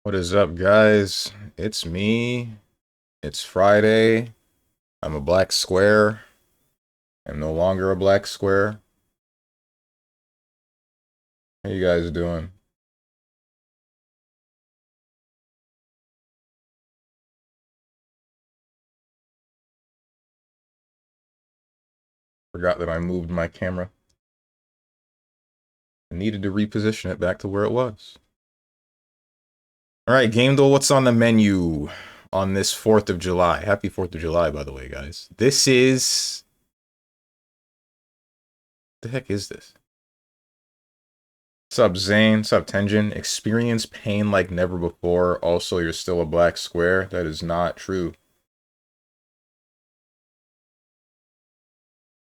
What is up, guys? It's me. It's Friday. I'm a black square. I'm no longer a black square. How you guys doing? Forgot that I moved my camera. I needed to reposition it back to where it was. Alright, Game Duel, what's on the menu on this 4th of July? Happy 4th of July, by the way, guys. This is... What the heck is this? What's up, Zane? What's up, Tenjin? Experience pain like never before. Also, you're still a black square. That is not true.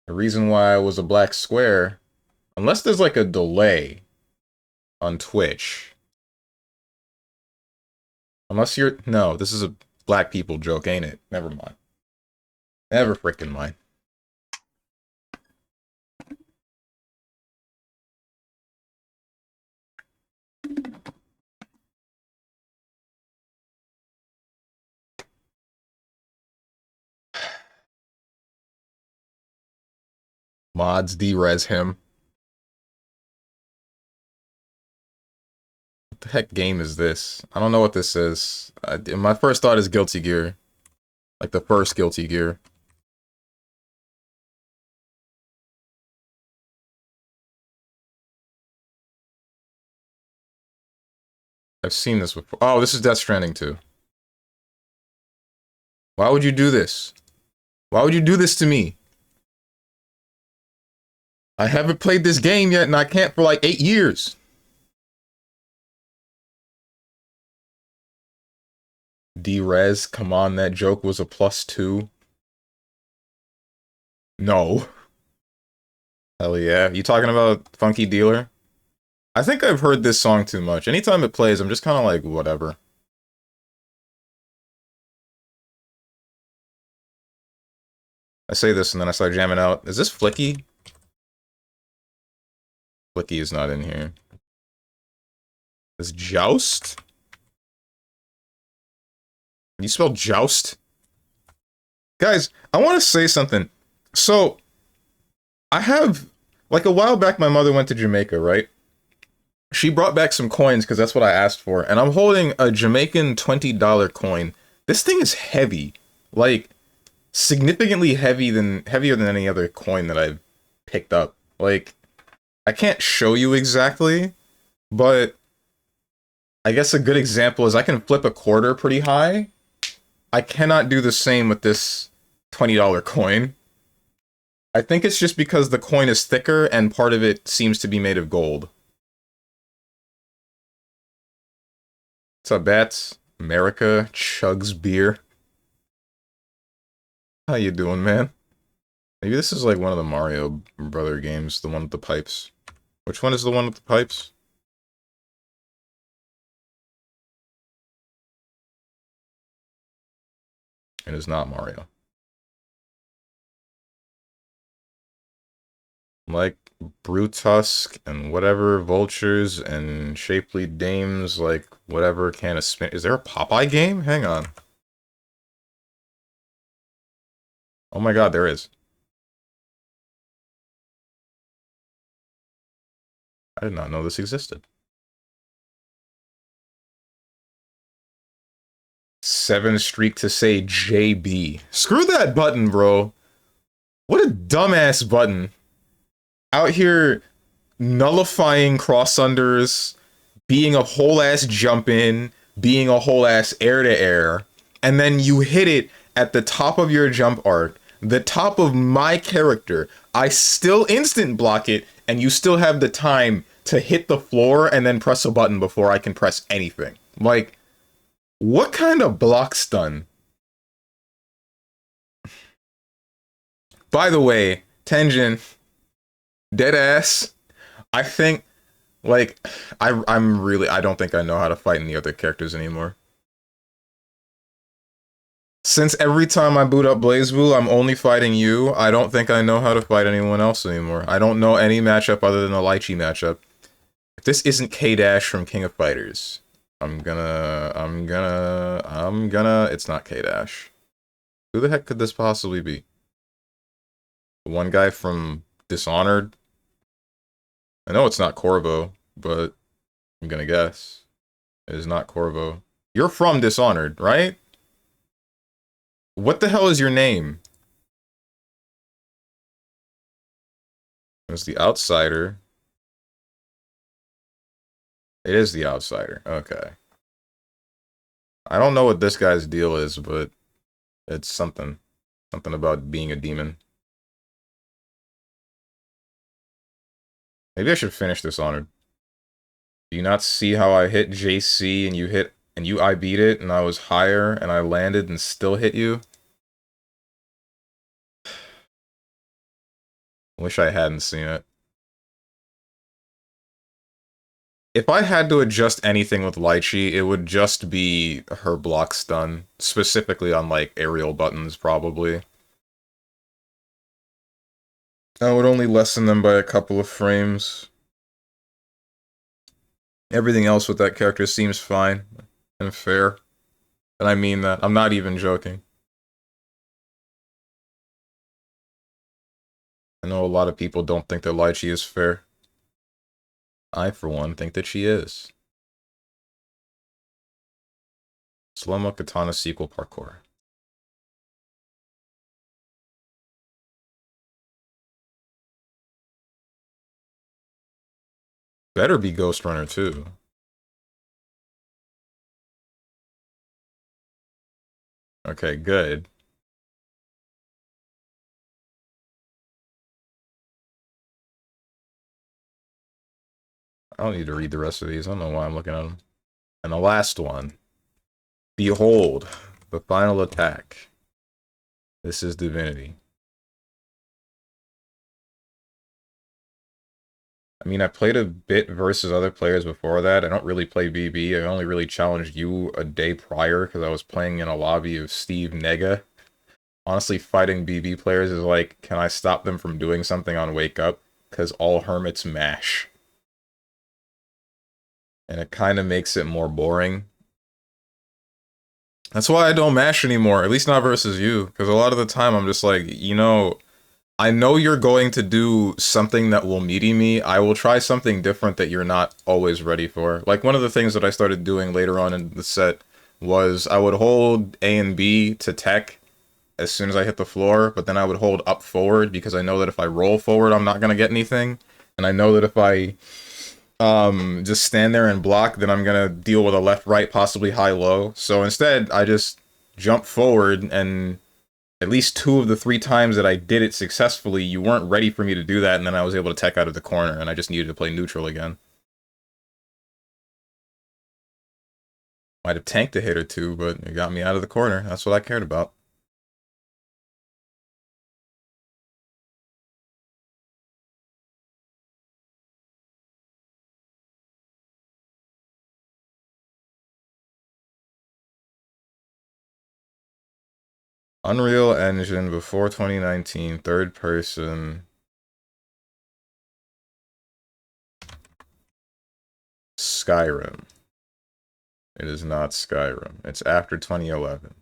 The reason why I was a black square, unless there's like a delay on Twitch. Unless you're... No, this is a black people joke, ain't it? Never mind. Never freaking mind. Mods derez him. What the heck game is this? I don't know what this is. My first thought is Guilty Gear. Like the first Guilty Gear. I've seen this before. Oh, this is Death Stranding 2. Why would you do this? Why would you do this to me? I haven't played this game yet, and I can't for like 8 years. D-Rez, come on, that joke was a +2. No. Hell yeah. You talking about Funky Dealer? I think I've heard this song too much. Anytime it plays, I'm just kind of like, whatever. I say this and then I start jamming out. Is this Flicky? Flicky is not in here. Is Joust? You spell Joust? Guys, I want to say something. So, I have... Like, a while back, my mother went to Jamaica, right? She brought back some coins, because that's what I asked for. And I'm holding a Jamaican $20 coin. This thing is heavy. Like, significantly heavier than any other coin that I've picked up. Like, I can't show you exactly, but I guess a good example is I can flip a quarter pretty high. I cannot do the same with this $20 coin. I think it's just because the coin is thicker and part of it seems to be made of gold. What's up, Bats? America chugs beer. How you doing, man? Maybe this is like one of the Mario Brother games, the one with the pipes. Which one is the one with the pipes? It is not Mario. Like Brutusk and whatever vultures and shapely dames, like whatever can of spin. Is there a Popeye game? Hang on. Oh my god, there is. I did not know this existed. 7 streak to say JB. Screw that button, bro. What a dumbass button. Out here nullifying cross-unders, being a whole-ass jump-in, being a whole-ass air-to-air, and then you hit it at the top of your jump arc, the top of my character. I still instant block it, and you still have the time to hit the floor and then press a button before I can press anything. Like, what kind of block stun? By the way, Tenjin, deadass, I think, like, I don't think I know how to fight any other characters anymore. Since every time I boot up BlazBlue, I'm only fighting you, I don't think I know how to fight anyone else anymore. I don't know any matchup other than the Lychee matchup. If this isn't K-Dash from King of Fighters, It's not K-Dash. Who the heck could this possibly be? One guy from Dishonored? I know it's not Corvo, but I'm gonna guess. It is not Corvo. You're from Dishonored, right? What the hell is your name? It's the Outsider. It is the Outsider. Okay. I don't know what this guy's deal is, but it's something. Something about being a demon. Maybe I should finish Dishonored. Do you not see how I hit JC and you I beat it and I was higher and I landed and still hit you? Wish I hadn't seen it. If I had to adjust anything with Lychee, it would just be her block stun. Specifically on, like, aerial buttons, probably. I would only lessen them by a couple of frames. Everything else with that character seems fine and fair. And I mean that. I'm not even joking. I know a lot of people don't think that Lychee is fair. I, for one, think that she is. Slow-mo katana sequel parkour. Better be Ghost Runner, too. Okay, good. I don't need to read the rest of these. I don't know why I'm looking at them. And the last one. Behold, the final attack. This is Divinity. I mean, I played a bit versus other players before that. I don't really play BB. I only really challenged you a day prior because I was playing in a lobby of Steve Nega. Honestly, fighting BB players is like, can I stop them from doing something on Wake Up? Because all hermits mash. And it kind of makes it more boring. That's why I don't mash anymore, at least not versus you. Because a lot of the time I'm just like, you know, I know you're going to do something that will meaty me. I will try something different that you're not always ready for. Like, one of the things that I started doing later on in the set was I would hold A and B to tech as soon as I hit the floor, but then I would hold up forward because I know that if I roll forward, I'm not going to get anything. And I know that if I just stand there and block, then I'm going to deal with a left-right, possibly high-low. So instead, I just jump forward, and at least 2 of the 3 times that I did it successfully, you weren't ready for me to do that, and then I was able to tech out of the corner, and I just needed to play neutral again. Might have tanked a hit or 2, but it got me out of the corner. That's what I cared about. Unreal Engine before 2019, third person. Skyrim. It is not Skyrim. It's after 2011.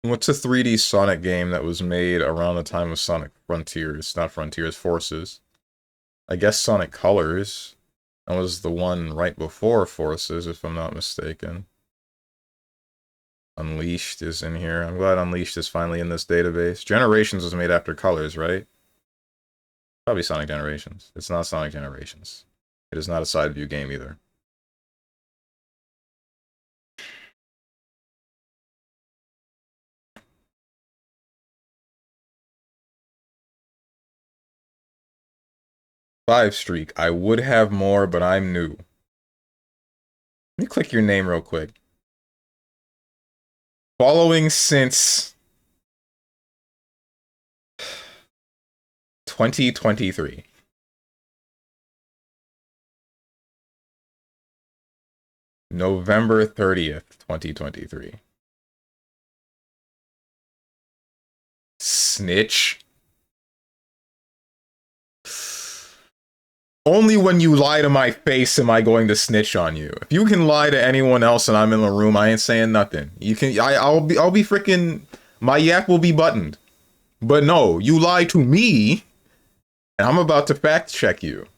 What's a 3D Sonic game that was made around the time of Sonic Frontiers? Not Frontiers, Forces. I guess Sonic Colors. That was the one right before Forces, if I'm not mistaken. Unleashed is in here. I'm glad Unleashed is finally in this database. Generations was made after Colors, right? Probably Sonic Generations. It's not Sonic Generations. It is not a side view game either. Five streak. I would have more, but I'm new. Let me click your name real quick. Following since 2023. November 30th, 2023. Snitch. Only when you lie to my face am I going to snitch on you. If you can lie to anyone else and I'm in the room, I ain't saying nothing. You can, I'll be freaking, my yak will be buttoned. But no, you lie to me, and I'm about to fact check you.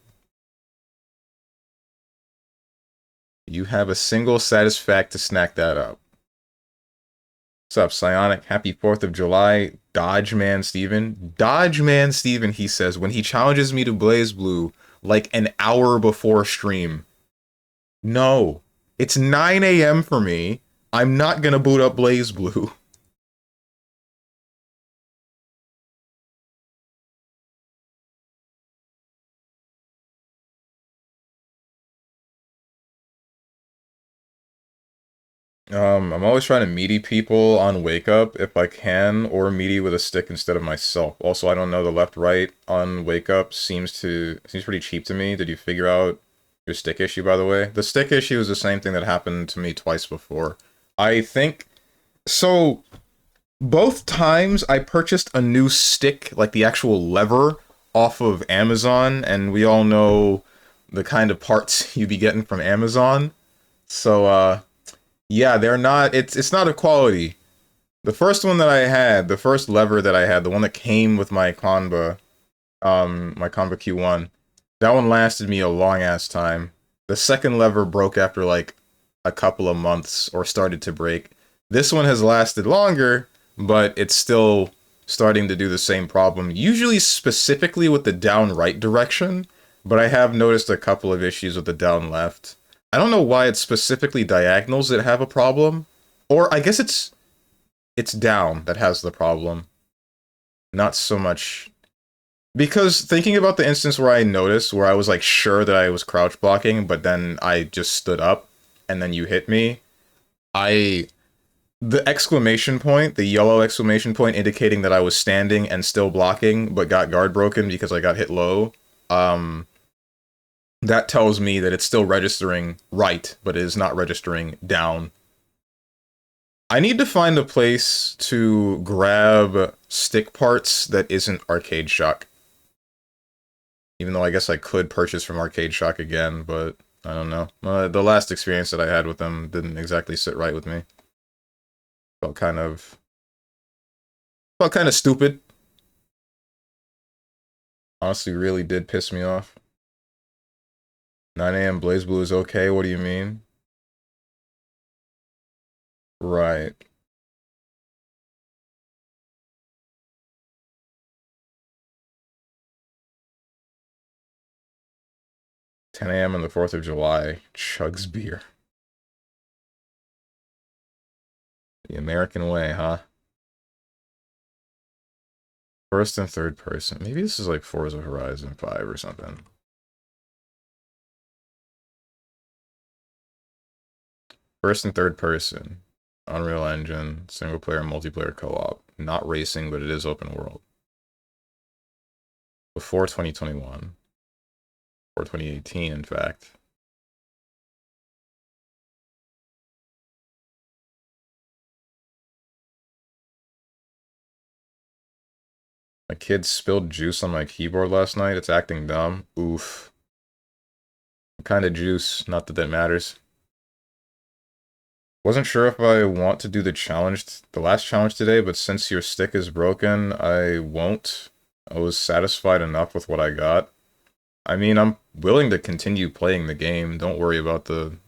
You have a single satisfact to snack that up. What's up, Psionic? Happy 4th of July. StrongmanSteven. StrongmanSteven, he says, when he challenges me to Blaze Blue like an hour before stream. No. It's 9 a.m. for me. I'm not gonna boot up Blaze Blue. I'm always trying to meaty people on Wake Up if I can, or meaty with a stick instead of myself. Also, I don't know, the left-right on Wake Up seems pretty cheap to me. Did you figure out your stick issue, by the way? The stick issue is the same thing that happened to me twice before. I think, so, both times I purchased a new stick, like the actual lever, off of Amazon, and we all know the kind of parts you be getting from Amazon. So, yeah, they're not, it's not a quality. The first one that I had, the first lever that I had, the one that came with my Conba, my Conba Q1, that one lasted me a long ass time. The second lever broke after like a couple of months, or started to break. This one has lasted longer, but it's still starting to do the same problem, usually specifically with the down right direction, but I have noticed a couple of issues with the down left. I don't know why it's specifically diagonals that have a problem. Or I guess it's down that has the problem. Not so much. Because thinking about the instance where I noticed, where I was like sure that I was crouch blocking, but then I just stood up and then you hit me. The exclamation point, the yellow exclamation point indicating that I was standing and still blocking, but got guard broken because I got hit low. That tells me that it's still registering right, but it is not registering down. I need to find a place to grab stick parts that isn't Arcade Shock. Even though I guess I could purchase from Arcade Shock again, but I don't know. The last experience that I had with them didn't exactly sit right with me. Felt kind of stupid. Honestly, really did piss me off. 9 a.m. Blaze Blue is okay, what do you mean? Right. "10 a.m. on the 4th of July, chugs beer." The American way, huh? First and third person. Maybe this is like Forza Horizon 5 or something. First and third person. Unreal Engine, single player, multiplayer co-op. Not racing, but it is open world. Before 2021. Or 2018, in fact. My kid spilled juice on my keyboard last night. It's acting dumb. Oof. What kind of juice? Not that that matters. Wasn't sure if I want to do the last challenge today, but since your stick is broken, I won't. I was satisfied enough with what I got. I mean, I'm willing to continue playing the game. Don't worry about the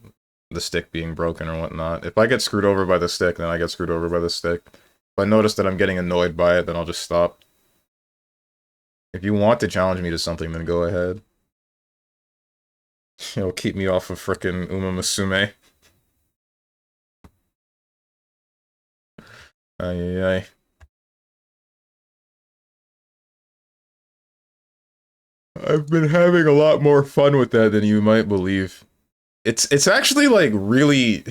stick being broken or whatnot. If I get screwed over by the stick, then I get screwed over by the stick. If I notice that I'm getting annoyed by it, then I'll just stop. If you want to challenge me to something, then go ahead. It'll keep me off of frickin' Uma Musume. Ay, ay. I've been having a lot more fun with that than you might believe. It's actually like really...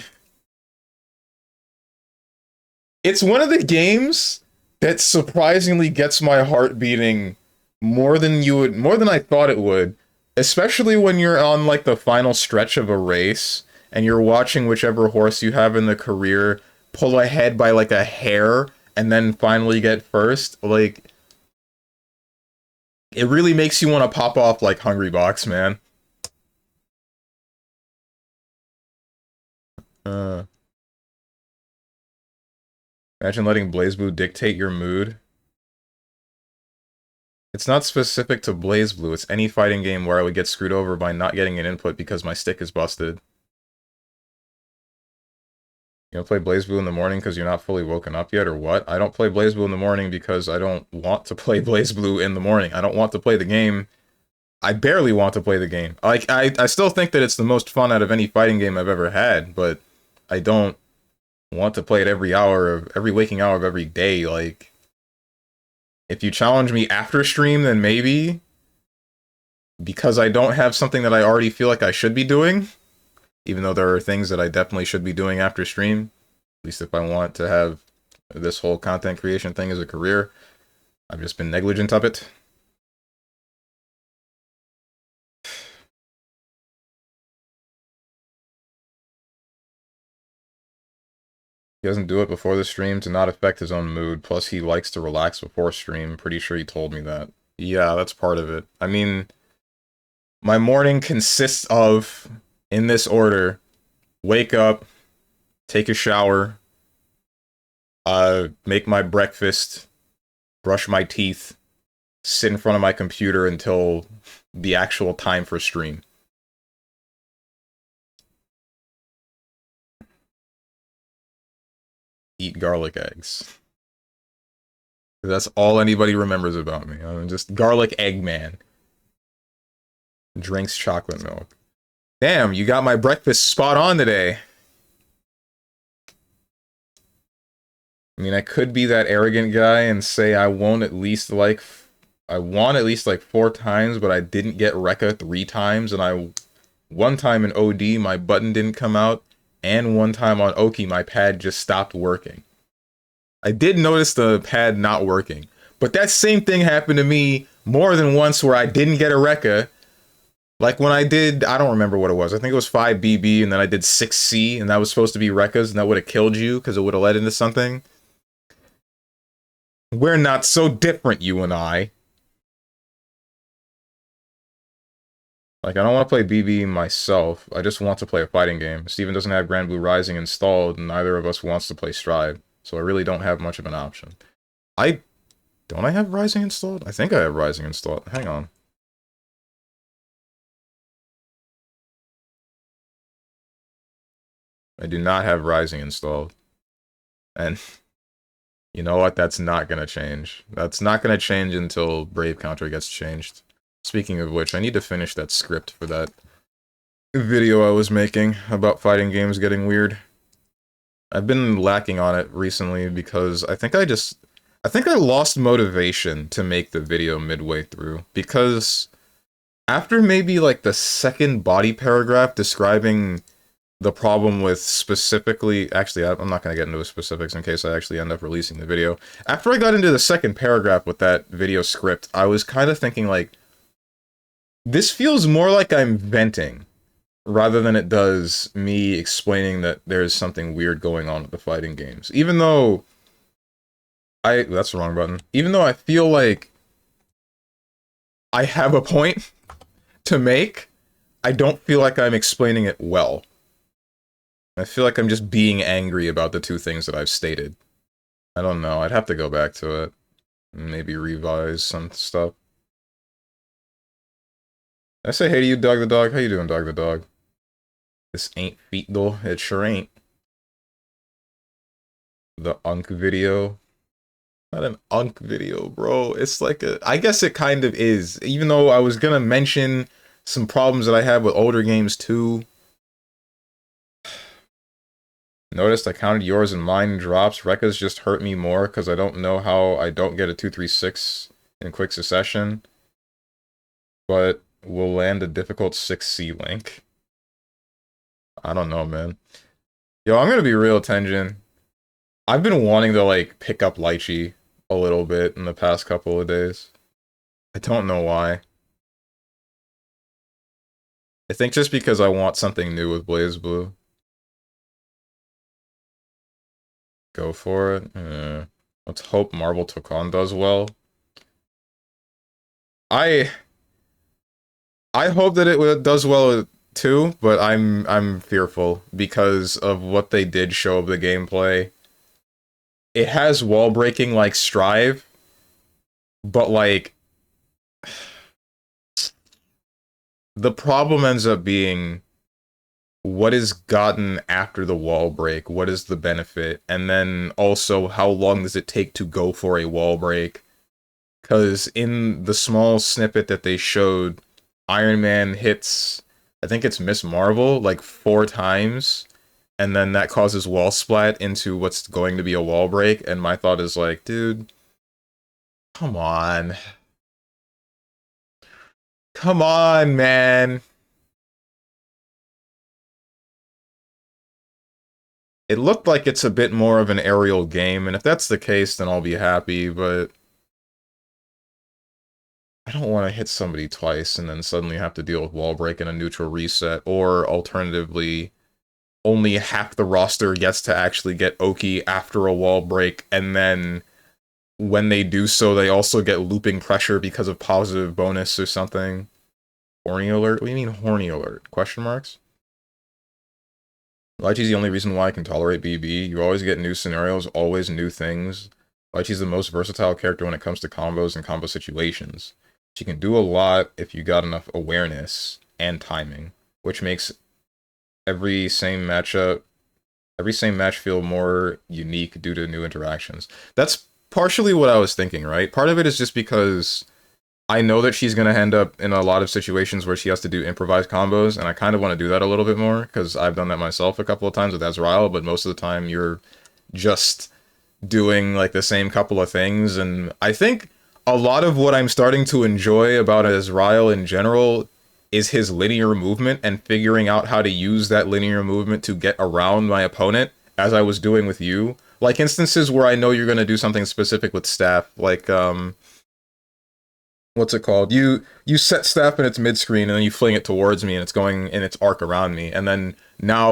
It's one of the games that surprisingly gets my heart beating more than I thought it would. Especially when you're on like the final stretch of a race and you're watching whichever horse you have in the career pull ahead by like a hair and then finally get first. Like, It really makes you want to pop off like Hungry Box, man. Uh, Imagine letting BlazBlue dictate your mood. It's not specific to BlazBlue, it's any fighting game where I would get screwed over by not getting an input because my stick is busted. You don't play BlazBlue in the morning because you're not fully woken up yet, or what? I don't play BlazBlue in the morning because I don't want to play BlazBlue in the morning. I don't want to play the game. I barely want to play the game. Like, I still think that it's the most fun out of any fighting game I've ever had, but I don't want to play it every hour of every waking hour of every day. Like, if you challenge me after stream, then maybe, because I don't have something that I already feel like I should be doing, even though there are things that I definitely should be doing after stream, at least if I want to have this whole content creation thing as a career. I've just been negligent of it. He doesn't do it before the stream to not affect his own mood, plus he likes to relax before stream. Pretty sure he told me that. Yeah, that's part of it. I mean, my morning consists of, in this order, wake up, take a shower, make my breakfast, brush my teeth, sit in front of my computer until the actual time for stream. Eat garlic eggs. That's all anybody remembers about me. I'm just garlic egg man. Drinks chocolate milk. Damn, you got my breakfast spot on today. I mean, I could be that arrogant guy and say I want at least like 4 times, but I didn't get Rekka 3 times, and one time in OD my button didn't come out, and one time on Oki my pad just stopped working. I did notice the pad not working, but that same thing happened to me more than once where I didn't get a Rekka. Like when I did, I don't remember what it was. I think it was 5BB, and then I did 6C, and that was supposed to be Rekkas, and that would have killed you because it would have led into something. We're not so different, you and I. Like, I don't want to play BB myself. I just want to play a fighting game. Steven doesn't have Grand Blue Rising installed, and neither of us wants to play Stride. So I really don't have much of an option. Don't I have Rising installed? I think I have Rising installed. Hang on. I do not have Rising installed. And you know what? That's not going to change. That's not going to change until Brave Counter gets changed. Speaking of which, I need to finish that script for that video I was making about fighting games getting weird. I've been lacking on it recently because I think I lost motivation to make the video midway through, because after maybe like the second body paragraph describing the problem with specifically, actually, I'm not going to get into the specifics in case I actually end up releasing the video. After I got into the second paragraph with that video script, I was kind of thinking like, this feels more like I'm venting rather than it does me explaining that there's something weird going on with the fighting games. Even though that's the wrong button. Even though I feel like I have a point to make, I don't feel like I'm explaining it well. I feel like I'm just being angry about the two things that I've stated. I don't know, I'd have to go back to it. Maybe revise some stuff. I say hey to you, Dog the Dog. How you doing, Dog the Dog? This ain't feet though. It sure ain't. The Unk video. Not an Unk video, bro. It's like I guess it kind of is. Even though I was gonna mention some problems that I have with older games too. Noticed I counted yours and mine drops. Rekka's just hurt me more because I don't know how I don't get a 236 in quick succession. But we'll land a difficult 6C link. I don't know, man. Yo, I'm gonna be real, Tenjin. I've been wanting to, like, pick up Lychee a little bit in the past couple of days. I don't know why. I think just because I want something new with BlazBlue. Go for it. Let's hope Marble Tokon does well. I I hope that does well too, but I'm fearful because of what they did show of the gameplay. It has wall breaking like Strive, but like the problem ends up being what is gotten after the wall break? What is the benefit? And then also, how long does it take to go for a wall break? Because in the small snippet that they showed, Iron Man hits, I think it's Miss Marvel, like 4 times, and then that causes wall splat into what's going to be a wall break. And my thought is like, dude, come on. Come on, man. It looked like it's a bit more of an aerial game, and if that's the case, then I'll be happy, but I don't want to hit somebody twice and then suddenly have to deal with wall break and a neutral reset, or alternatively, only half the roster gets to actually get Oki after a wall break, and then when they do so, they also get looping pressure because of positive bonus or something. Horny alert? What do you mean horny alert? Question marks? Lychee's the only reason why I can tolerate BB. You always get new scenarios, always new things. Lychee's the most versatile character when it comes to combos and combo situations. She can do a lot if you got enough awareness and timing, which makes every same matchup, every same match feel more unique due to new interactions. That's partially what I was thinking, right? Part of it is just because I know that she's going to end up in a lot of situations where she has to do improvised combos, and I kind of want to do that a little bit more, because I've done that myself a couple of times with Azrael, but most of the time you're just doing like the same couple of things, and I think a lot of what I'm starting to enjoy about Azrael in general is his linear movement and figuring out how to use that linear movement to get around my opponent, as I was doing with you. Like instances where I know you're going to do something specific with staff, like what's it called? You set staff in its mid screen and then you fling it towards me and it's going in its arc around me, and then now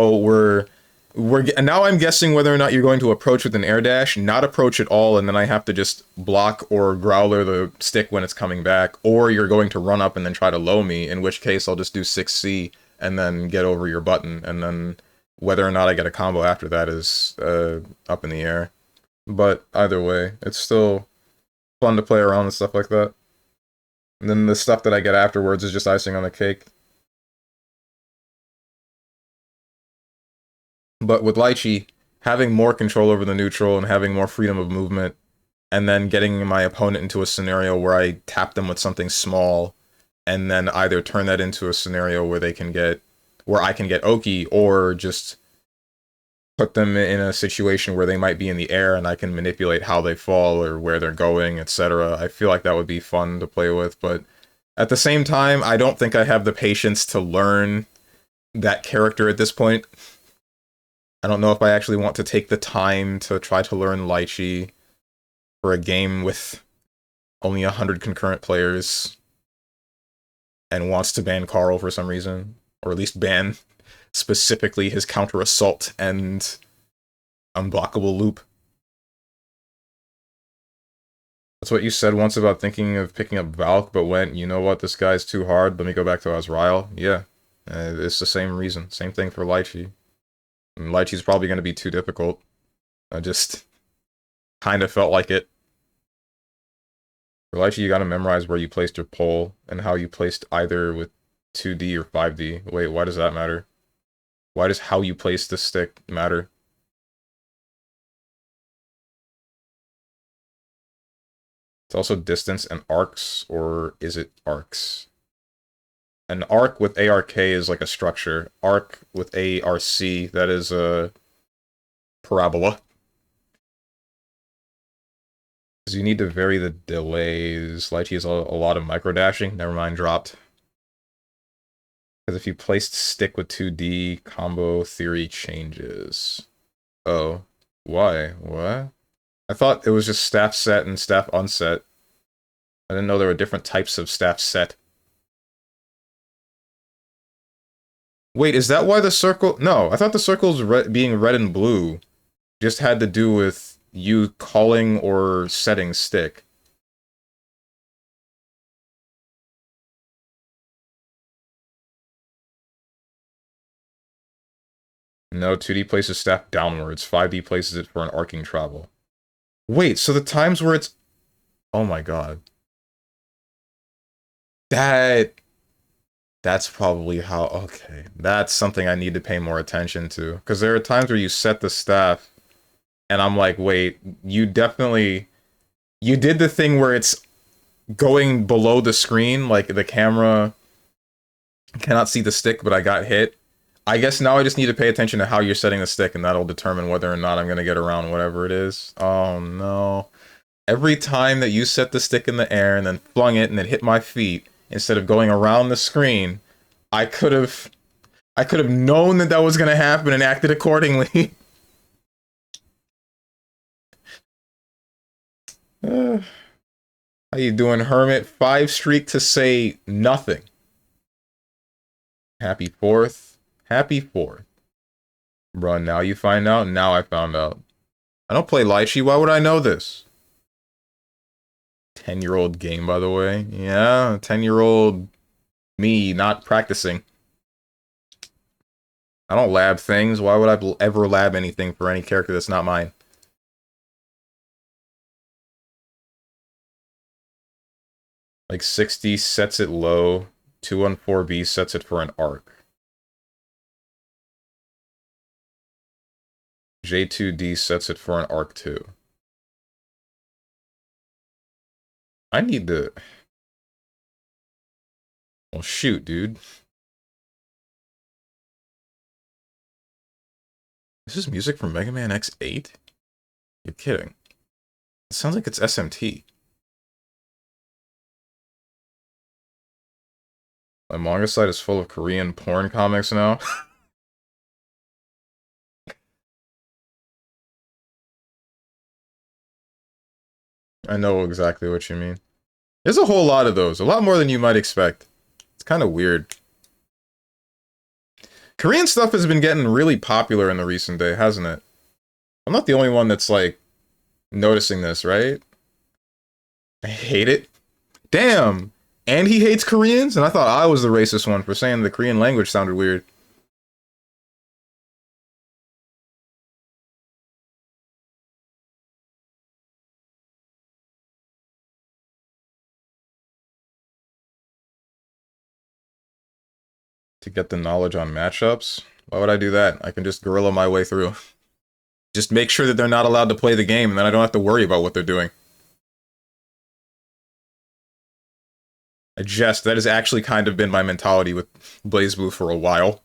now I'm guessing whether or not you're going to approach with an air dash, not approach at all, and then I have to just block or growler the stick when it's coming back, or you're going to run up and then try to low me, in which case I'll just do 6C and then get over your button, and then whether or not I get a combo after that is up in the air. But either way, it's still fun to play around with stuff like that. And then the stuff that I get afterwards is just icing on the cake. But with Lychee, having more control over the neutral and having more freedom of movement, and then getting my opponent into a scenario where I tap them with something small, and then either turn that into a scenario where I can get Oki, or just put them in a situation where they might be in the air and I can manipulate how they fall or where they're going, etc. I feel like that would be fun to play with, but at the same time, I don't think I have the patience to learn that character at this point. I don't know if I actually want to take the time to try to learn Lychee for a game with only 100 concurrent players and wants to ban Carl for some reason, or at least ban specifically his counter assault and unblockable loop. That's what you said once about thinking of picking up Valk, but went, you know what, this guy's too hard, let me go back to Azrael. Yeah, it's the same reason. Same thing for Lychee. And Lychee's probably going to be too difficult. I just kind of felt like it. For Lychee, you got to memorize where you placed your pole and how you placed either with 2D or 5D. Wait, why does that matter? Why does how you place the stick matter? It's also distance and arcs, or is it arcs? An arc with ARK is like a structure. Arc with ARC, that is a parabola. Because you need to vary the delays. Lychee has a lot of micro dashing. Never mind, dropped. Because if you placed stick with 2D, combo theory changes. Oh. Why? What? I thought it was just staff set and staff unset. I didn't know there were different types of staff set. Wait, is that why the circle... No, I thought the circles being red and blue just had to do with you calling or setting stick. No, 2D places staff downwards. 5D places it for an arcing travel. Wait, so the times where it's... Oh my god. That's probably how... Okay. That's something I need to pay more attention to. Because there are times where you set the staff, and I'm like, wait, you definitely... You did the thing where it's going below the screen, like the camera cannot see the stick, but I got hit. I guess now I just need to pay attention to how you're setting the stick, and that'll determine whether or not I'm going to get around whatever it is. Oh, no. Every time that you set the stick in the air and then flung it and it hit my feet, instead of going around the screen, I could have known that that was going to happen and acted accordingly. How you doing, Hermit? 5 streak to say nothing. Happy 4th. Happy 4th. Bruh, now you find out? Now I found out. I don't play Lychee, why would I know this? 10-year-old game, by the way. Yeah, 10-year-old me not practicing. I don't lab things. Why would I ever lab anything for any character that's not mine? Like 60 sets it low. 214B sets it for an arc. J2D sets it for an arc too. I need to... Well, shoot, dude. This is music from Mega Man X8? You're kidding. It sounds like it's SMT. My manga site is full of Korean porn comics now. I know exactly what you mean. There's a whole lot of those. A lot more than you might expect. It's kind of weird. Korean stuff has been getting really popular in the recent day, hasn't it? I'm not the only one that's, like, noticing this, right? I hate it. Damn! And he hates Koreans? And I thought I was the racist one for saying the Korean language sounded weird. To get the knowledge on matchups? Why would I do that? I can just guerrilla my way through. Just make sure that they're not allowed to play the game, and then I don't have to worry about what they're doing. I jest. That has actually kind of been my mentality with BlazBlue for a while.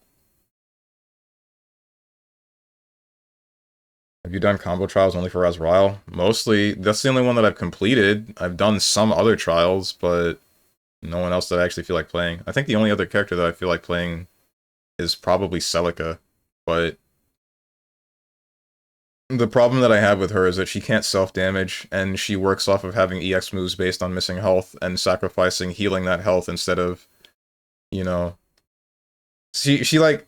Have you done combo trials only for Azrael? Mostly. That's the only one that I've completed. I've done some other trials, but no one else that I actually feel like playing. I think the only other character that I feel like playing is probably Celica, but the problem that I have with her is that she can't self-damage, and she works off of having EX moves based on missing health and sacrificing healing that health instead of, you know... She like,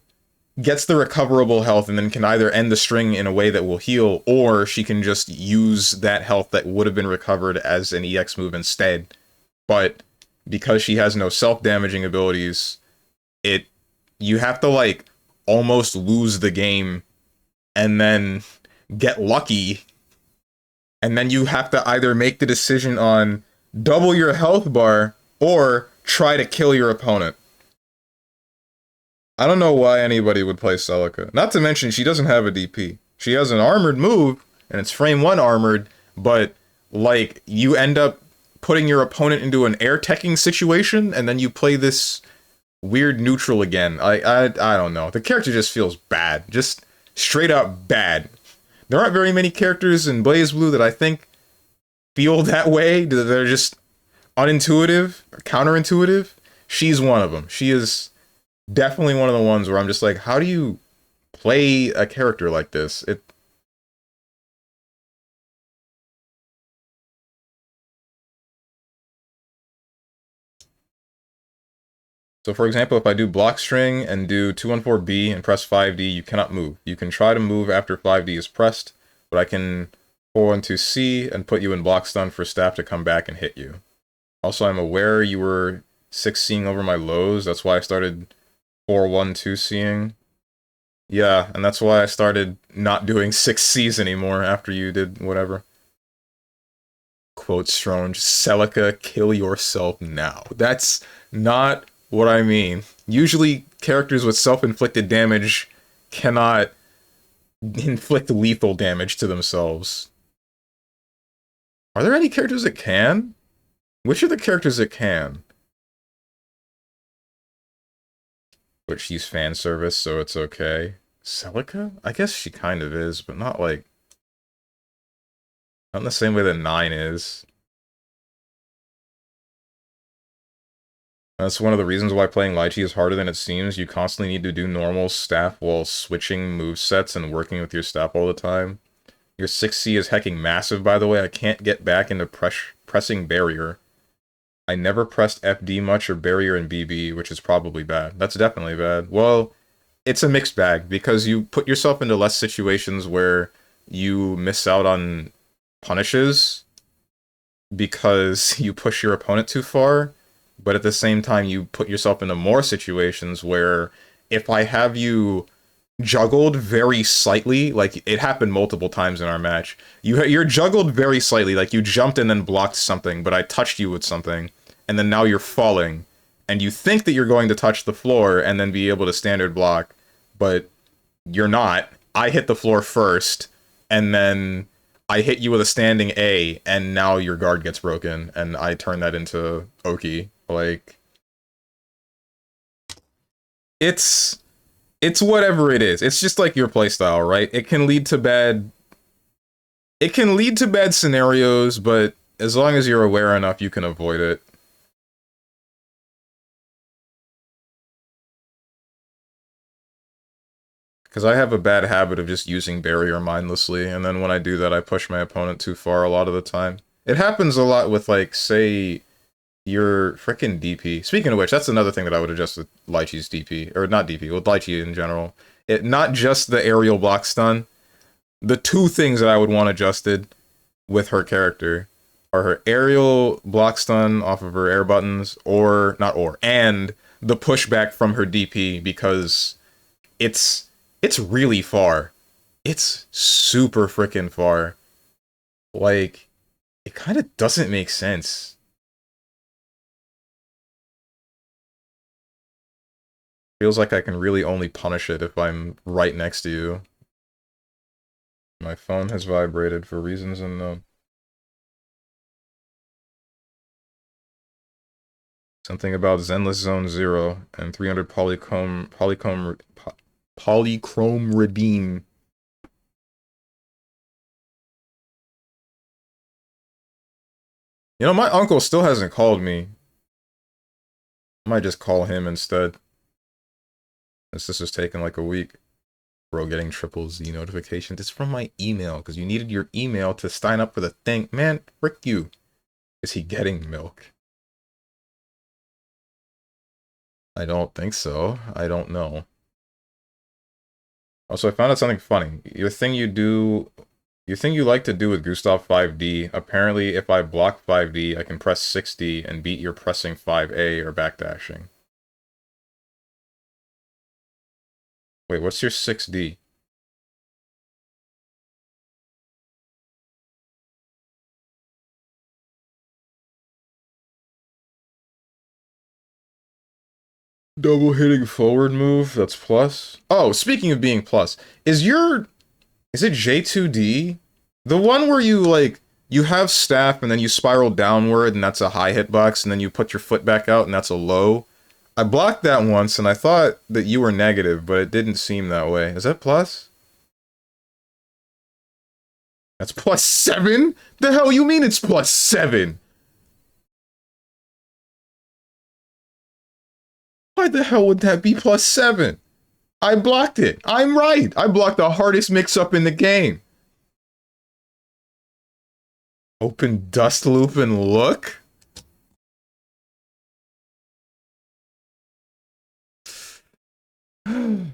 gets the recoverable health and then can either end the string in a way that will heal, or she can just use that health that would have been recovered as an EX move instead. But because she has no self-damaging abilities, you have to, like, almost lose the game and then get lucky, and then you have to either make the decision on double your health bar or try to kill your opponent. I don't know why anybody would play Celica. Not to mention, she doesn't have a DP. She has an armored move, and it's frame 1 armored, but, like, you end up putting your opponent into an air teching situation, and then you play this weird neutral again. I don't know. The character just feels bad. Just straight up bad. There aren't very many characters in BlazBlue that I think feel that way. They're just unintuitive, or counterintuitive. She's one of them. She is definitely one of the ones where I'm just like, how do you play a character like this? So for example, if I do block string and do 214B and press 5D, you cannot move. You can try to move after 5D is pressed, but I can 412C and put you in block stun for staff to come back and hit you. Also, I'm aware you were 6-seeing over my lows. That's why I started 412-seeing. Yeah, and that's why I started not doing 6Cs anymore after you did whatever. Quote Strange, Celica, kill yourself now. That's not what I mean. Usually, characters with self-inflicted damage cannot inflict lethal damage to themselves. Are there any characters that can? Which are the characters that can? But she's fan service, so it's okay. Celica? I guess she kind of is, but not like... Not in the same way that 9 is. That's one of the reasons why playing Lychee is harder than it seems. You constantly need to do normal staff while switching move sets and working with your staff all the time. Your 6C is hecking massive, by the way. I can't get back into pressing barrier. I never pressed FD much or barrier in BB, which is probably bad. That's definitely bad. Well, it's a mixed bag, because you put yourself into less situations where you miss out on punishes because you push your opponent too far, but at the same time you put yourself into more situations where if I have you juggled very slightly, like it happened multiple times in our match, you're juggled very slightly, like you jumped and then blocked something, but I touched you with something, and then now you're falling, and you think that you're going to touch the floor and then be able to standard block, but you're not. I hit the floor first, and then I hit you with a standing A, and now your guard gets broken, and I turn that into Oki. Like, it's it's whatever it is. It's just like your playstyle, right? It can lead to bad scenarios, but as long as you're aware enough, you can avoid it. Because I have a bad habit of just using barrier mindlessly, and then when I do that, I push my opponent too far a lot of the time. It happens a lot with, like, say, your frickin' DP. Speaking of which, that's another thing that I would adjust with Lychee's DP. Or not DP, with Lychee in general. Not just the aerial block stun. The two things that I would want adjusted with her character are her aerial block stun off of her air buttons, and the pushback from her DP, because it's it's really far. It's super freaking far. Like, it kind of doesn't make sense. Feels like I can really only punish it if I'm right next to you. My phone has vibrated for reasons unknown. Something about Zenless Zone 0 and 300 polychrome redeem. You know, my uncle still hasn't called me. I might just call him instead. This is taking like a week. Bro, getting triple Z notifications. It's from my email, because you needed your email to sign up for the thing. Man, frick you. Is he getting milk? I don't think so. I don't know. Also, I found out something funny. Your thing you like to do with Gustav 5D, apparently if I block 5D, I can press 6D and beat your pressing 5A or backdashing. Wait, what's your 6D? Double hitting forward move, that's plus. Oh, speaking of being plus, is it J2D? The one where you, like, you have staff and then you spiral downward and that's a high hitbox, and then you put your foot back out and that's a low? I blocked that once and I thought that you were negative, but it didn't seem that way. Is that plus? That's plus 7? The hell you mean it's plus 7? Why the hell would that be plus 7? I blocked it. I'm right. I blocked the hardest mix-up in the game. Open dust loop and look? I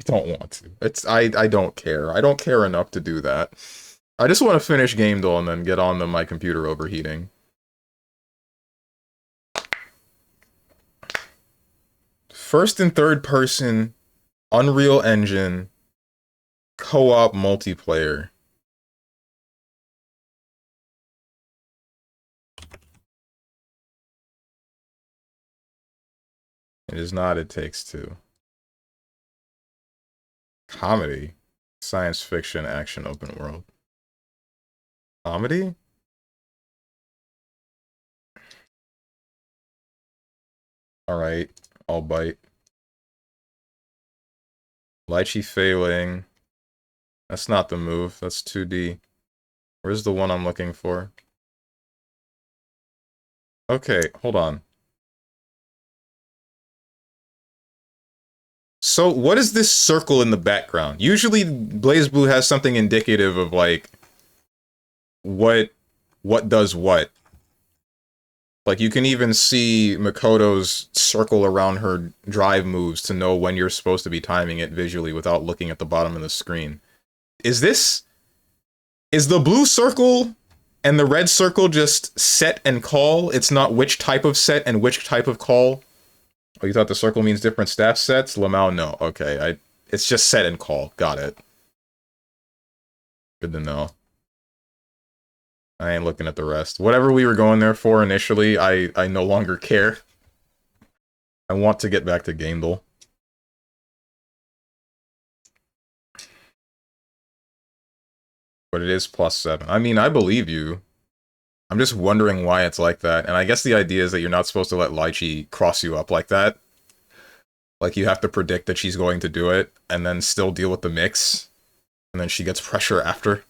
don't want to. I don't care. I don't care enough to do that. I just want to finish Game Duel and then get on to my computer overheating. First and third person Unreal Engine co-op multiplayer. It is not It Takes Two. Comedy. Science fiction, action, open world. Comedy? Alright, I'll bite. Lychee Failing. That's not the move, that's 2D. Where's the one I'm looking for? Okay, hold on. So, what is this circle in the background? Usually, BlazBlue has something indicative of, like, what does what. Like, you can even see Makoto's circle around her drive moves to know when you're supposed to be timing it visually without looking at the bottom of the screen. Is the blue circle and the red circle just set and call? It's not which type of set and which type of call? Oh, you thought the circle means different staff sets? Lamau, no. Okay, it's just set and call. Got it. Good to know. I ain't looking at the rest. Whatever we were going there for initially, I no longer care. I want to get back to Gaindel. But it is +7. I mean, I believe you. I'm just wondering why it's like that. And I guess the idea is that you're not supposed to let Lychee cross you up like that. Like, you have to predict that she's going to do it, and then still deal with the mix. And then she gets pressure after.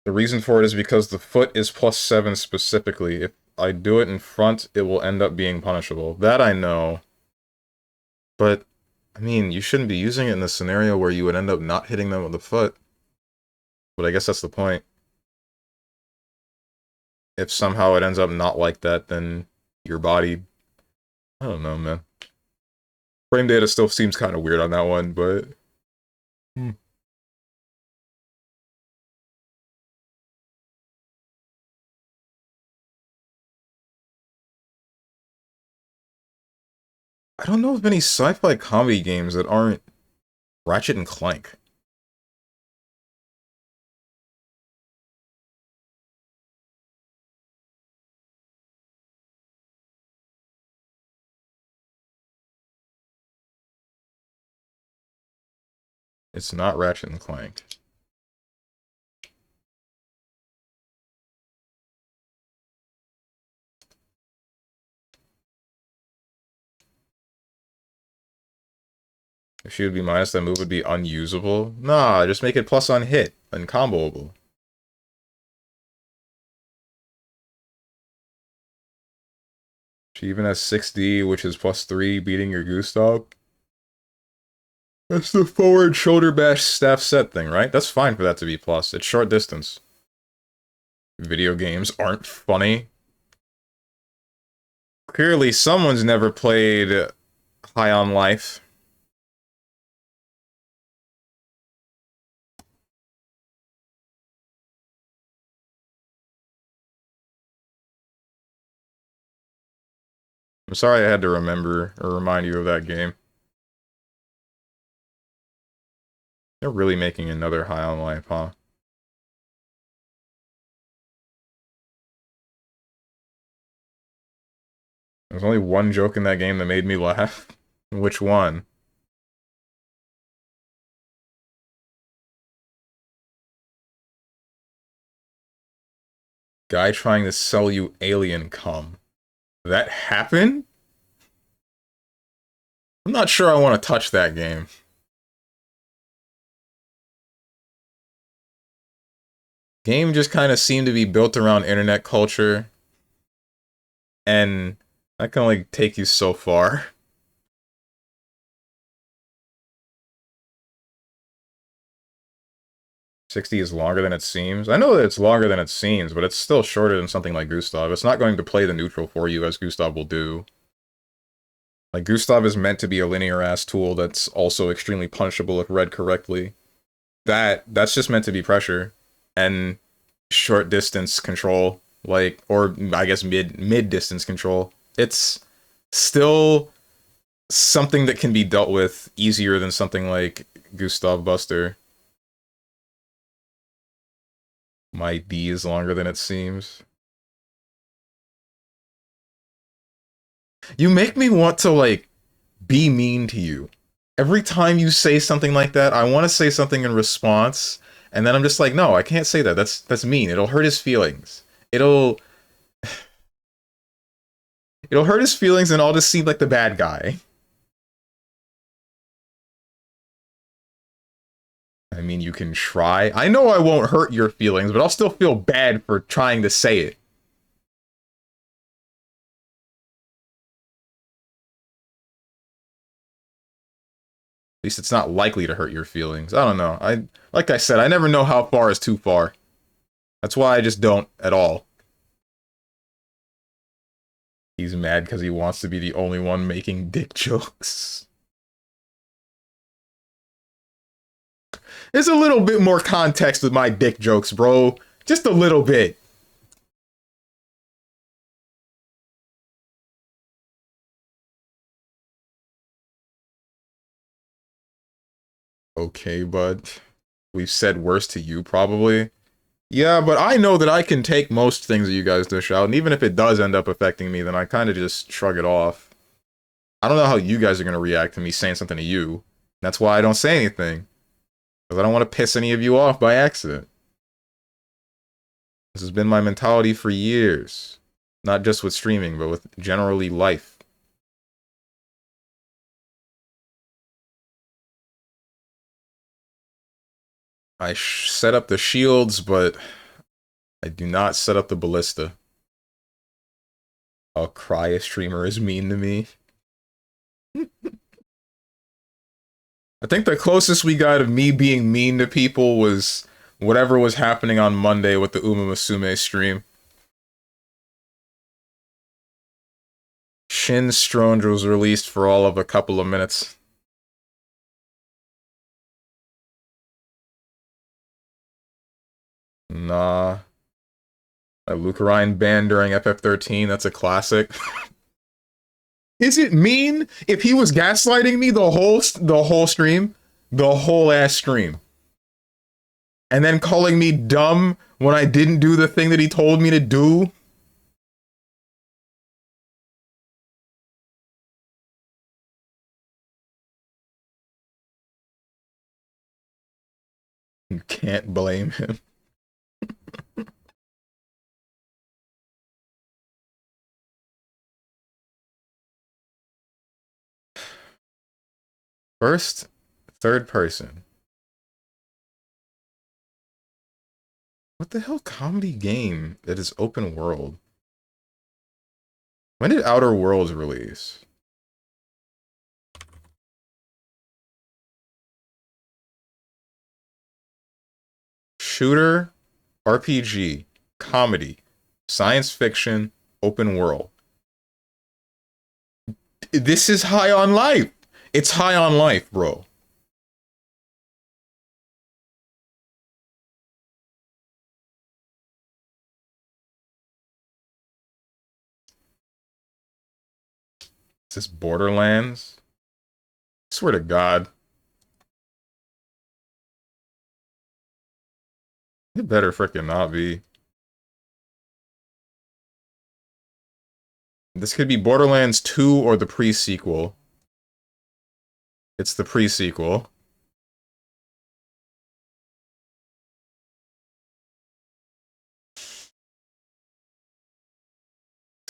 The reason for it is because the foot is +7 specifically. If I do it in front, it will end up being punishable. That I know. But, I mean, you shouldn't be using it in the scenario where you would end up not hitting them with the foot. But I guess that's the point. If somehow it ends up not like that, then your body... I don't know, man. Frame data still seems kind of weird on that one, but... I don't know of any sci-fi comedy games that aren't Ratchet and Clank. It's not Ratchet and Clank. If she would be minus, that move would be unusable. Nah, just make it plus on hit and comboable. She even has 6D, which is +3, beating your Gustav. That's the forward shoulder bash staff set thing, right? That's fine for that to be plus. It's short distance. Video games aren't funny. Clearly, someone's never played High on Life. I'm sorry I had to remember or remind you of that game. They're really making another High on Life, huh? There's only one joke in that game that made me laugh. Which one? Guy trying to sell you alien cum. That happened? I'm not sure I want to touch that game. Game just kind of seemed to be built around internet culture. And that can only take you so far. "60 is longer than it seems." I know that it's longer than it seems, but it's still shorter than something like Gustav. It's not going to play the neutral for you as Gustav will do. Like, Gustav is meant to be a linear-ass tool that's also extremely punishable if read correctly. That's just meant to be pressure and short distance control, like, or I guess mid distance control. It's still something that can be dealt with easier than something like Gustav Buster. My D is longer than it seems. You make me want to, like, be mean to you. Every time you say something like that, I want to say something in response, and then I'm just like, no, I can't say that. That's mean. It'll hurt his feelings. It'll hurt his feelings, and I'll just seem like the bad guy. I mean, you can try. I know I won't hurt your feelings, but I'll still feel bad for trying to say it. At least it's not likely to hurt your feelings. I don't know. Like I said, I never know how far is too far. That's why I just don't at all. He's mad because he wants to be the only one making dick jokes. There's a little bit more context with my dick jokes, bro. Just a little bit. Okay, bud. We've said worse to you, probably. Yeah, but I know that I can take most things that you guys dish out, and even if it does end up affecting me, then I kind of just shrug it off. I don't know how you guys are going to react to me saying something to you. That's why I don't say anything. Because I don't want to piss any of you off by accident. This has been my mentality for years. Not just with streaming, but with generally life. I set up the shields, but I do not set up the ballista. I'll cry a streamer is mean to me. I think the closest we got of me being mean to people was whatever was happening on Monday with the Uma Musume stream. Shin Stronge was released for all of a couple of minutes. Nah. A Lucarine ban during FF13, that's a classic. Is it mean if he was gaslighting me the whole stream? The whole ass stream. And then calling me dumb when I didn't do the thing that he told me to do? You can't blame him. First, third person. What the hell comedy game that is open world? When did Outer Worlds release? Shooter, RPG, comedy, science fiction, open world. This is high on life. It's high on life, bro. Is this Borderlands? I swear to God. It better frickin' not be. This could be Borderlands 2 or the pre-sequel. It's the pre-sequel. It's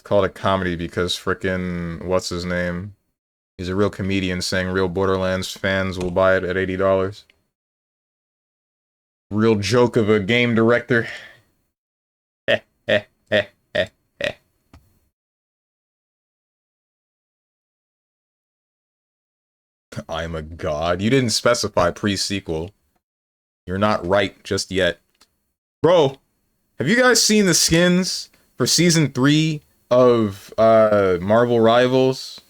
called a comedy because frickin' what's his name? He's a real comedian saying real Borderlands fans will buy it at $80. Real joke of a game director. I'm a god. You didn't specify pre-sequel. You're not right just yet. Bro, have you guys seen the skins for Season 3 of Marvel Rivals?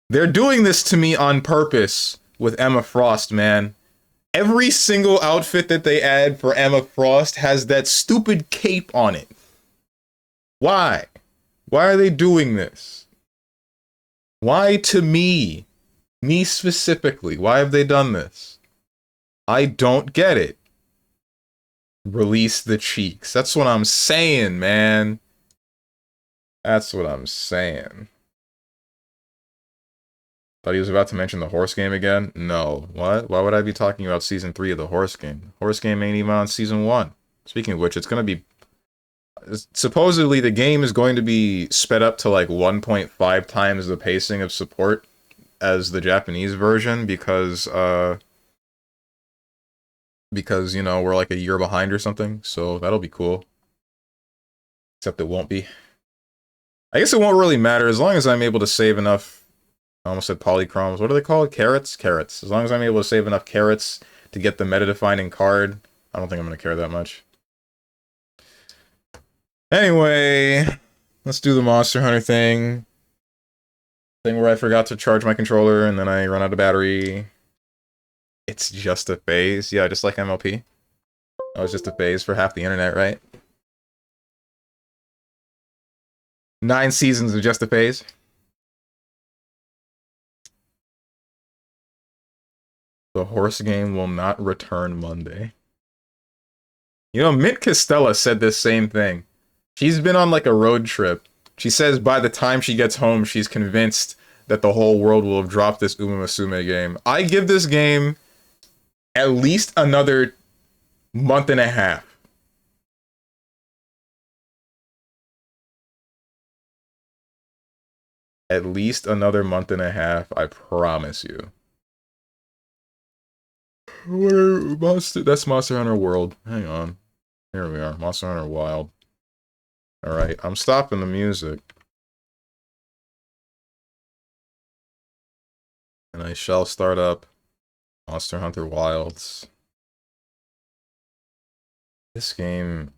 They're doing this to me on purpose with Emma Frost, man. Every single outfit that they add for Emma Frost has that stupid cape on it. Why? Why are they doing this? Why to me? Me specifically. Why have they done this? I don't get it. Release the cheeks. That's what I'm saying, man. That's what I'm saying. Thought he was about to mention the horse game again? No. What? Why would I be talking about Season 3 of the horse game? Horse game ain't even on Season 1. Speaking of which, it's going to be... Supposedly, the game is going to be sped up to like 1.5 times the pacing of support as the Japanese version because, you know, we're like a year behind or something. So that'll be cool. Except it won't be. I guess it won't really matter as long as I'm able to save enough... I almost said polychromes. What are they called? Carrots? Carrots. As long as I'm able to save enough carrots to get the meta-defining card, I don't think I'm going to care that much. Anyway, let's do the Monster Hunter thing. Thing where I forgot to charge my controller and then I run out of battery. It's just a phase. Yeah, just like MLP. That was just a phase for half the internet, right? 9 seasons of just a phase. The horse game will not return Monday. You know, Mint Costella said this same thing. She's been on like a road trip. She says by the time she gets home, she's convinced that the whole world will have dropped this Uma Musume game. I give this game at least another month and a half. At least another month and a half, I promise you. That's Monster Hunter World. Hang on. Here we are. Monster Hunter Wild. Alright, I'm stopping the music. And I shall start up Monster Hunter Wilds. This game...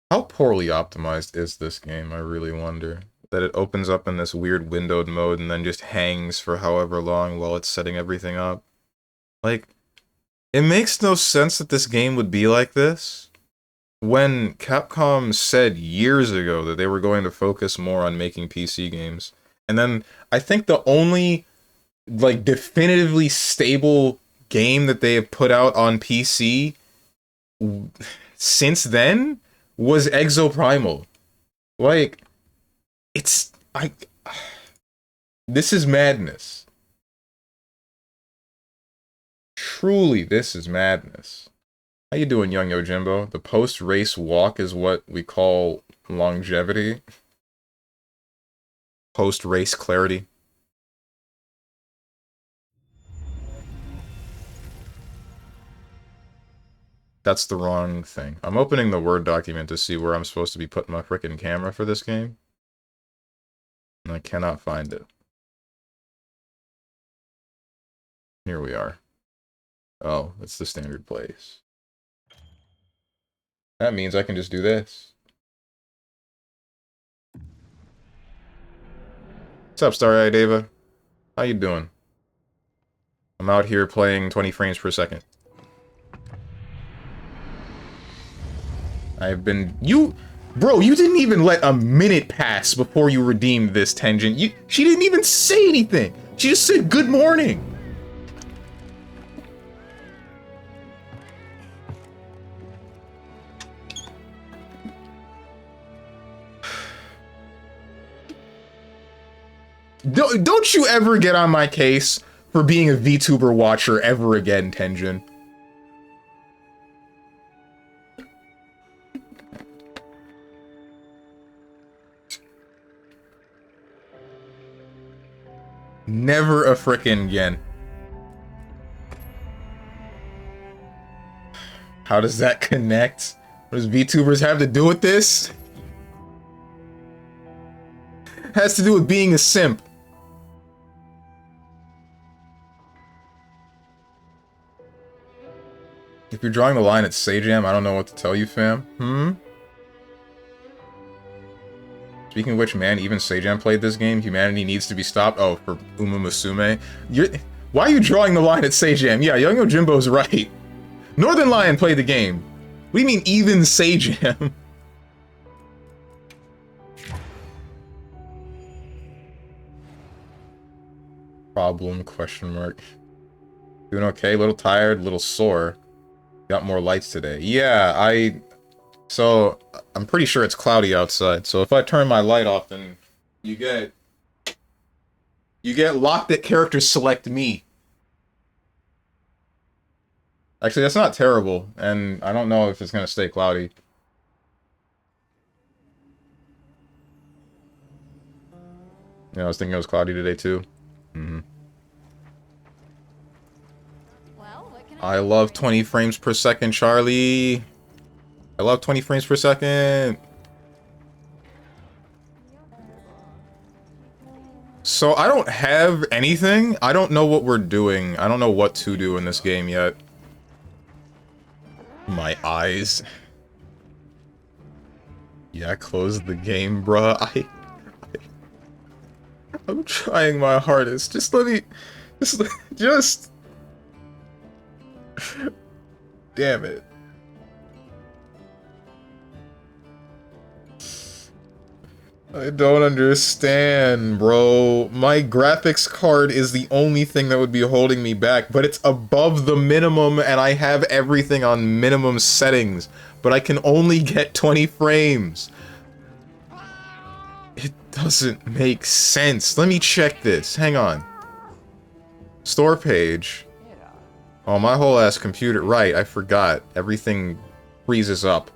How poorly optimized is this game, I really wonder. That it opens up in this weird windowed mode and then just hangs for however long while it's setting everything up. Like, it makes no sense that this game would be like this. When Capcom said years ago that they were going to focus more on making PC games. And then, I think the only, like, definitively stable game that they have put out on PC since then was Exoprimal. Like... This is madness. Truly, this is madness. How you doing, Young Yojimbo? The post-race walk is what we call longevity. Post-race clarity. That's the wrong thing. I'm opening the Word document to see where I'm supposed to be putting my frickin' camera for this game. And I cannot find it. Here we are. Oh, it's the standard place. That means I can just do this. What's up, Starry-Eyed Ava? How you doing? I'm out here playing 20 frames per second. I've been... Bro, you didn't even let a minute pass before you redeemed this tangent. She didn't even say anything. She just said good morning. Don't you ever get on my case for being a VTuber watcher ever again, Tenjin. Never a frickin' again. How does that connect? What does VTubers have to do with this? Has to do with being a simp. If you're drawing the line at Sajam, I don't know what to tell you, fam. Speaking of which, man, even Sajam played this game. Humanity needs to be stopped. Oh, for Uma Musume. Why are you drawing the line at Sajam? Yeah, Young Yojimbo's right. Northern Lion played the game. What do you mean even Sajam? Problem, question mark. Doing okay, a little tired, a little sore. Got more lights today. Yeah, so, I'm pretty sure it's cloudy outside, so if I turn my light off, then you get locked at character select me. Actually, that's not terrible, and I don't know if it's gonna stay cloudy. Yeah, I was thinking it was cloudy today, too. I love 20 frames per second, Charlie. I love 20 frames per second. So I don't have anything. I don't know what we're doing. I don't know what to do in this game yet. My eyes. Yeah, close the game, bruh. I'm trying my hardest. Just let me... Just... Damn it. I don't understand, bro. My graphics card is the only thing that would be holding me back, but it's above the minimum and I have everything on minimum settings, but I can only get 20 frames. It doesn't make sense. Let me check this. Hang on. Store page. Oh, my whole ass computer. Right, I forgot. Everything freezes up.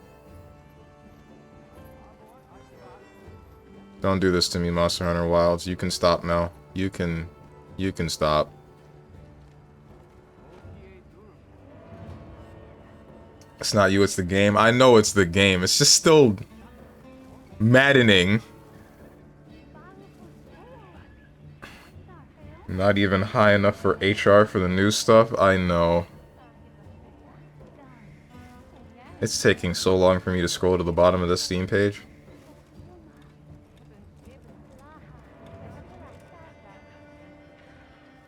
Don't do this to me, Monster Hunter Wilds. You can stop now. You can stop. It's not you, it's the game. I know it's the game. It's just still maddening. Not even high enough for HR for the new stuff? I know. It's taking so long for me to scroll to the bottom of this Steam page.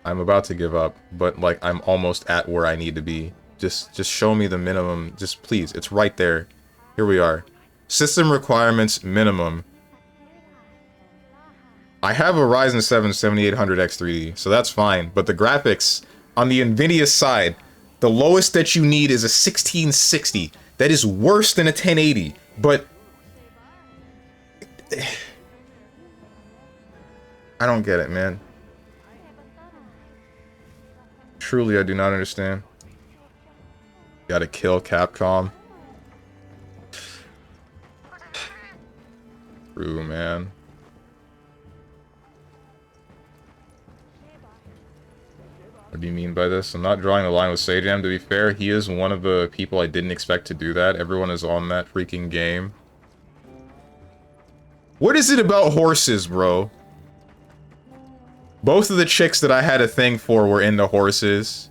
I'm about to give up, but like I'm almost at where I need to be. Just show me the minimum. Just please, it's right there. Here we are. System requirements minimum. I have a Ryzen 7 7800X3D, so that's fine. But the graphics on the NVIDIA side, the lowest that you need is a 1660. That is worse than a 1080, but I don't get it, man. Truly, I do not understand. Gotta kill Capcom. True, man. What do you mean by this? I'm not drawing the line with Sajam. To be fair, he is one of the people I didn't expect to do that. Everyone is on that freaking game. What is it about horses, bro? Both of the chicks that I had a thing for were into horses.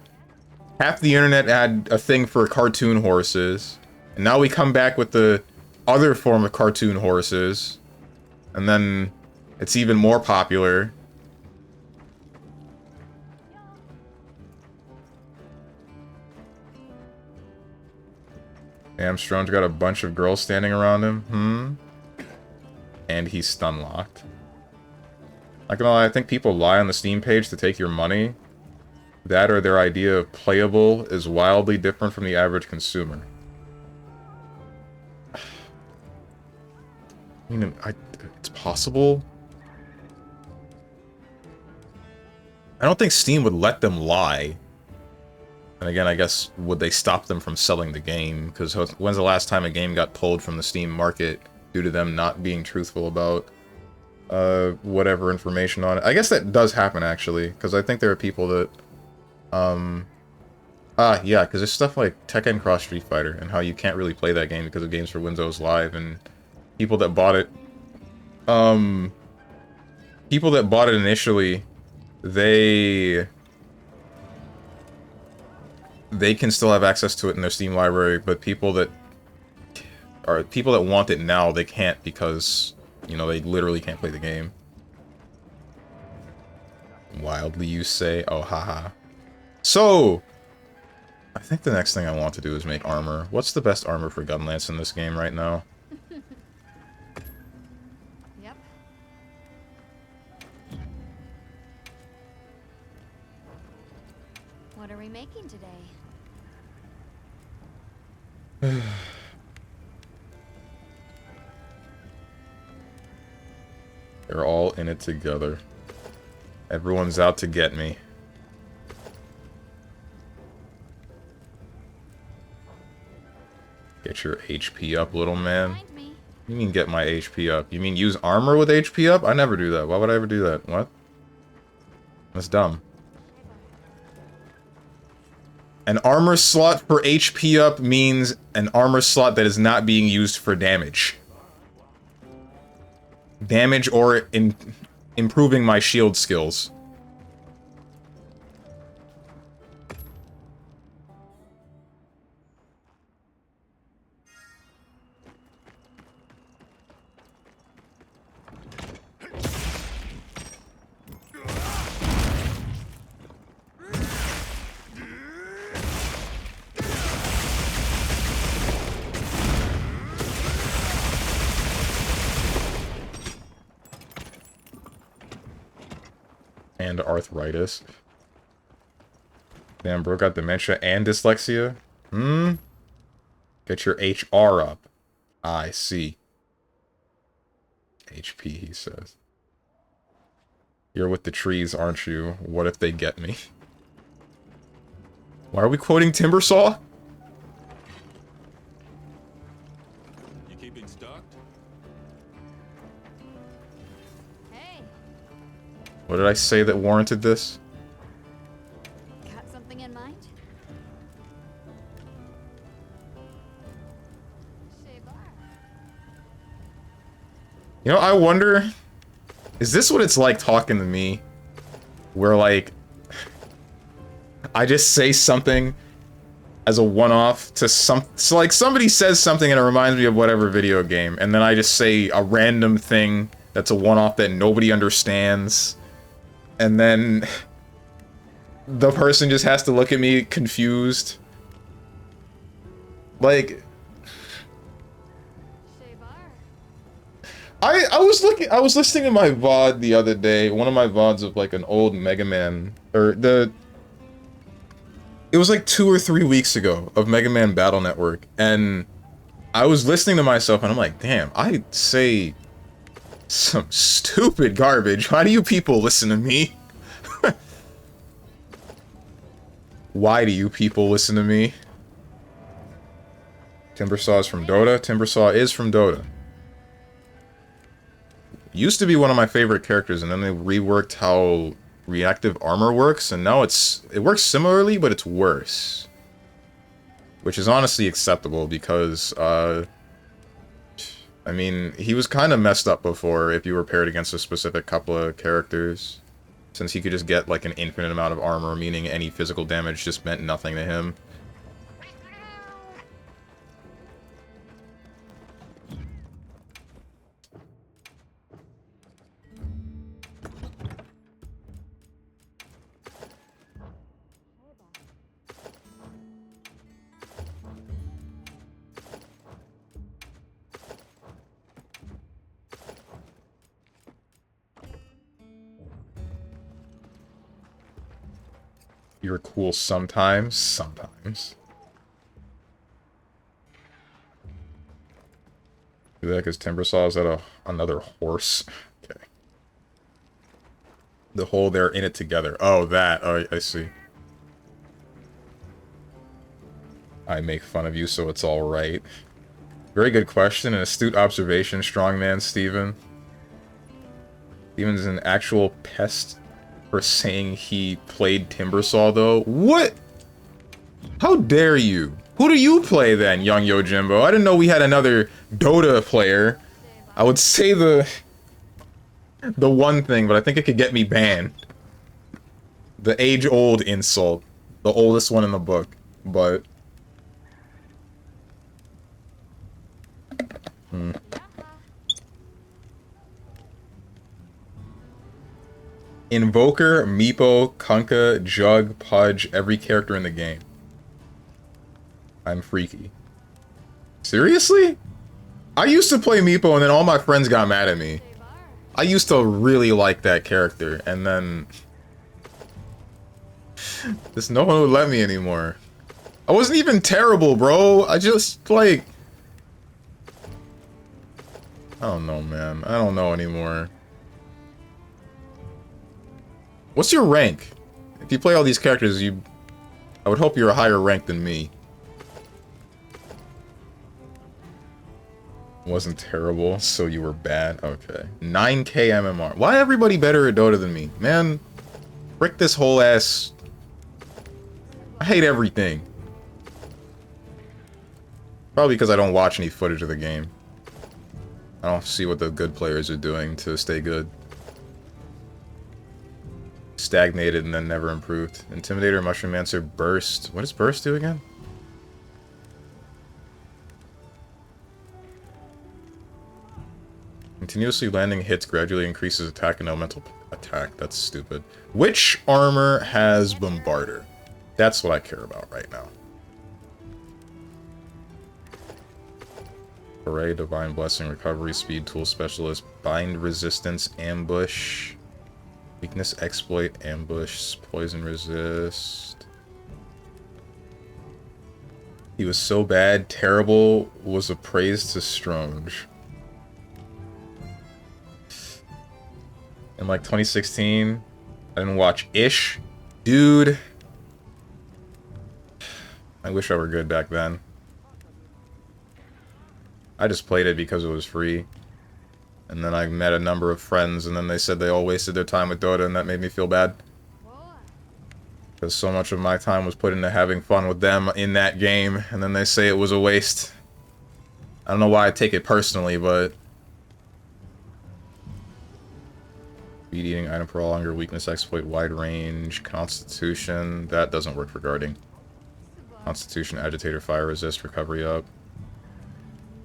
Half the internet had a thing for cartoon horses. And now we come back with the other form of cartoon horses. And then it's even more popular. Armstrong's got a bunch of girls standing around him. And he's stun locked. Not gonna lie, I think people lie on the Steam page to take your money. That or their idea of playable is wildly different from the average consumer. I mean, it's possible. I don't think Steam would let them lie. And again, I guess, would they stop them from selling the game? Because when's the last time a game got pulled from the Steam market due to them not being truthful about whatever information on it? I guess that does happen, actually, because I think there are people that yeah, because there's stuff like Tekken Cross Street Fighter and how you can't really play that game because of Games for Windows Live, and people that bought it initially, they can still have access to it in their Steam library, but people that want it now, they can't because, you know, they literally can't play the game. Wildly, you say? Oh, haha. So, I think the next thing I want to do is make armor. What's the best armor for Gunlance in this game right now? Yep. What are we making today? They're all in it together. Everyone's out to get me. Get your HP up, little man. You mean get my HP up? You mean use armor with HP up? I never do that. Why would I ever do that? What? That's dumb. An armor slot for HP up means an armor slot that is not being used for damage. Damage or improving my shield skills. And arthritis. Damn, bro got dementia and dyslexia? Get your HR up. I see. HP, he says. You're with the trees, aren't you? What if they get me? Why are we quoting Timbersaw? You keeping stocked? Hey, What did I say that warranted this? got something in mind? You know, I wonder... Is this what it's like talking to me? Where, like... I just say something as a one-off to some... So, like, somebody says something and it reminds me of whatever video game, and then I just say a random thing that's a one-off that nobody understands, and then... the person just has to look at me confused. Like... I was listening to my VOD the other day, one of my VODs of like an old Mega Man, it was like 2 or 3 weeks ago of Mega Man Battle Network, and I was listening to myself and I'm like, damn, I say some stupid garbage. Why do you people listen to me? Why do you people listen to me? Timbersaw is from Dota? Timbersaw is from Dota. Used to be one of my favorite characters, and then they reworked how reactive armor works, and now it works similarly, but it's worse. Which is honestly acceptable, because, I mean, he was kind of messed up before if you were paired against a specific couple of characters. Since he could just get, like, an infinite amount of armor, meaning any physical damage just meant nothing to him. You're cool sometimes. Sometimes. Do that because Timbersaw is at another horse. Okay. The whole they're in it together. Oh, that. Oh, I see. I make fun of you, so it's alright. Very good question and astute observation, StrongmanSteven. Steven's an actual pest for saying he played Timbersaw, though. What? How dare you? Who do you play, then, young Yojimbo? I didn't know we had another Dota player. I would say the one thing, but I think it could get me banned. The age-old insult. The oldest one in the book. But... Invoker, Meepo, Kunkka, Jug, Pudge, every character in the game. I'm freaky. Seriously? I used to play Meepo and then all my friends got mad at me. I used to really like that character and then... Just no one would let me anymore. I wasn't even terrible, bro. I just, like... I don't know, man. I don't know anymore. What's your rank? If you play all these characters, I would hope you're a higher rank than me. Wasn't terrible, so you were bad? Okay. 9k MMR. Why everybody better at Dota than me? Man, frick this whole ass... I hate everything. Probably because I don't watch any footage of the game. I don't see what the good players are doing to stay good. Stagnated and then never improved. Intimidator, Mushroom-Mancer, Burst. What does Burst do again? Continuously landing hits gradually increases attack and elemental attack. That's stupid. Which armor has Bombarder? That's what I care about right now. Array, Divine Blessing, Recovery, Speed, Tool Specialist, Bind Resistance, Ambush, Weakness, Exploit, Ambush, Poison Resist. He was so bad, terrible was a praise to Strange. In like 2016, I didn't watch Ish. Dude. I wish I were good back then. I just played it because it was free. And then I met a number of friends, and then they said they all wasted their time with Dota, and that made me feel bad. Because so much of my time was put into having fun with them in that game, and then they say it was a waste. I don't know why I take it personally, but... Speed eating, item prolonger, weakness, exploit, wide range, constitution. That doesn't work for guarding. Constitution, agitator, fire resist, recovery up.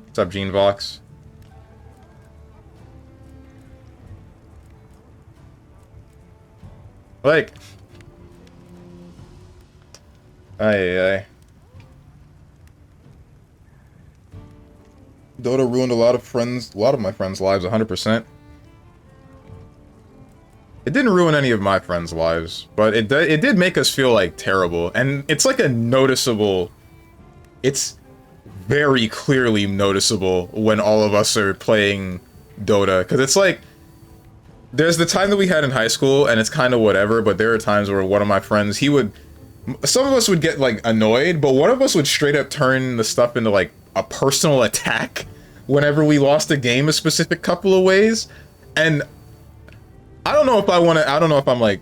What's up, Gene Vox? Like, Dota ruined a lot of my friends' lives, 100%. It didn't ruin any of my friends' lives, but it did make us feel like terrible, and it's like a noticeable. It's very clearly noticeable when all of us are playing Dota, because it's like. There's the time that we had in high school, and it's kind of whatever, but there are times where one of my friends, some of us would get, like, annoyed, but one of us would straight up turn the stuff into, like, a personal attack whenever we lost a game a specific couple of ways, and I don't know if I'm, like,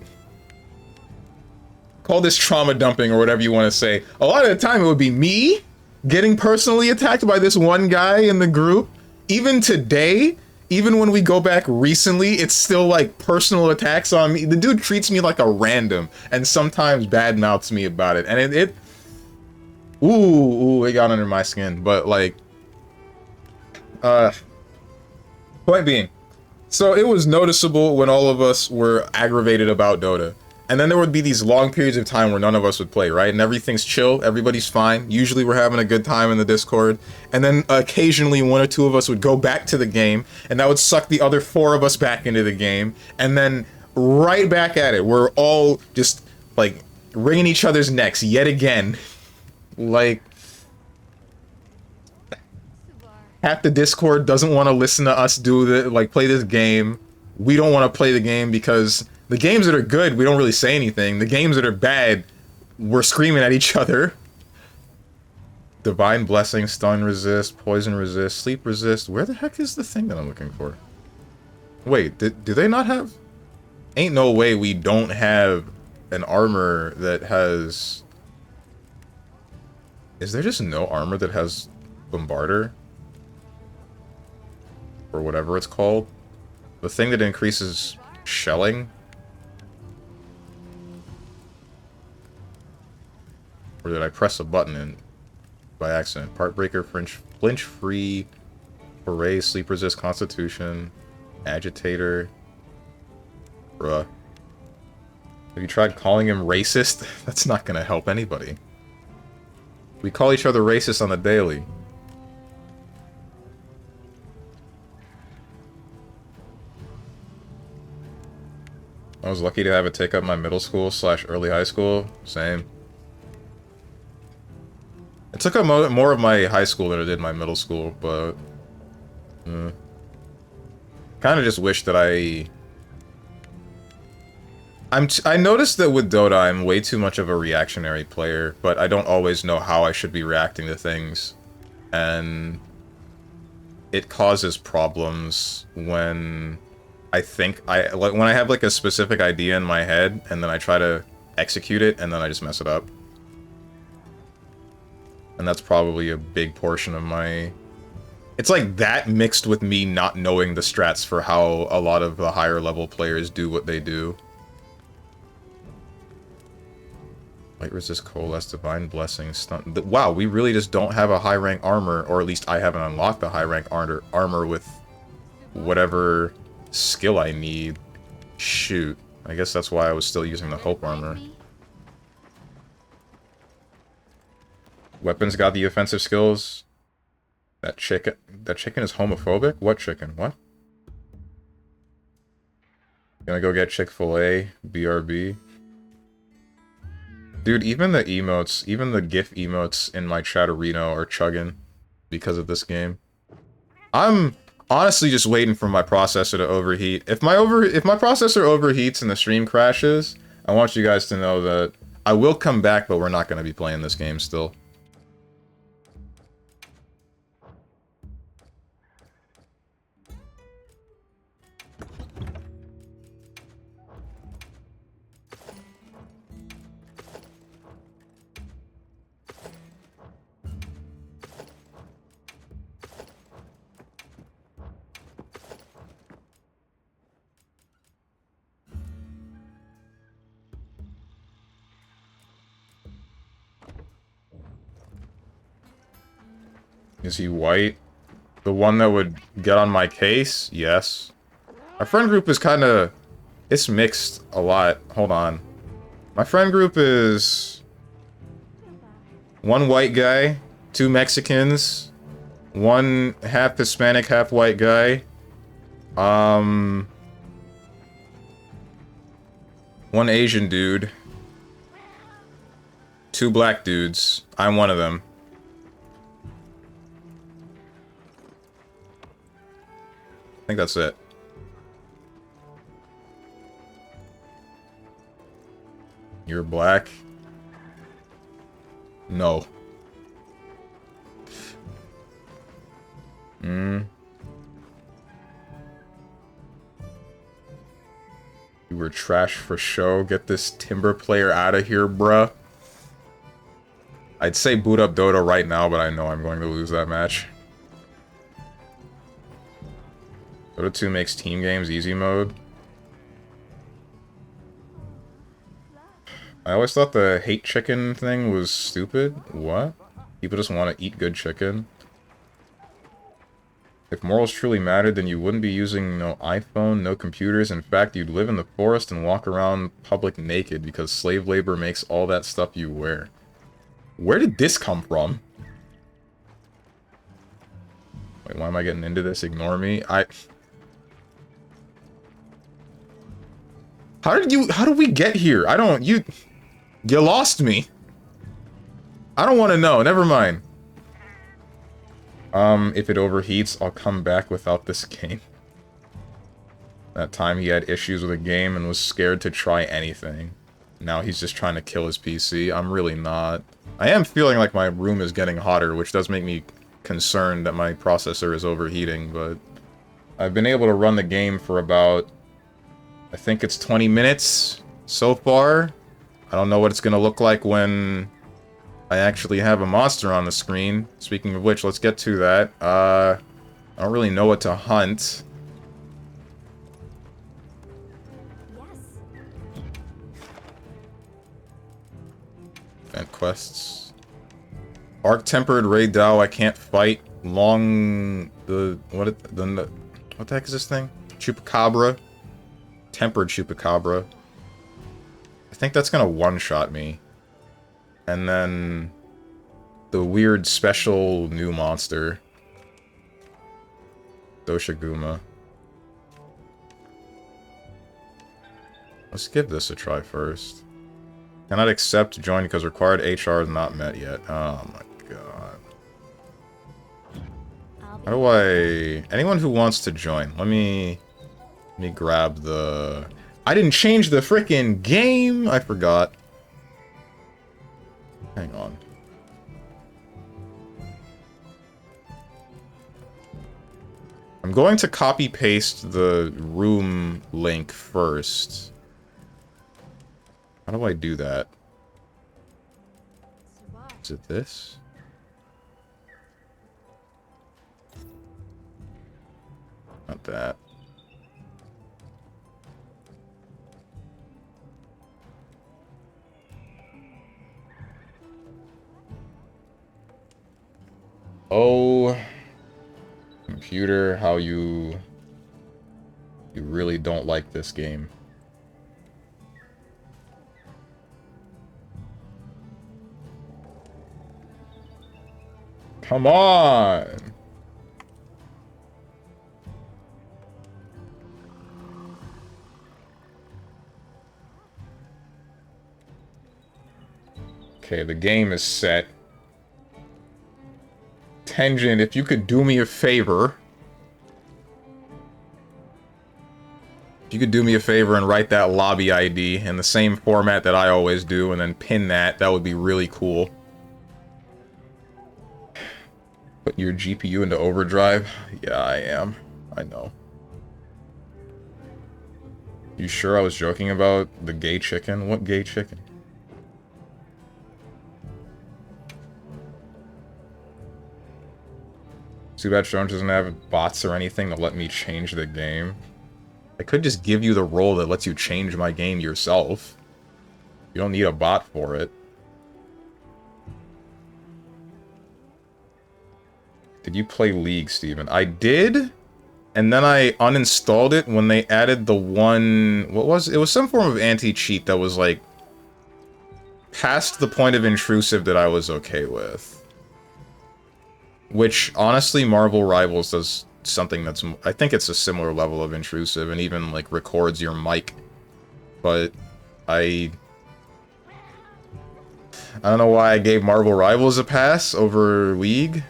call this trauma dumping or whatever you want to say. A lot of the time it would be me getting personally attacked by this one guy in the group. Even today... Even when we go back recently, it's still like personal attacks on me. The dude treats me like a random and sometimes badmouths me about it. And it got under my skin. But like, point being, so it was noticeable when all of us were aggravated about Dota. And then there would be these long periods of time where none of us would play, right? And everything's chill, everybody's fine. Usually we're having a good time in the Discord. And then occasionally one or two of us would go back to the game, and that would suck the other 4 of us back into the game. And then right back at it, we're all just, like, wringing each other's necks yet again. Like, half the Discord doesn't want to listen to us play this game. We don't want to play the game because... The games that are good, we don't really say anything. The games that are bad, we're screaming at each other. Divine Blessing, Stun Resist, Poison Resist, Sleep Resist. Where the heck is the thing that I'm looking for? Wait, do they not have... Ain't no way we don't have an armor that has... Is there just no armor that has Bombarder? Or whatever it's called? The thing that increases shelling? Or did I press a button in by accident? Partbreaker, flinch free, Foray, sleep resist, constitution, agitator. Bruh. Have you tried calling him racist? That's not gonna help anybody. We call each other racist on the daily. I was lucky to have it take up my middle school / early high school. Same. It took up more of my high school than it did my middle school, but... kind of just wish that I noticed that with Dota, I'm way too much of a reactionary player, but I don't always know how I should be reacting to things. And it causes problems when when I have like a specific idea in my head, and then I try to execute it, and then I just mess it up. And that's probably a big portion of my... It's like that mixed with me not knowing the strats for how a lot of the higher level players do what they do. Light resist coalesce, divine blessing, stun... Wow, we really just don't have a high rank armor, or at least I haven't unlocked the high rank armor with whatever skill I need. Shoot. I guess that's why I was still using the hope armor. Weapons got the offensive skills. That chicken is homophobic? What chicken? What? Gonna go get Chick-fil-A, BRB. Dude, even the emotes, even the GIF emotes in my Chatterino are chugging because of this game. I'm honestly just waiting for my processor to overheat. If my processor overheats and the stream crashes, I want you guys to know that I will come back, but we're not going to be playing this game still. Is he white? The one that would get on my case? Yes. My friend group is kind of... It's mixed a lot. Hold on. My friend group is... one white guy, 2 Mexicans, 1 half Hispanic, half white guy. 1 Asian dude. 2 black dudes. I'm one of them. I think that's it. You're black? No. You were trash for show. Get this Timber player out of here, bruh. I'd say boot up Dota right now, but I know I'm going to lose that match. Dota 2 makes team games easy mode. I always thought the hate chicken thing was stupid. What? People just want to eat good chicken. If morals truly mattered, then you wouldn't be using no iPhone, no computers. In fact, you'd live in the forest and walk around public naked because slave labor makes all that stuff you wear. Where did this come from? Wait, why am I getting into this? Ignore me. How did we get here? You lost me. I don't want to know. Never mind. If it overheats, I'll come back without this game. That time he had issues with a game and was scared to try anything. Now he's just trying to kill his PC. I'm really not. I am feeling like my room is getting hotter, which does make me concerned that my processor is overheating, but I've been able to run the game for about, I think it's 20 minutes so far. I don't know what it's going to look like when I actually have a monster on the screen. Speaking of which, let's get to that. I don't really know what to hunt. Event quests. Arc Tempered Raid Dao, I can't fight. What the heck is this thing? Chupacabra. Tempered Chupacabra. I think that's gonna one-shot me. And then the weird special new monster. Doshiguma. Let's give this a try first. Cannot accept join because required HR is not met yet. Oh my god. How do I... Anyone who wants to join, let me grab the... I didn't change the frickin' game! I forgot. Hang on. I'm going to copy-paste the room link first. How do I do that? Is it this? Not that. Oh, computer, how you really don't like this game. Come on! Okay, the game is set. Tenjin, if you could do me a favor. If you could do me a favor and write that lobby ID in the same format that I always do and then pin that, that would be really cool. Put your GPU into overdrive? Yeah, I am. I know. You sure I was joking about the gay chicken? What gay chicken? Too bad Jones doesn't have bots or anything to let me change the game. I could just give you the role that lets you change my game yourself. You don't need a bot for it. Did you play League, Steven? I did, and then I uninstalled it when they added the one... What was it? It was some form of anti-cheat that was, like, past the point of intrusive that I was okay with. Which, honestly, Marvel Rivals does something that's... I think it's a similar level of intrusive, and even, like, records your mic. But I don't know why I gave Marvel Rivals a pass over League.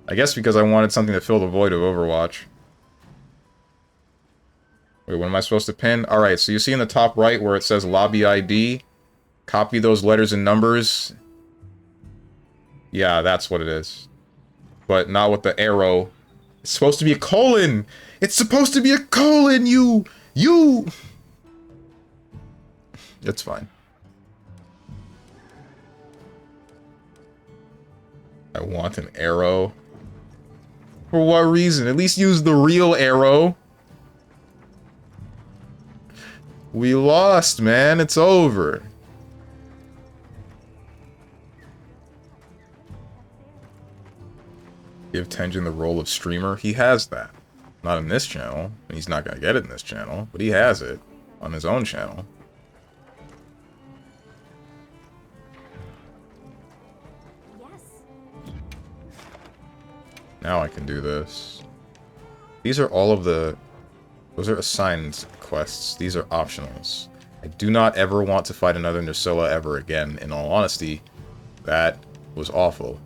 I guess because I wanted something to fill the void of Overwatch. Wait, what am I supposed to pin? Alright, so you see in the top right where it says Lobby ID? Copy those letters and numbers. Yeah, that's what it is. But not with the arrow. It's supposed to be a colon! It's supposed to be a colon, you! It's fine. I want an arrow. For what reason? At least use the real arrow. We lost, man. It's over. Give Tenjin the role of streamer. He has that. Not in this channel. He's not gonna get it in this channel, but he has it on his own channel. Now I can do this. These are all of the... Those are assigned quests. These are optionals. I do not ever want to fight another Nursilla ever again. In all honesty, that was awful.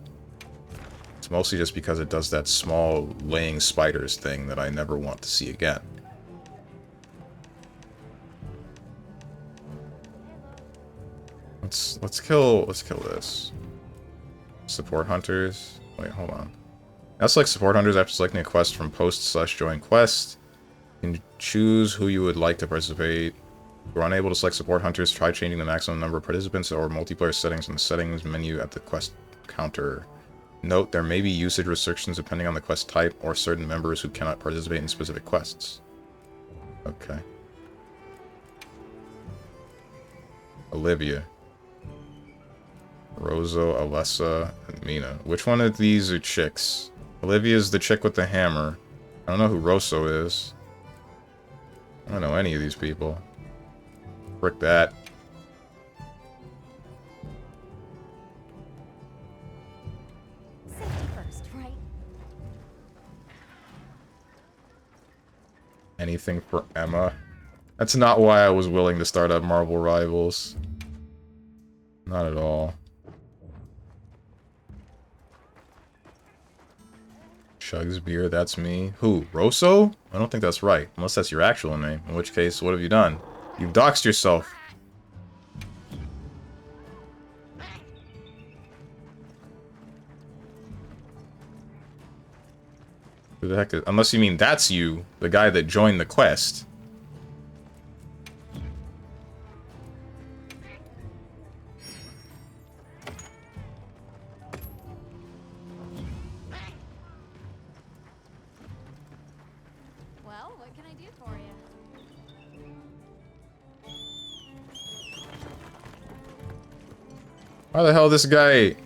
It's mostly just because it does that small laying spiders thing that I never want to see again. Let's kill this. Support hunters. Wait, hold on. Now select support hunters after selecting a quest from post/join quest. You can choose who you would like to participate. If you're unable to select support hunters, try changing the maximum number of participants or multiplayer settings in the settings menu at the quest counter. Note, there may be usage restrictions depending on the quest type or certain members who cannot participate in specific quests. Okay. Olivia. Rosa, Alessa, and Mina. Which one of these are chicks? Olivia's the chick with the hammer. I don't know who Rosso is. I don't know any of these people. Frick that. Safety first, right? Anything for Emma. That's not why I was willing to start up Marvel Rivals. Not at all. Chugs beer, that's me. Who? Rosso? I don't think that's right. Unless that's your actual name. In which case, what have you done? You've doxed yourself. Who the heck is... Unless you mean that's you, the guy that joined the quest. Well, what can I do for you? Why the hell this guy...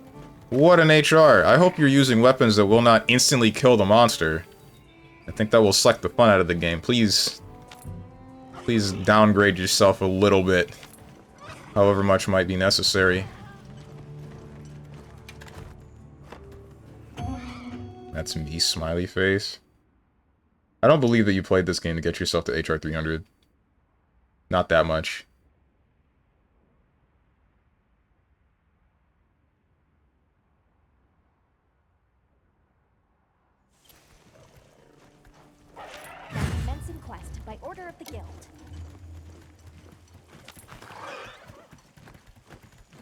What an HR. I hope you're using weapons that will not instantly kill the monster. I think that will suck the fun out of the game. Please downgrade yourself a little bit. However much might be necessary. That's me, smiley face. I don't believe that you played this game to get yourself to HR 300. Not that much. Benson Quest by order of the guild.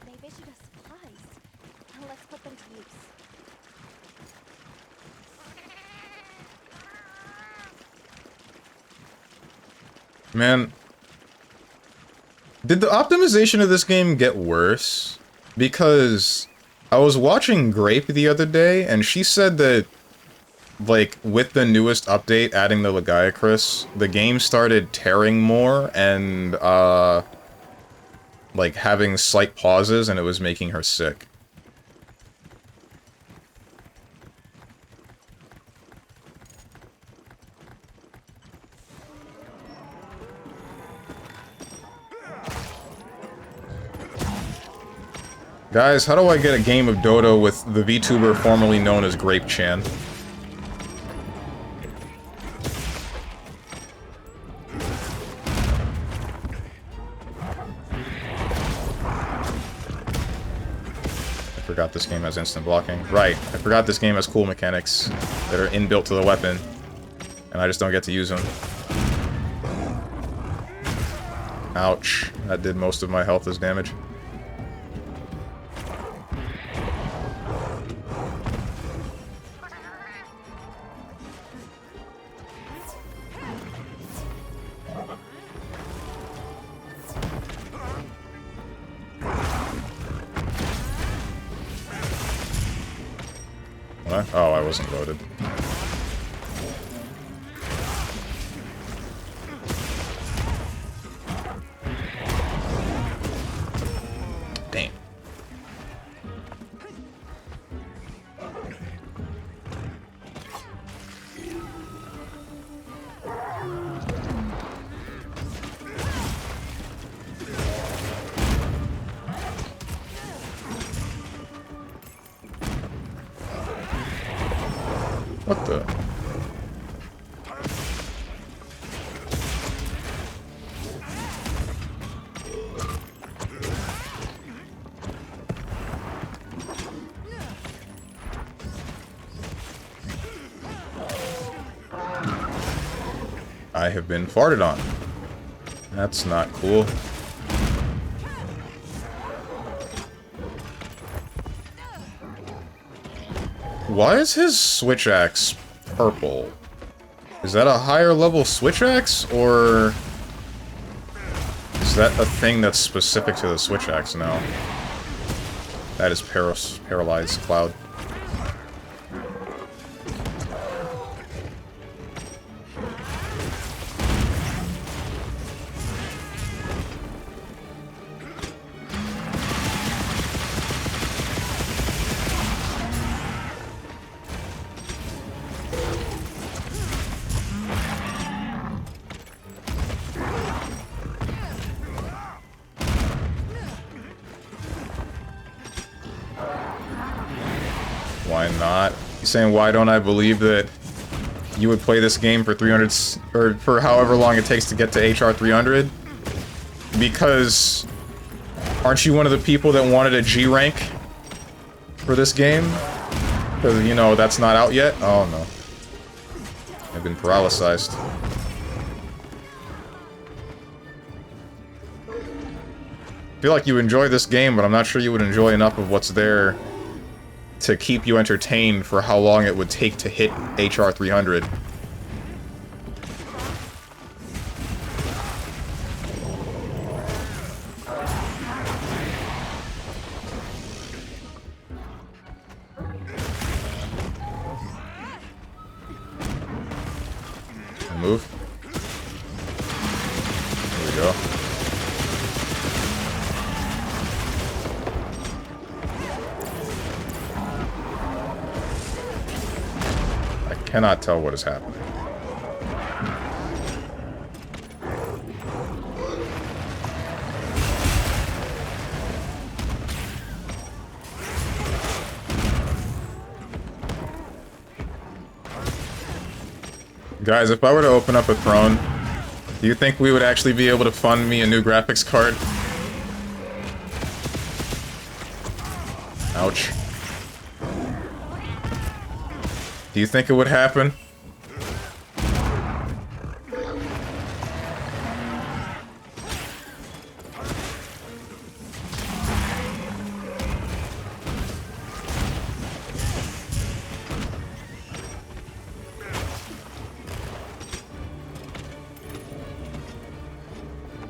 They've issued us supplies. Now let's put them to use. Man, did the optimization of this game get worse? Because I was watching Grape the other day, and she said that, like, with the newest update adding the Lagiacrus, the game started tearing more and, like, having slight pauses, and it was making her sick. Guys, how do I get a game of Dota with the VTuber formerly known as Grape-chan? I forgot this game has instant blocking. Right, I forgot this game has cool mechanics that are inbuilt to the weapon, and I just don't get to use them. Ouch, that did most of my health as damage. What? Oh, I wasn't loaded. Damn. What the? I have been farted on. That's not cool. Why is his switch axe purple? Is that a higher level switch axe, or is that a thing that's specific to the switch axe now? That is paralyzed Cloud. not. You saying, why don't I believe that you would play this game for 300, or for however long it takes to get to HR 300? Because aren't you one of the people that wanted a G rank for this game? Because, you know, that's not out yet? Oh, no. I've been paralyzed. I feel like you enjoy this game, but I'm not sure you would enjoy enough of what's there to keep you entertained for how long it would take to hit HR 300. Move. There we go. I cannot tell what is happening. Guys, if I were to open up a throne, do you think we would actually be able to fund me a new graphics card? Ouch. Do you think it would happen?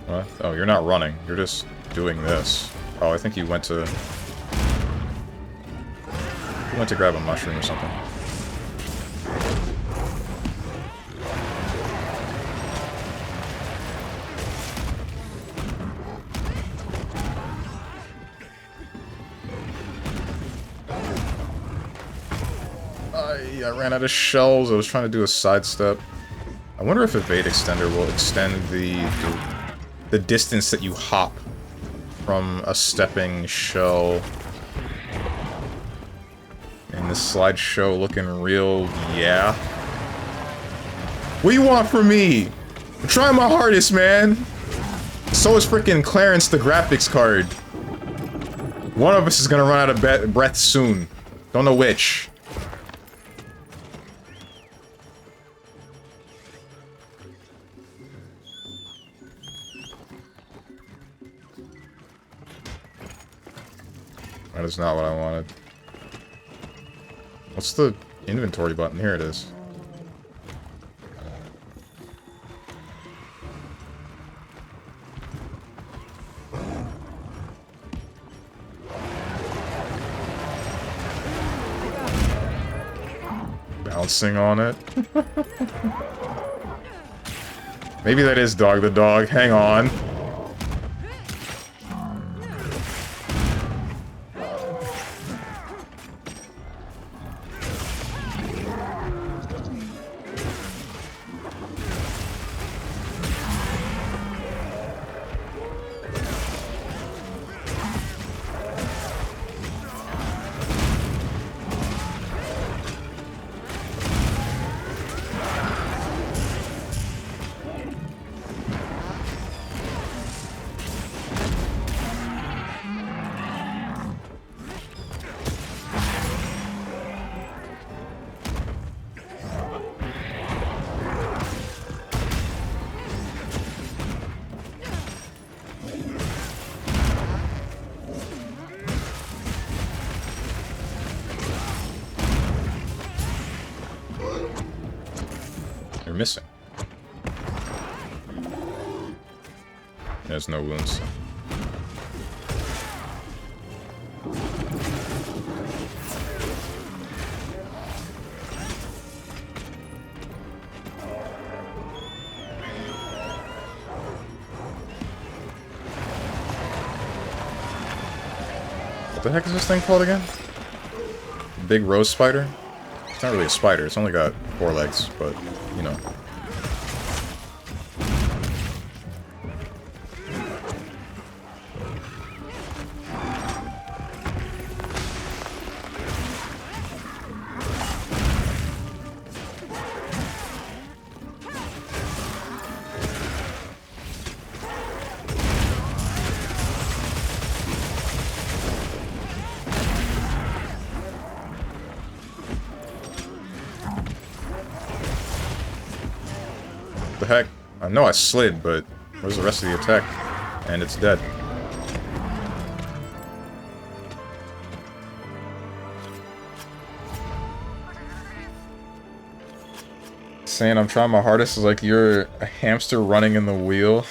What? Oh, you're not running. You're just doing this. Oh, I think you went to... You went to grab a mushroom or something. I ran out of shells. I was trying to do a sidestep. I wonder if Evade Extender will extend the distance that you hop from a stepping shell. And this slideshow looking real, yeah. What do you want from me? I'm trying my hardest, man. So is freaking Clarence, the graphics card. One of us is gonna run out of breath soon. Don't know which. That is not what I wanted. What's the inventory button? Here it is. Bouncing on it. Maybe that is Dog the Dog. Hang on. Missing. There's no wounds. What the heck is this thing called again? Big rose spider? It's not really a spider, it's only got 4 legs, but, you know. What the heck? I know I slid, but where's the rest of the attack? And it's dead. Saying I'm trying my hardest is like you're a hamster running in the wheel,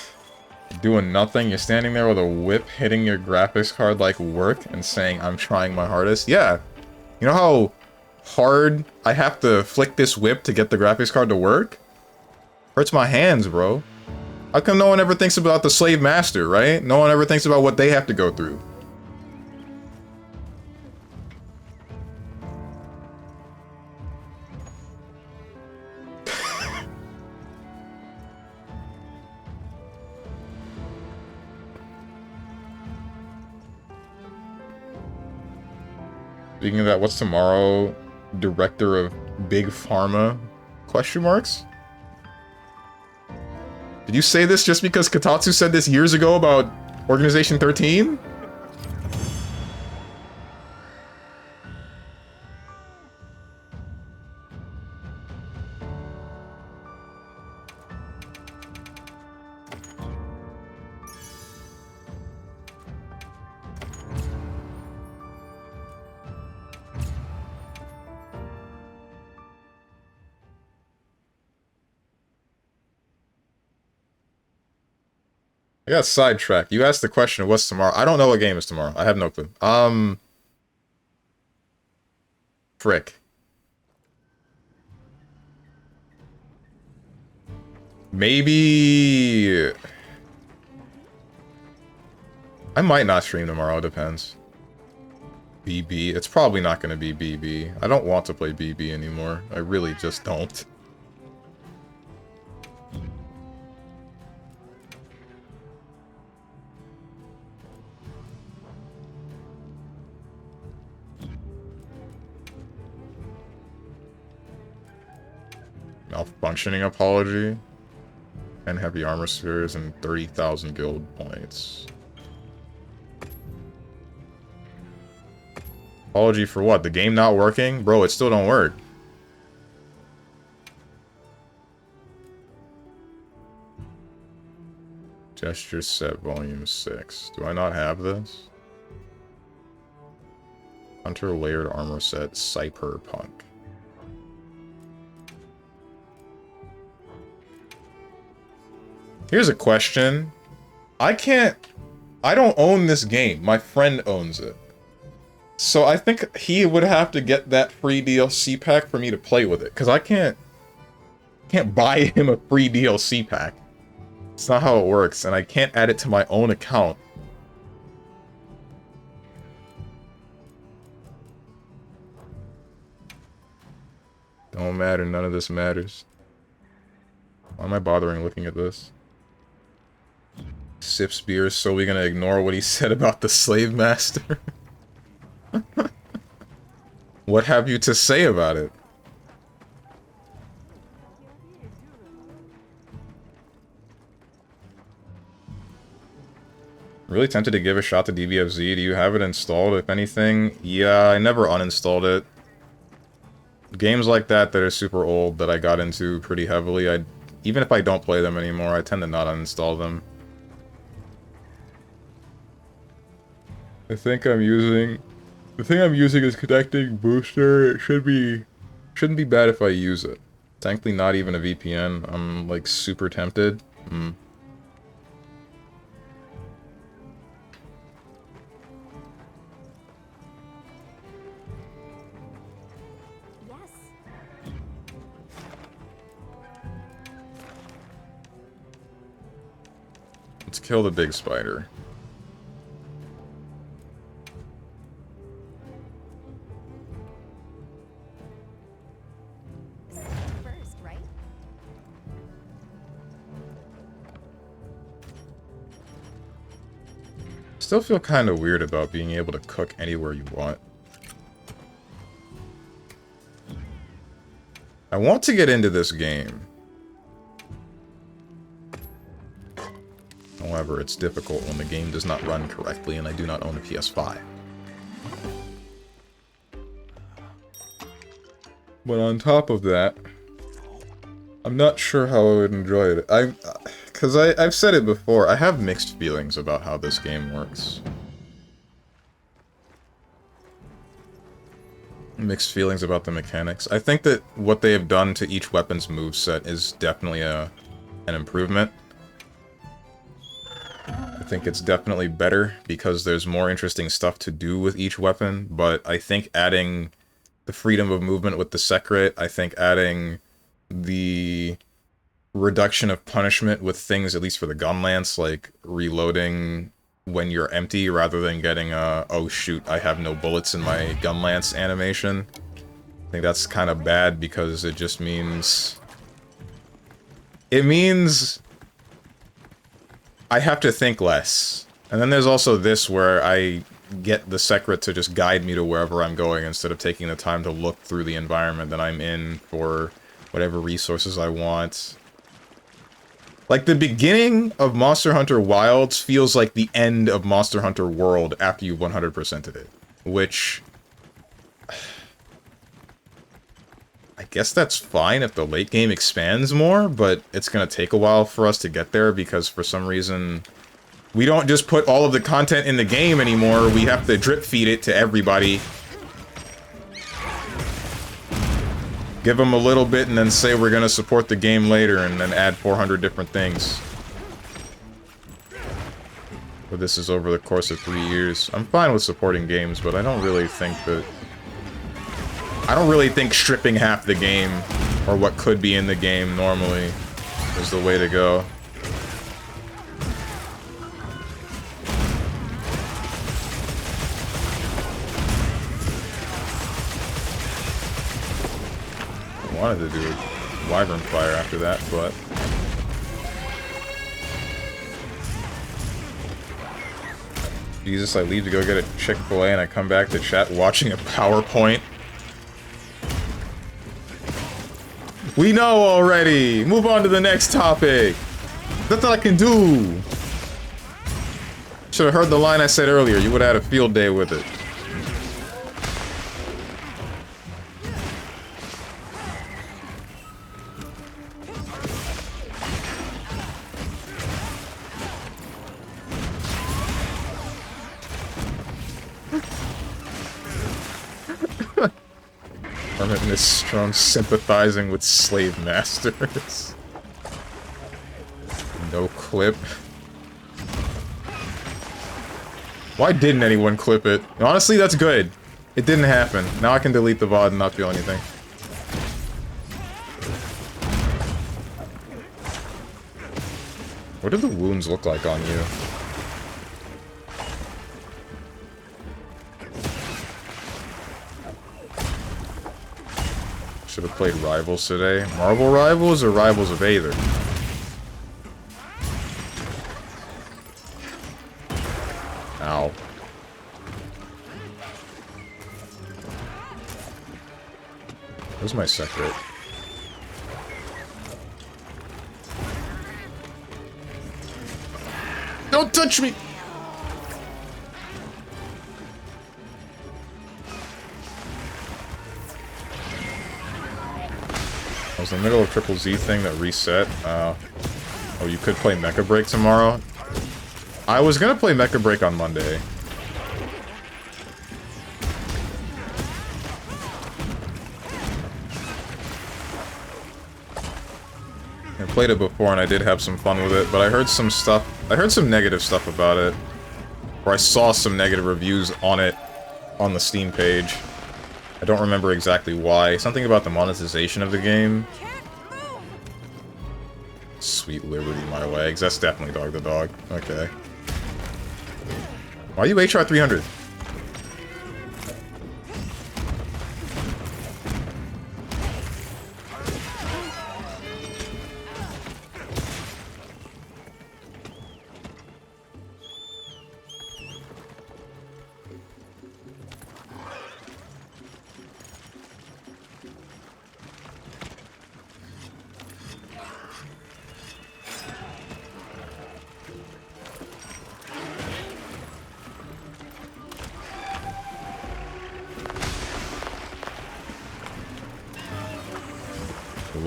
doing nothing. You're standing there with a whip, hitting your graphics card like work, and saying I'm trying my hardest. Yeah. You know how hard I have to flick this whip to get the graphics card to work? Hurts my hands, bro. How come no one ever thinks about the slave master, right? No one ever thinks about what they have to go through. Speaking of that, what's tomorrow? Director of Big Pharma? Question marks? Did you say this just because Kotatsu said this years ago about Organization 13? I got sidetracked. You asked the question, what's tomorrow? I don't know what game is tomorrow. I have no clue. Frick. Maybe... I might not stream tomorrow, depends. BB. It's probably not going to be BB. I don't want to play BB anymore. I really just don't. Malfunctioning apology. And heavy armor spheres and 30,000 guild points. Apology for what? The game not working? Bro, it still don't work. Gesture set volume 6. Do I not have this? Hunter layered armor set Cyberpunk. Here's a question. I don't own this game. My friend owns it. So I think he would have to get that free DLC pack for me to play with it. Because I can't buy him a free DLC pack. It's not how it works. And I can't add it to my own account. Don't matter. None of this matters. Why am I bothering looking at this? Sips beers, so we're gonna ignore what he said about the slave master? What have you to say about it? Really tempted to give a shot to DBFZ. Do you have it installed, if anything? Yeah, I never uninstalled it. Games like that are super old that I got into pretty heavily, even if I don't play them anymore, I tend to not uninstall them. The thing I'm using is connecting booster. It shouldn't be bad if I use it. Thankfully not even a VPN. I'm like super tempted. Yes. Let's kill the big spider. First, right? Still feel kind of weird about being able to cook anywhere you want. I want to get into this game. However, it's difficult when the game does not run correctly and I do not own a PS5. But on top of that, I'm not sure how I would enjoy it. I've said it before, I have mixed feelings about how this game works. Mixed feelings about the mechanics. I think that what they have done to each weapon's moveset is definitely an improvement. I think it's definitely better because there's more interesting stuff to do with each weapon, but I think adding the freedom of movement with the secret, I think adding the reduction of punishment with things, at least for the gun lance, like reloading when you're empty rather than getting a, oh shoot, I have no bullets in my gun lance animation. I think that's kind of bad because it just means... It means I have to think less. And then there's also this where I get the secret to just guide me to wherever I'm going instead of taking the time to look through the environment that I'm in for whatever resources I want. Like, the beginning of Monster Hunter Wilds feels like the end of Monster Hunter World after you've 100%ed it. Which... I guess that's fine if the late game expands more, but it's gonna take a while for us to get there because for some reason... We don't just put all of the content in the game anymore, we have to drip feed it to everybody. Give them a little bit and then say we're gonna support the game later and then add 400 different things. But this is over the course of 3 years. I'm fine with supporting games, but I don't really think that... I don't really think stripping half the game, or what could be in the game normally, is the way to go. I wanted to do a Wyvern Fire after that, but... Jesus, I leave to go get a Chick-fil-A and I come back to chat watching a PowerPoint. We know already! Move on to the next topic! That's all I can do! Should have heard the line I said earlier, you would have had a field day with it. Hermit is strong sympathizing with slave masters. No clip. Why didn't anyone clip it? Honestly, that's good. It didn't happen. Now I can delete the VOD and not feel anything. What do the wounds look like on you? Should have played Rivals today. Marvel Rivals or Rivals of Aether? Ow. Where's my secret? Don't touch me! I was in the middle of Triple Z thing that reset. Oh, you could play Mecha Break tomorrow? I was gonna play Mecha Break on Monday. I played it before and I did have some fun with it, but I heard some stuff. I heard some negative stuff about it. Or I saw some negative reviews on it on the Steam page. I don't remember exactly why. Something about the monetization of the game. Sweet Liberty, my legs. That's definitely Dog the Dog. Okay. Why are you HR 300?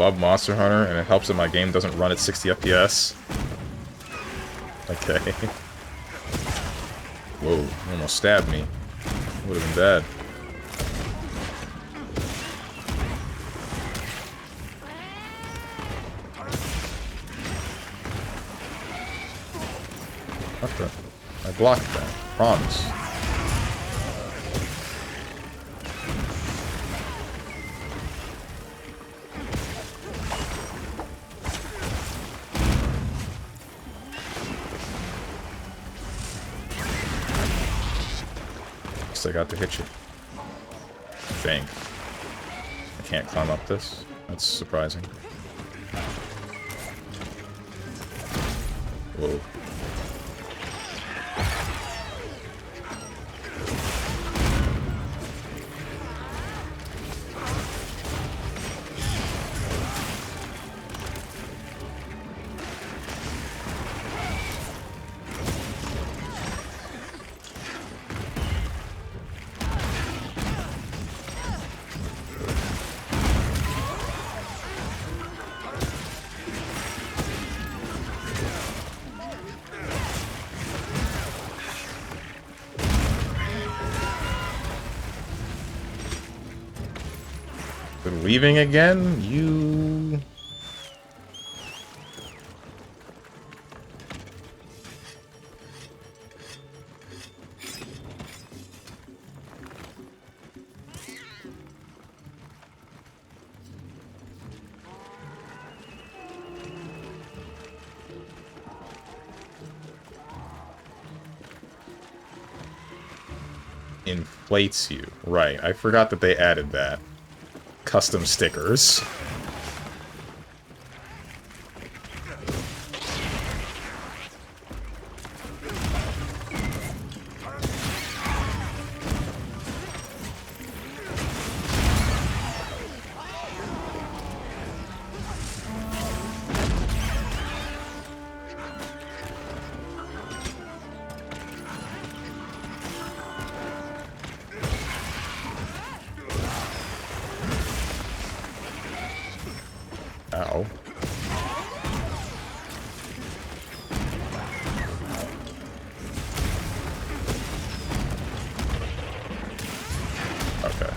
love Monster Hunter, and it helps that my game doesn't run at 60 FPS. Okay. Whoa, you almost stabbed me. Would have been bad. What the? I blocked that. Promise. I got to hit you. Dang. I can't climb up this. That's surprising. Whoa. Leaving again? You... Inflates you. Right, I forgot that they added that. Custom stickers. Ow. Okay.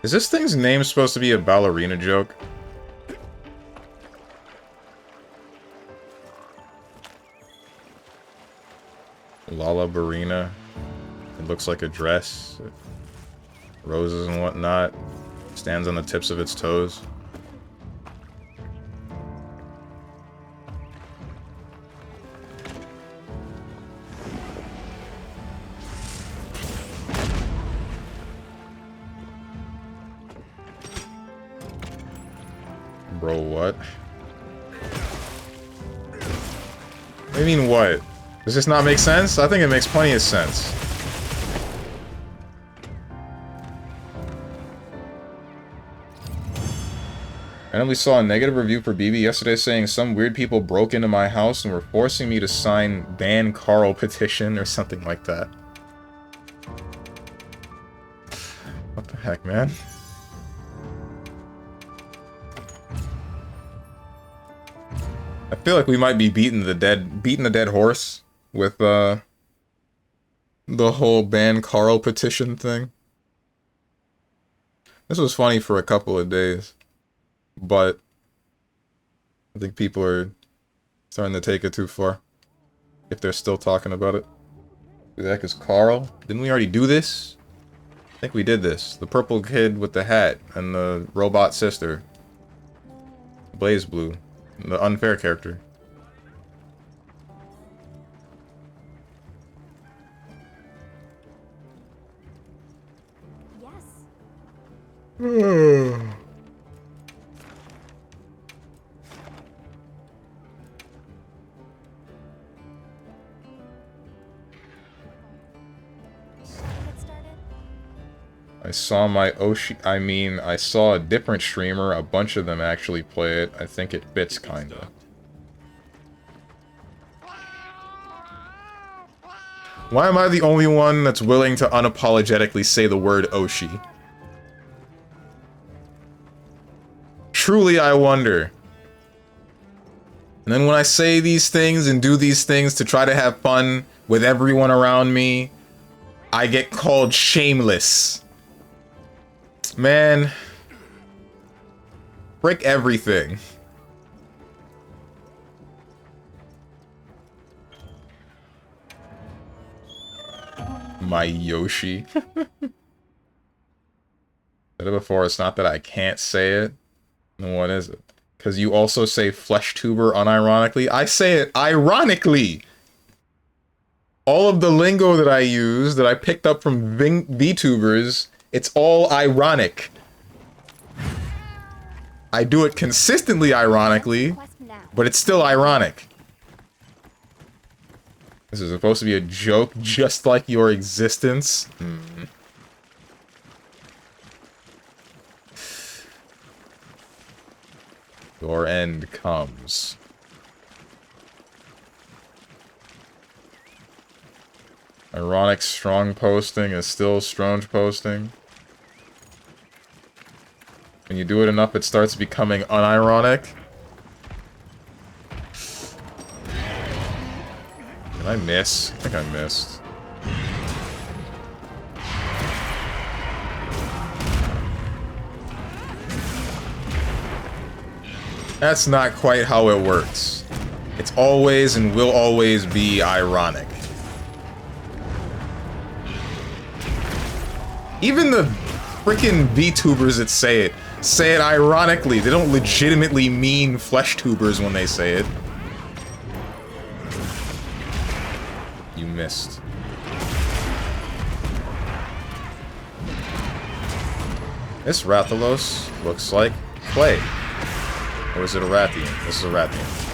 Is this thing's name supposed to be a ballerina joke? Ballerina. It looks like a dress. Roses and whatnot. Stands on the tips of its toes. Bro, what? What do you mean, what? Does this not make sense? I think it makes plenty of sense. I randomly saw a negative review for BB yesterday saying some weird people broke into my house and were forcing me to sign ban Carl petition or something like that. What the heck, man? I feel like we might be beating the dead horse with the whole ban Carl petition thing. This was funny for a couple of days, but I think people are starting to take it too far. If they're still talking about it. Who the heck is Carl? Didn't we already do this? I think we did this. The purple kid with the hat and the robot sister. Blaze Blue. The unfair character. Yes. I I saw my I saw a different streamer, a bunch of them actually play it. I think it fits, kinda. Why am I the only one that's willing to unapologetically say the word Oshi? Truly, I wonder. And then when I say these things and do these things to try to have fun with everyone around me, I get called shameless. Man. Frick everything. My Yoshi. Said it before, it's not that I can't say it. Then what is it? Because you also say flesh tuber unironically? I say it ironically! All of the lingo that I use, that I picked up from VTubers, it's all ironic. I do it consistently ironically, but it's still ironic. This is supposed to be a joke, just like your existence. Your end comes. Ironic strong posting is still strange posting. When you do it enough, it starts becoming unironic. Did I miss? I think I missed. That's not quite how it works. It's always and will always be ironic. Even the freaking VTubers that say it ironically. They don't legitimately mean flesh tubers when they say it. You missed. This Rathalos looks like clay. Or is it a Rathian? This is a Rathian.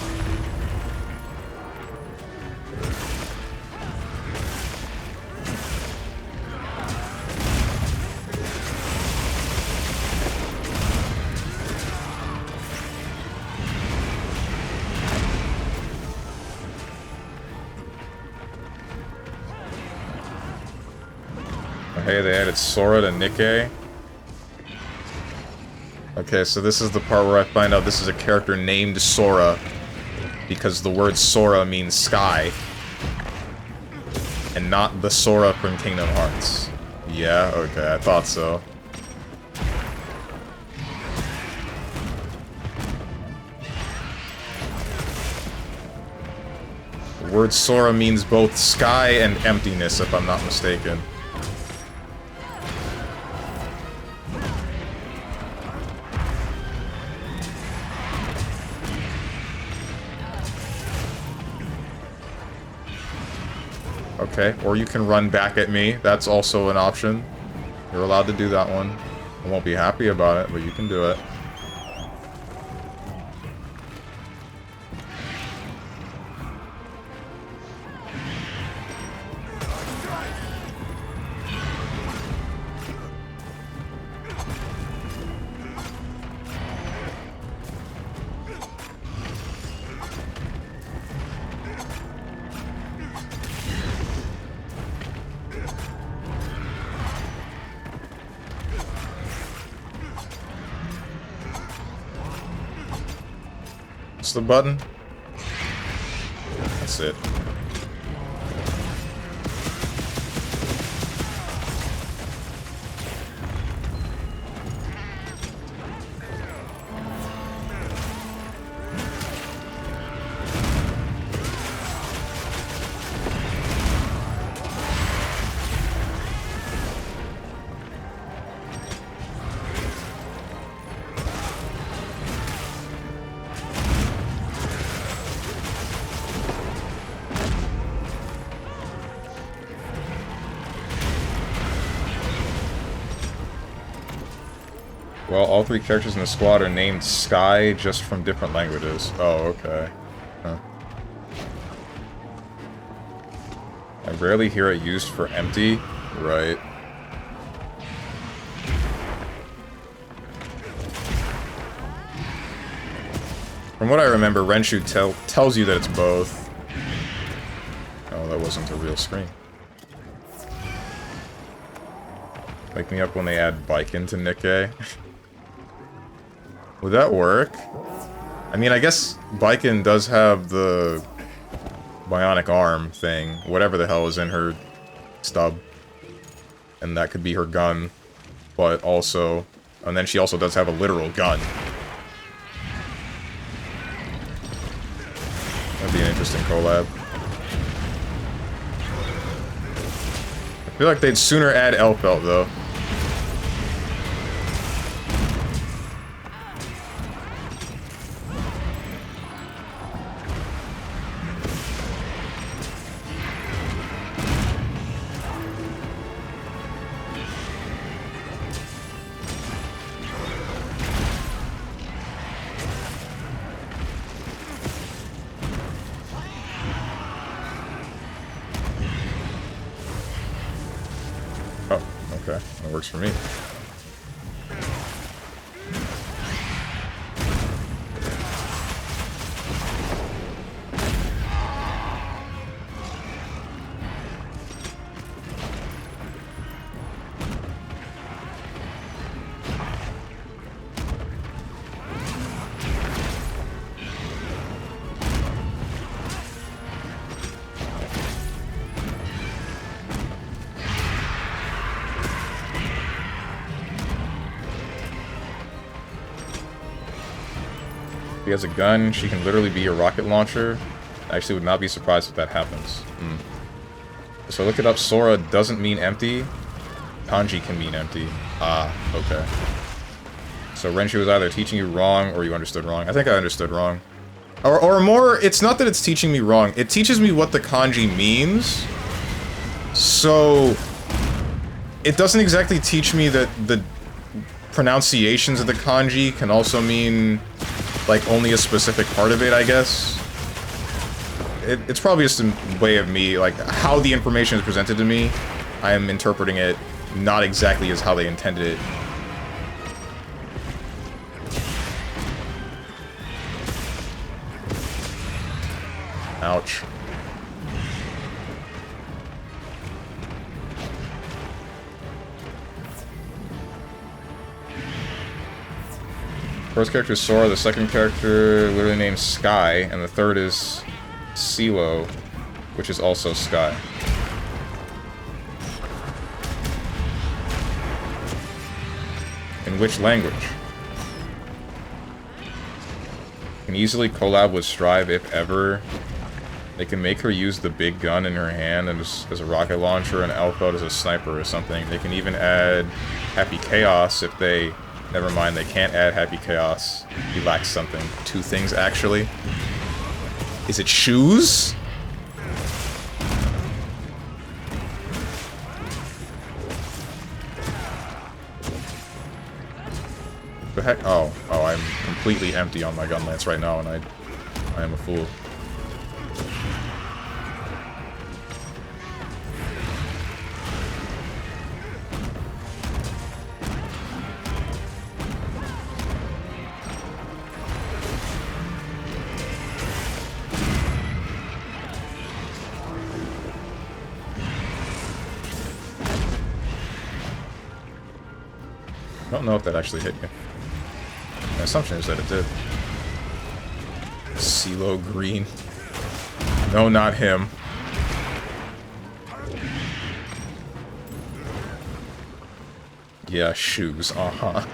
Hey, they added Sora to Nikkei. Okay, so this is the part where I find out this is a character named Sora, because the word Sora means sky, and not the Sora from Kingdom Hearts. Yeah, okay, I thought so. The word Sora means both sky and emptiness, if I'm not mistaken. Okay, or you can run back at me. That's also an option. You're allowed to do that one. I won't be happy about it, but you can do it. What's the button? That's it. Well, all three characters in the squad are named Sky, just from different languages. Oh, okay. Huh. I rarely hear it used for empty. Right. From what I remember, Renshu tells you that it's both. Oh, that wasn't a real screen. Wake me up when they add bike into Nikkei. Would that work? I mean, I guess Baiken does have the bionic arm thing, whatever the hell is in her stub. And that could be her gun, but also... And then she also does have a literal gun. That'd be an interesting collab. I feel like they'd sooner add Elfelt, though. Okay, that works for me. She has a gun, she can literally be a rocket launcher. I actually would not be surprised if that happens. So look it up, Sora doesn't mean empty. Kanji can mean empty. Ah, okay. So Renshu was either teaching you wrong or you understood wrong. I think I understood wrong. Or more, it's not that it's teaching me wrong. It teaches me what the kanji means. So it doesn't exactly teach me that the pronunciations of the kanji can also mean like only a specific part of it, I guess. It's probably just a way of me, like, how the information is presented to me, I am interpreting it not exactly as how they intended it. Ouch. First character is Sora, the second character literally named Sky, and the third is CeeLo, which is also Sky. In which language? Can easily collab with Strive if ever. They can make her use the big gun in her hand as a rocket launcher and Elfelt as a sniper or something. They can even add Happy Chaos if they... Never mind, they can't add Happy Chaos. He lacks something. Two things, actually. Is it shoes? The heck? Oh, I'm completely empty on my gun lance right now, and I am a fool. I don't know if that actually hit me. My assumption is that it did. CeeLo Green. No, not him. Yeah, shoes. Uh-huh.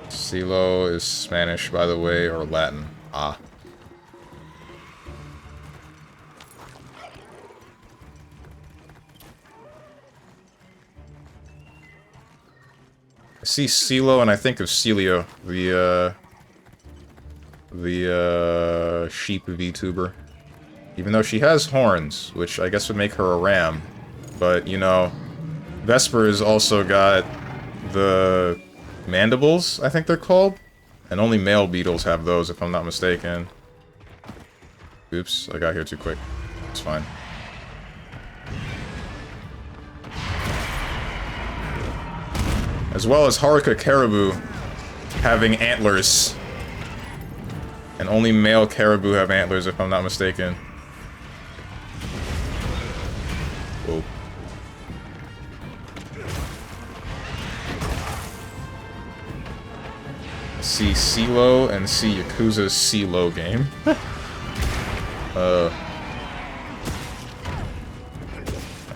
CeeLo is Spanish, by the way, or Latin. Ah. I see CeeLo and I think of Celio, the sheep VTuber. Even though she has horns, which I guess would make her a ram. But, you know, Vesper has also got the mandibles, I think they're called. And only male beetles have those, if I'm not mistaken. Oops, I got here too quick. It's fine. As well as Haruka caribou having antlers. And only male caribou have antlers, if I'm not mistaken. Whoa. See CeeLo and see Yakuza's CeeLo game. How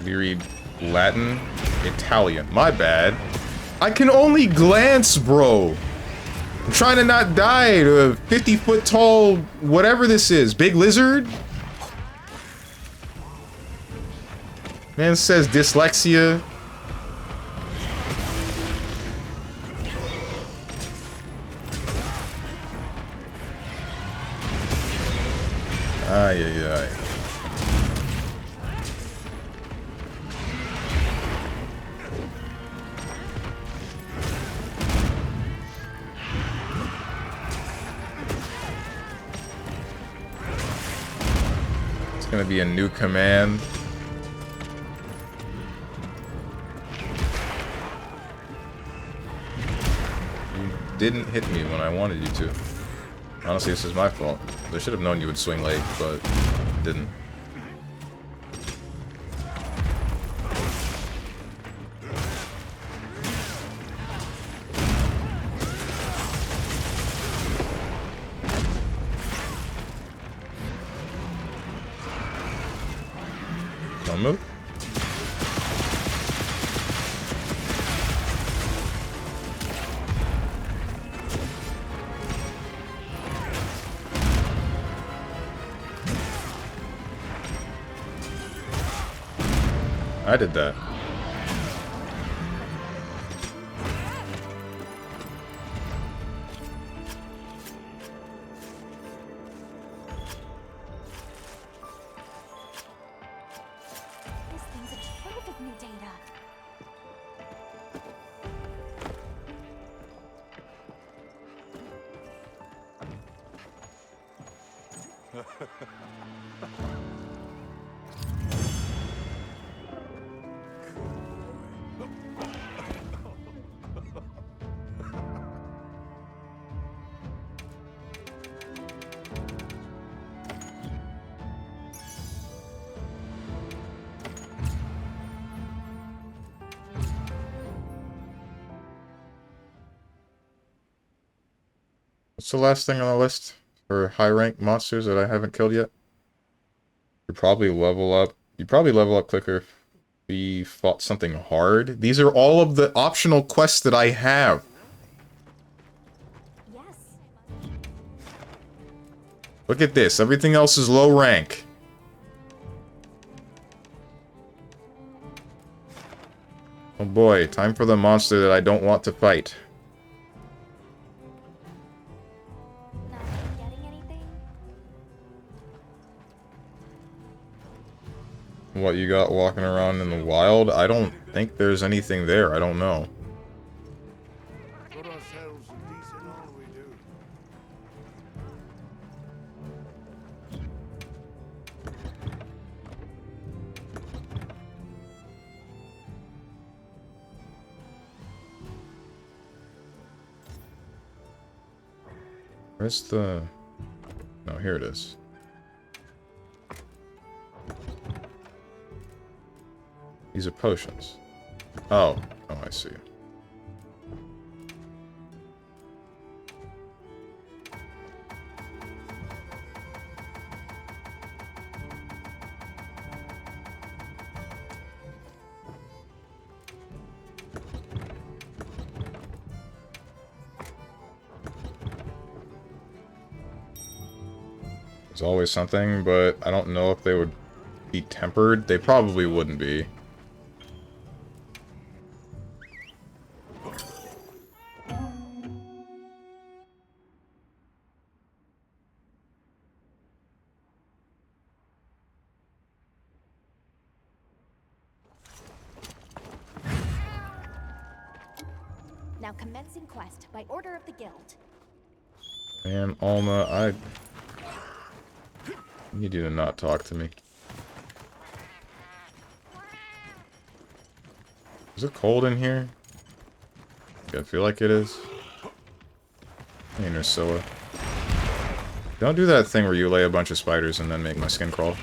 do you read Latin? Italian. My bad. I can only glance, bro. I'm trying to not die to a 50-foot tall whatever this is. Big lizard? Man says dyslexia. Ay, ay, ay. It's gonna be a new command. You didn't hit me when I wanted you to. Honestly, this is my fault. I should have known you would swing late, but didn't. Don't move. I did that. This thing's a trove of new data. What's the last thing on the list for high rank monsters that I haven't killed yet? You probably level up. You probably level up quicker if we fought something hard. These are all of the optional quests that I have. Yes. Look at this. Everything else is low rank. Oh boy, time for the monster that I don't want to fight. Not getting anything? What you got walking around in the wild? I don't think there's anything there. I don't know. Put ourselves in decent all we do. Where's the... No, here it is. These are potions. Oh. Oh, I see. There's always something, but I don't know if they would be tempered. They probably wouldn't be. Now commencing quest by order of the guild. Man, Alma, I need you to not talk to me. Is it cold in here? I feel like it is. Hey, Nursilla. Don't do that thing where you lay a bunch of spiders and then make my skin crawl.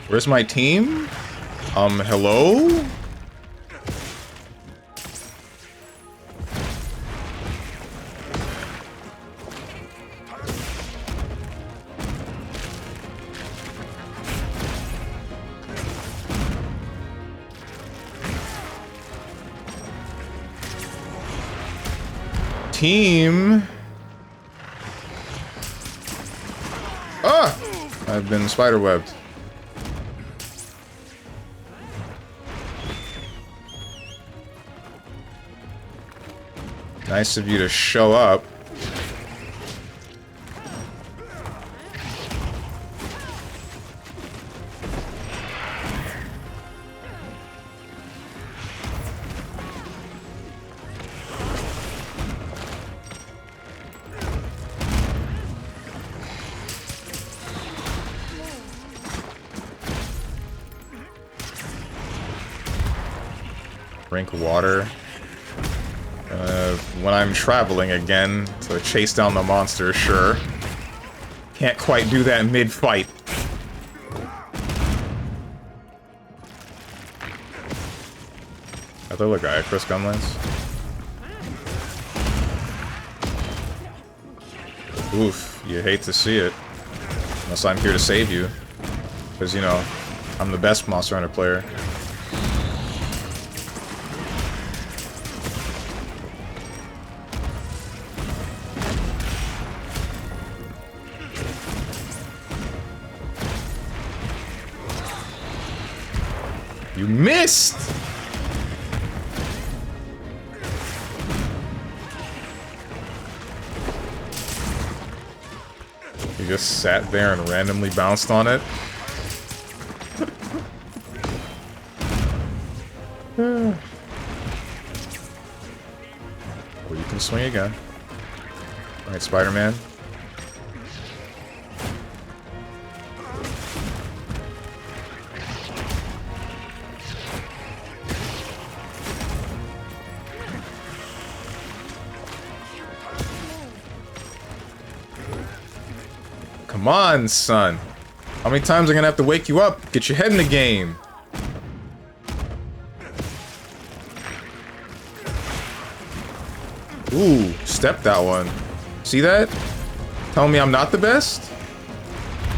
Where's my team? Hello? Team. Ah! I've been spiderwebbed. Nice of you to show up. Drink water. When I'm traveling again to chase down the monster, sure. Can't quite do that mid-fight. I thought look at Chris Gunlance. Oof, you hate to see it. Unless I'm here to save you. Because, you know, I'm the best Monster Hunter player. You missed! You just sat there and randomly bounced on it. Or you can swing again. Alright, Spider-Man. Come on, son. How many times am I gonna have to wake you up? Get your head in the game. Ooh, step that one. See that? Telling me I'm not the best?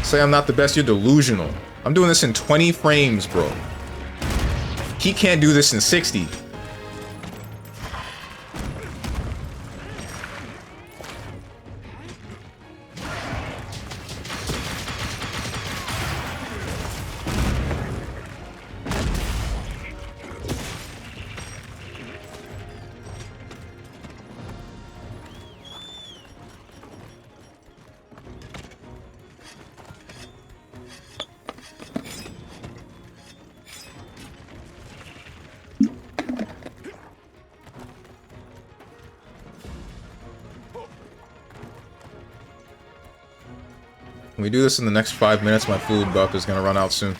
Say I'm not the best, you're delusional. I'm doing this in 20 frames, bro. He can't do this in 60. When we do this in the next 5 minutes, my food buff is gonna run out soon.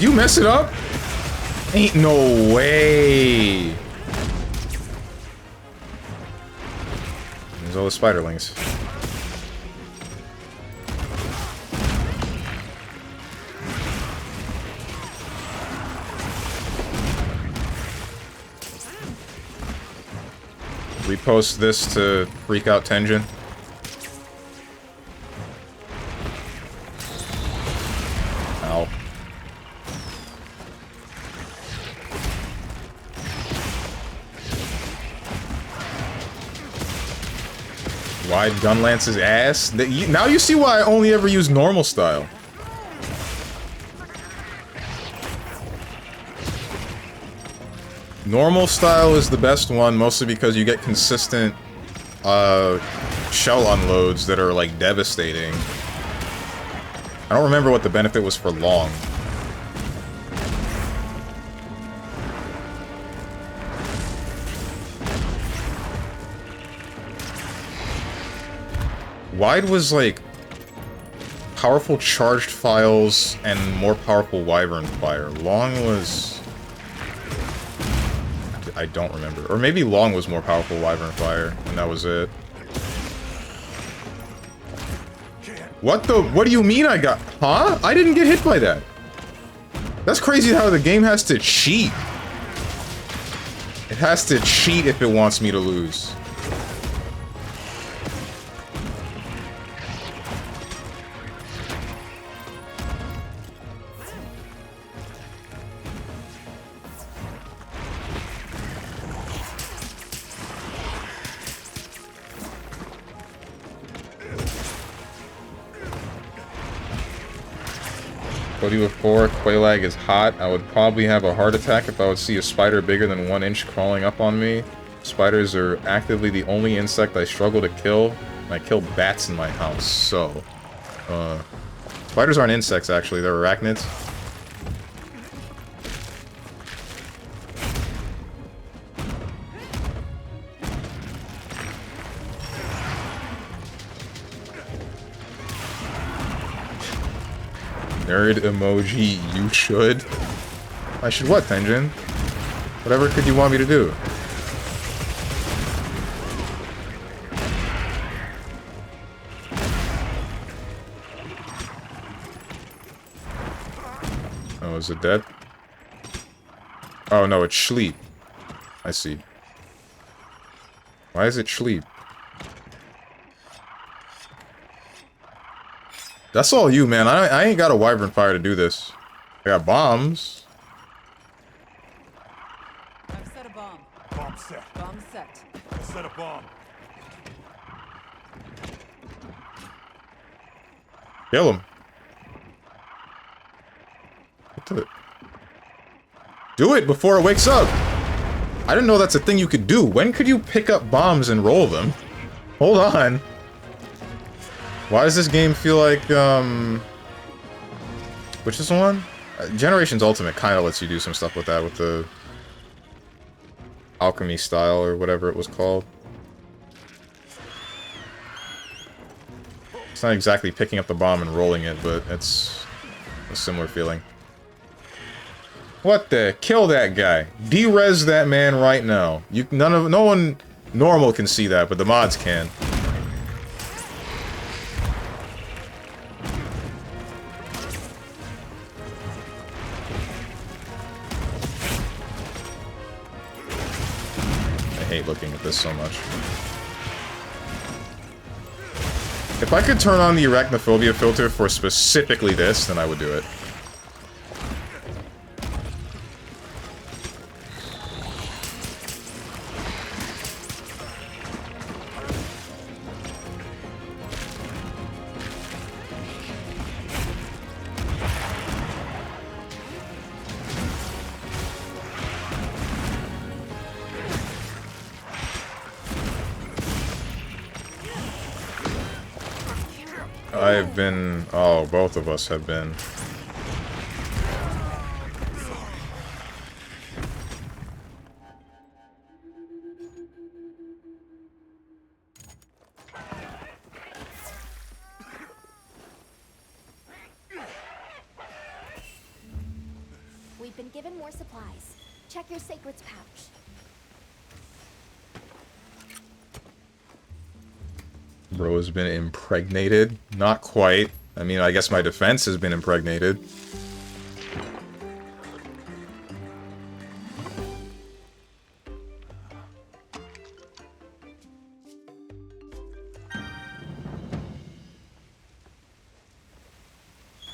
You mess it up? Ain't no way. There's all the spiderlings. Repost this to freak out Tenjin. Ow. Wide gun lance's ass. Now you see why I only ever use normal style. Normal style is the best one, mostly because you get consistent shell unloads that are like devastating. I don't remember what the benefit was for long. Wide was like powerful charged files and more powerful wyvern fire. Long was... I don't remember. Or maybe long was more powerful wyvern fire, and that was it. What the... What do you mean I got... Huh? I didn't get hit by that. That's crazy how the game has to cheat. It has to cheat if it wants me to lose. Cody with 4, Quailag is hot. I would probably have a heart attack if I would see a spider bigger than 1 inch crawling up on me. Spiders are actively the only insect I struggle to kill. And I kill bats in my house, so... spiders aren't insects, actually. They're arachnids. Nerd emoji, you should. I should what, Tenjin? Whatever could you want me to do? Oh, is it dead? Oh no, it's sleep. I see. Why is it sleep? That's all you, man. I ain't got a wyvern fire to do this. I got bombs. I've set a bomb. Bomb set. Bomb set. Set a bomb. Kill him. Do it. Do it before it wakes up. I didn't know that's a thing you could do. When could you pick up bombs and roll them? Hold on. Why does this game feel like, which is the one? Generations Ultimate kind of lets you do some stuff with that, with the alchemy style, or whatever it was called. It's not exactly picking up the bomb and rolling it, but it's a similar feeling. What the? Kill that guy. De-res that man right now. No one normal can see that, but the mods can. I hate looking at this so much. If I could turn on the arachnophobia filter for specifically this, then I would do it. I've been... Oh, both of us have been. We've been given more supplies. Check your sacred's pouch. Bro has been impregnated? Not quite. I mean, I guess my defense has been impregnated.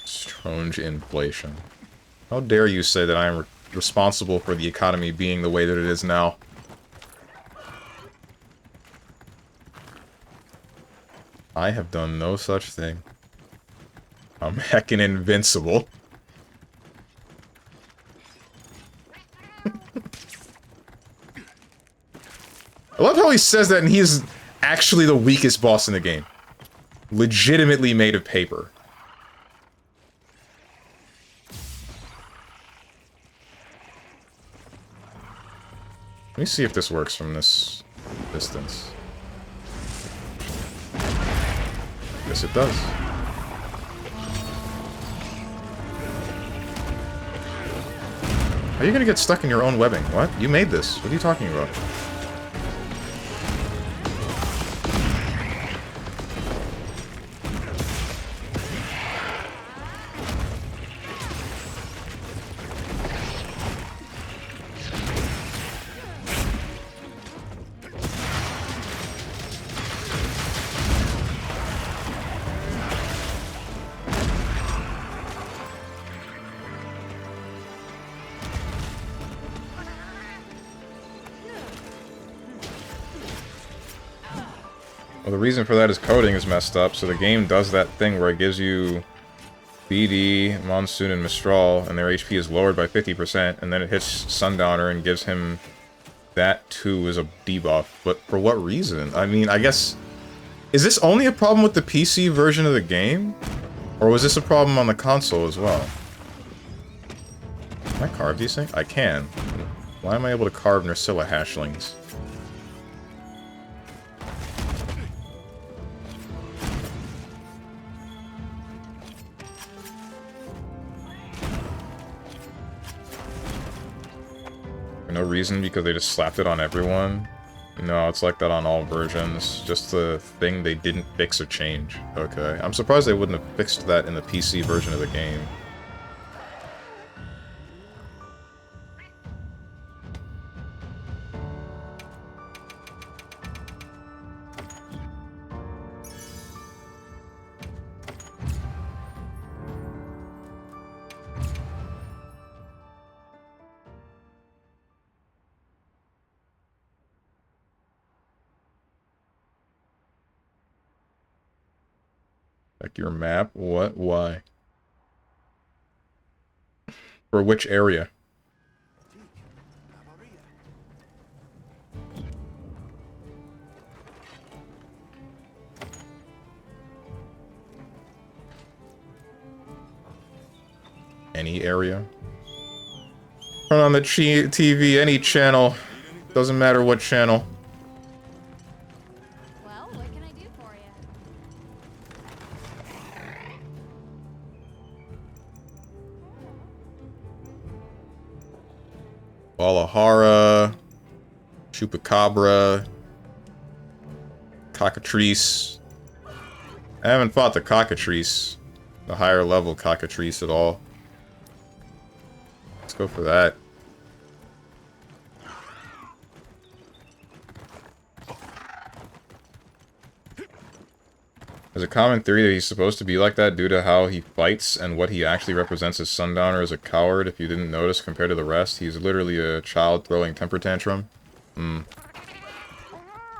Strange inflation. How dare you say that I am responsible for the economy being the way that it is now? I have done no such thing. I'm heckin' invincible. I love how he says that and he's actually the weakest boss in the game. Legitimately made of paper. Let me see if this works from this distance. Yes, it does. How are you gonna get stuck in your own webbing? What? You made this. What are you talking about? Well, the reason for that is coding is messed up, so the game does that thing where it gives you BD, Monsoon, and Mistral, and their HP is lowered by 50%, and then it hits Sundowner and gives him that too as a debuff. But for what reason? I mean, I guess... Is this only a problem with the PC version of the game? Or was this a problem on the console as well? Can I carve these things? I can. Why am I able to carve Nursilla hashlings? For no reason, because they just slapped it on everyone? No, it's like that on all versions. Just the thing they didn't fix or change. Okay. I'm surprised they wouldn't have fixed that in the PC version of the game. Like your map? What? Why? For which area? Any area? Turn on the TV, any channel. Doesn't matter what channel. Well, what can I do for you? Valahara, Chupacabra, Cockatrice. I haven't fought the Cockatrice, the higher level Cockatrice at all. Let's go for that. There's a common theory that he's supposed to be like that due to how he fights and what he actually represents as Sundowner as a coward. If you didn't notice, compared to the rest, he's literally a child throwing temper tantrum. And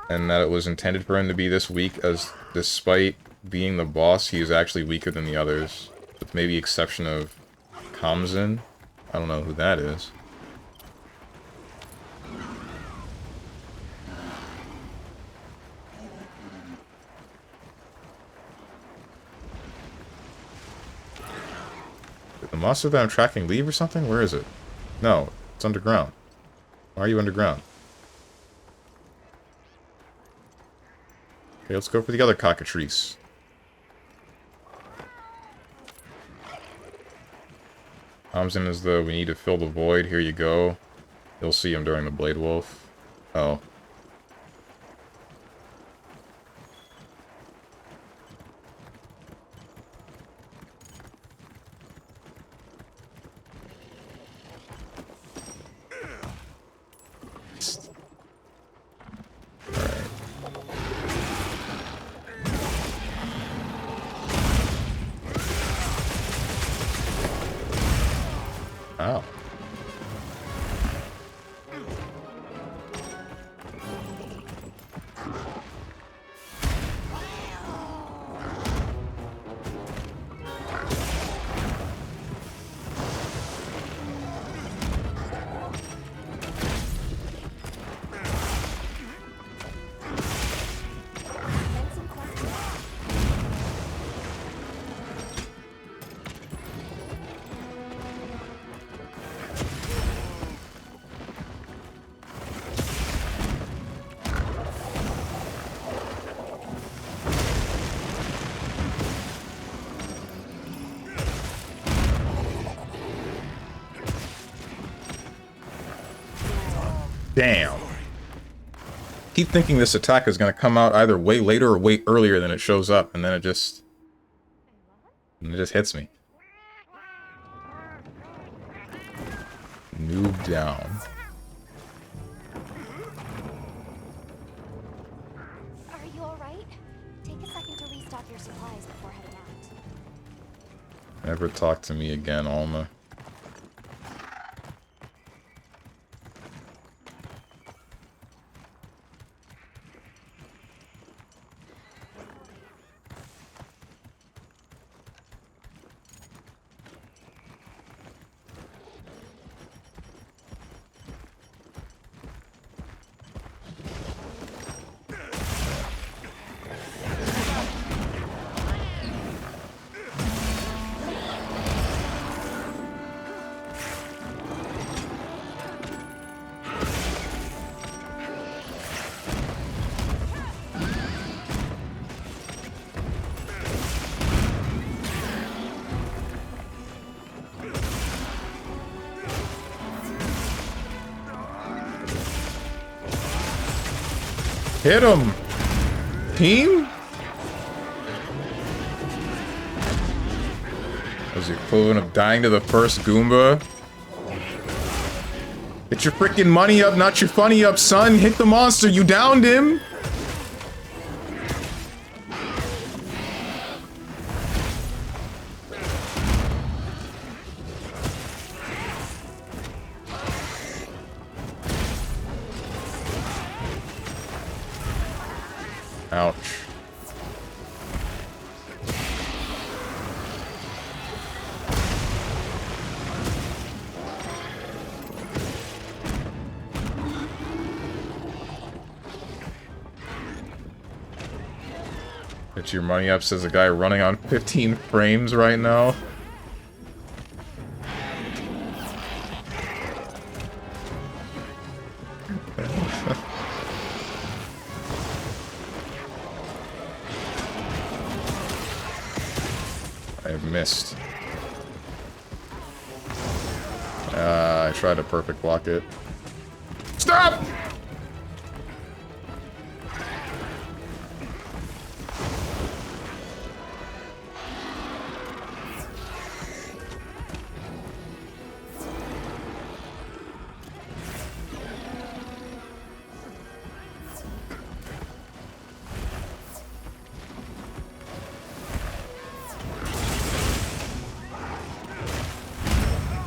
that it was intended for him to be this weak, as despite being the boss, he is actually weaker than the others. With maybe exception of Kamzin. I don't know who that is. Did the monster that I'm tracking leave or something? Where is it? No, it's underground. Why are you underground? Okay, let's go for the other Cockatrice. Hamzin is the we need to fill the void. Here you go. You'll see him during the Blade Wolf. Oh. Ow. Fencing cluster. Damn. Keep thinking this attack is going to come out either way later or way earlier than it shows up, and then it just hits me. Noob down. Are you alright? Take a second to restock your supplies before heading out. Never talk to me again, Alma. Hit him! Team? That was the equivalent of dying to the first Goomba. Get your freaking money up, not your funny up, son! Hit the monster, you downed him! Ouch. Get your money up, says a guy running on 15 frames right now. Missed. I tried to perfect block it. Stop!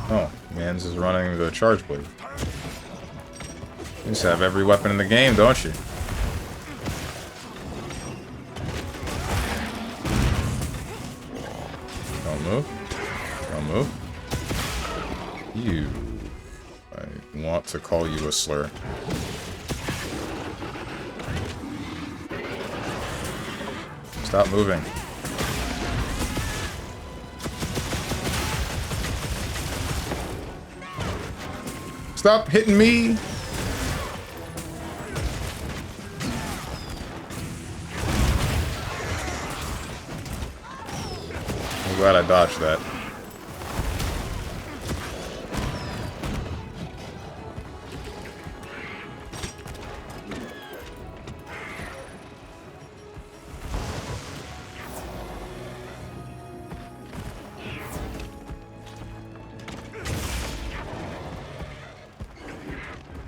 Oh, Mans is running the charge blade. You just have every weapon in the game, don't you? Don't move. Don't move. You. I want to call you a slur. Stop moving. Stop hitting me! I'm glad I dodged that.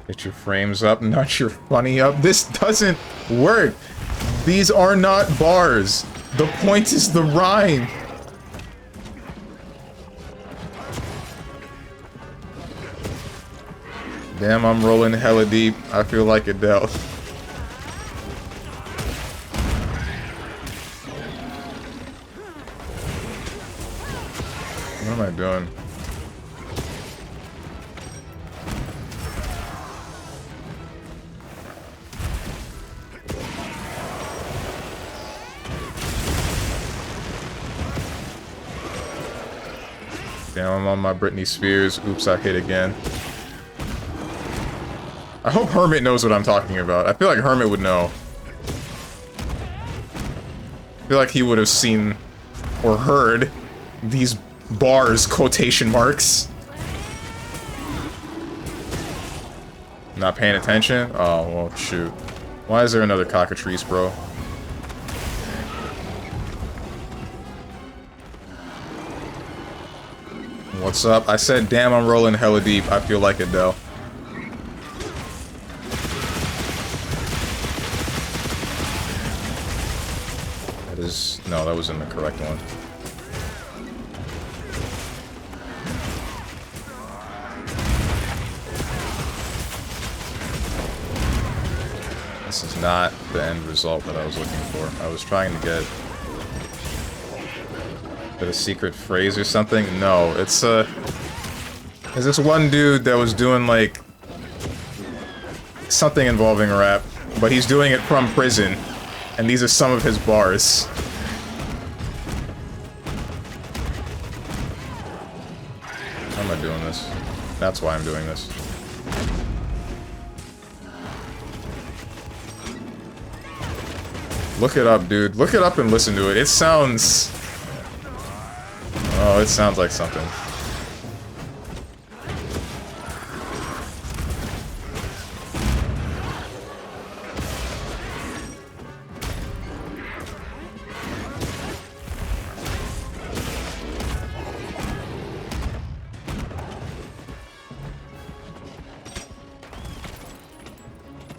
Get your frames up, not your funny up. This doesn't work. These are not bars. The point is the rhyme. Damn, I'm rolling hella deep. I feel like Adele. What am I doing? Damn, I'm on my Britney Spears. Oops, I hit again. I hope Hermit knows what I'm talking about. I feel like Hermit would know. I feel like he would have seen or heard these bars, quotation marks. Not paying attention? Oh, well, shoot. Why is there another cockatrice, bro? What's up? I said, damn, I'm rolling hella deep. I feel like Adele. That is... No, that wasn't the correct one. This is not the end result that I was looking for. I was trying to get... a secret phrase or something? No, it's there's this one dude that was doing like something involving rap, but he's doing it from prison, and these are some of his bars. How am I doing this? That's why I'm doing this. Look it up, dude. Look it up and listen to it. It sounds... Oh, it sounds like something.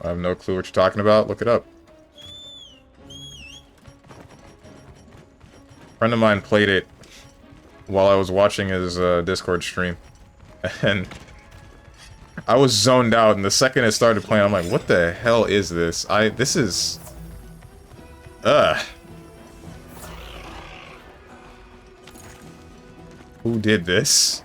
I have no clue what you're talking about. Look it up. A friend of mine played it while I was watching his Discord stream, and I was zoned out, and the second it started playing, I'm like, what the hell is this? This is... Ugh. Who did this?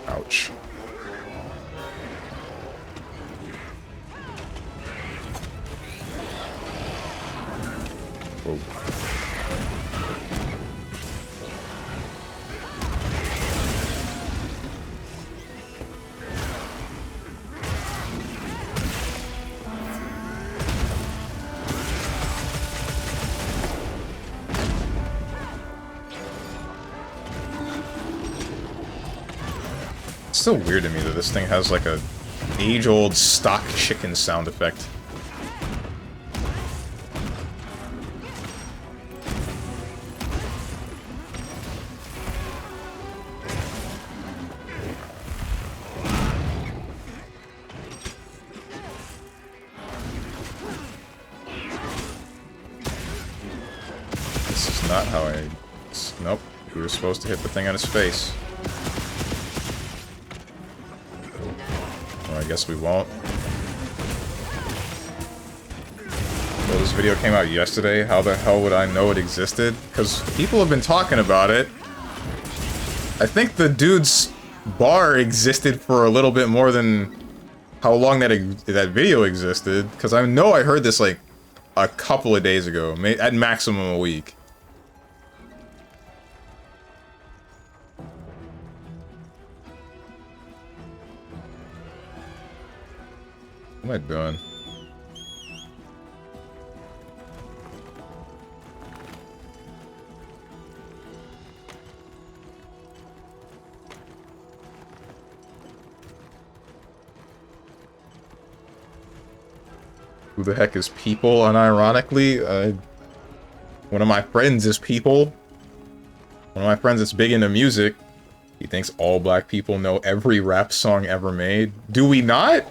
Ouch. Whoa. It's still weird to me that this thing has like a age-old stock chicken sound effect. This is not how I... Nope. We were supposed to hit the thing on his face. Well, I guess we won't. Well, this video came out yesterday. How the hell would I know it existed? Because people have been talking about it. I think the dude's bar existed for a little bit more than how long that video existed. Because I know I heard this like a couple of days ago, at maximum a week. What am I doing? Who the heck is People, unironically? One of my friends is People. One of my friends that's big into music. He thinks all black people know every rap song ever made. Do we not?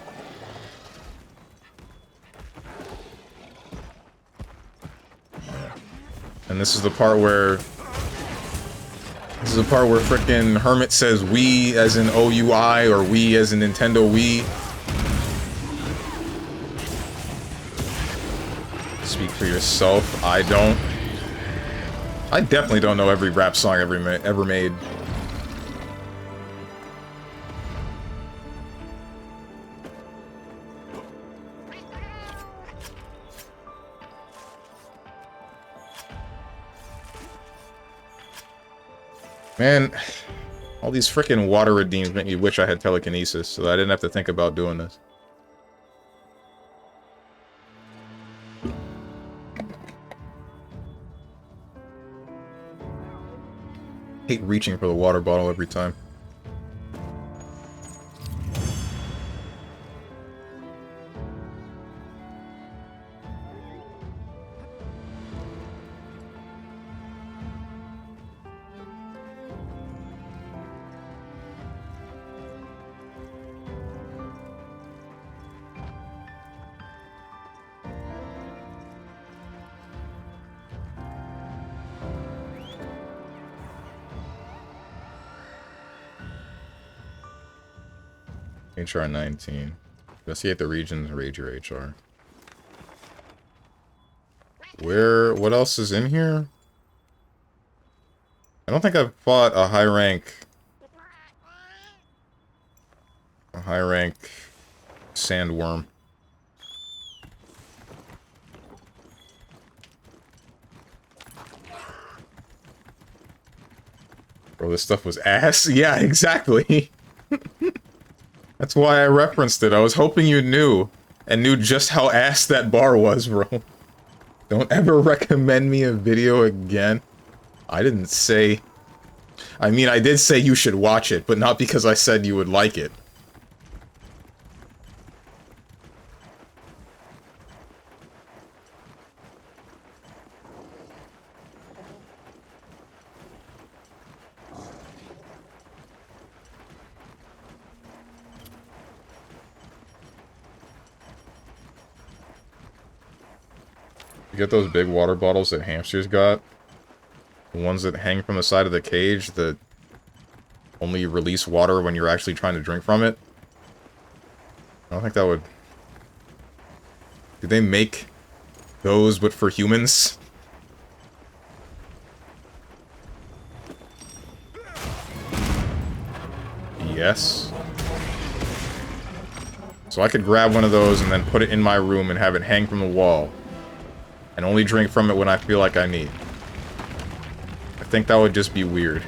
And this is the part where... This is the part where frickin' Hermit says we as in OUI or we as in Nintendo Wii. Speak for yourself. I don't. I definitely don't know every rap song ever made. Man, all these frickin' water redeems make me wish I had telekinesis so that I didn't have to think about doing this. Hate reaching for the water bottle every time. HR 19. Investigate the regions, raid your HR. What else is in here? I don't think I've fought a high rank sandworm. Bro, this stuff was ass? Yeah, exactly. That's why I referenced it. I was hoping you knew, and knew just how ass that bar was, bro. Don't ever recommend me a video again. I didn't say... I mean, I did say you should watch it, but not because I said you would like it. You get those big water bottles that hamsters got? The ones that hang from the side of the cage that only release water when you're actually trying to drink from it? I don't think that would... Do they make those but for humans? Yes. So I could grab one of those and then put it in my room and have it hang from the wall. And only drink from it when I feel like I need. I think that would just be weird.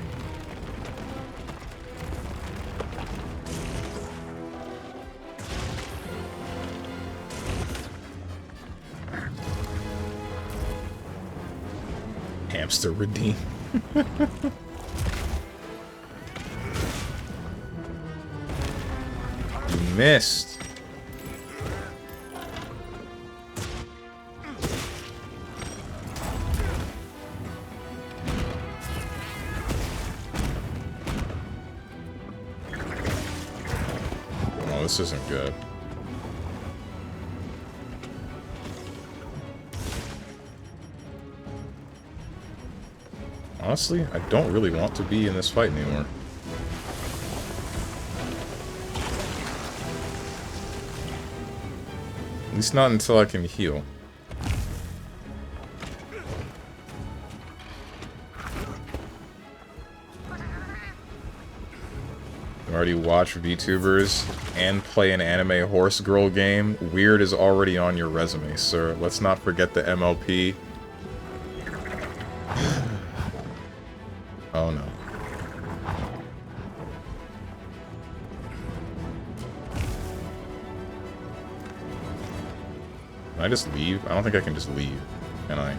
Hamster redeem. You missed. This isn't good. Honestly, I don't really want to be in this fight anymore. At least not until I can heal. Already watch VTubers and play an anime horse girl game. Weird is already on your resume, sir. Let's not forget the MLP. Oh no. Can I just leave? I don't think I can just leave. Can I?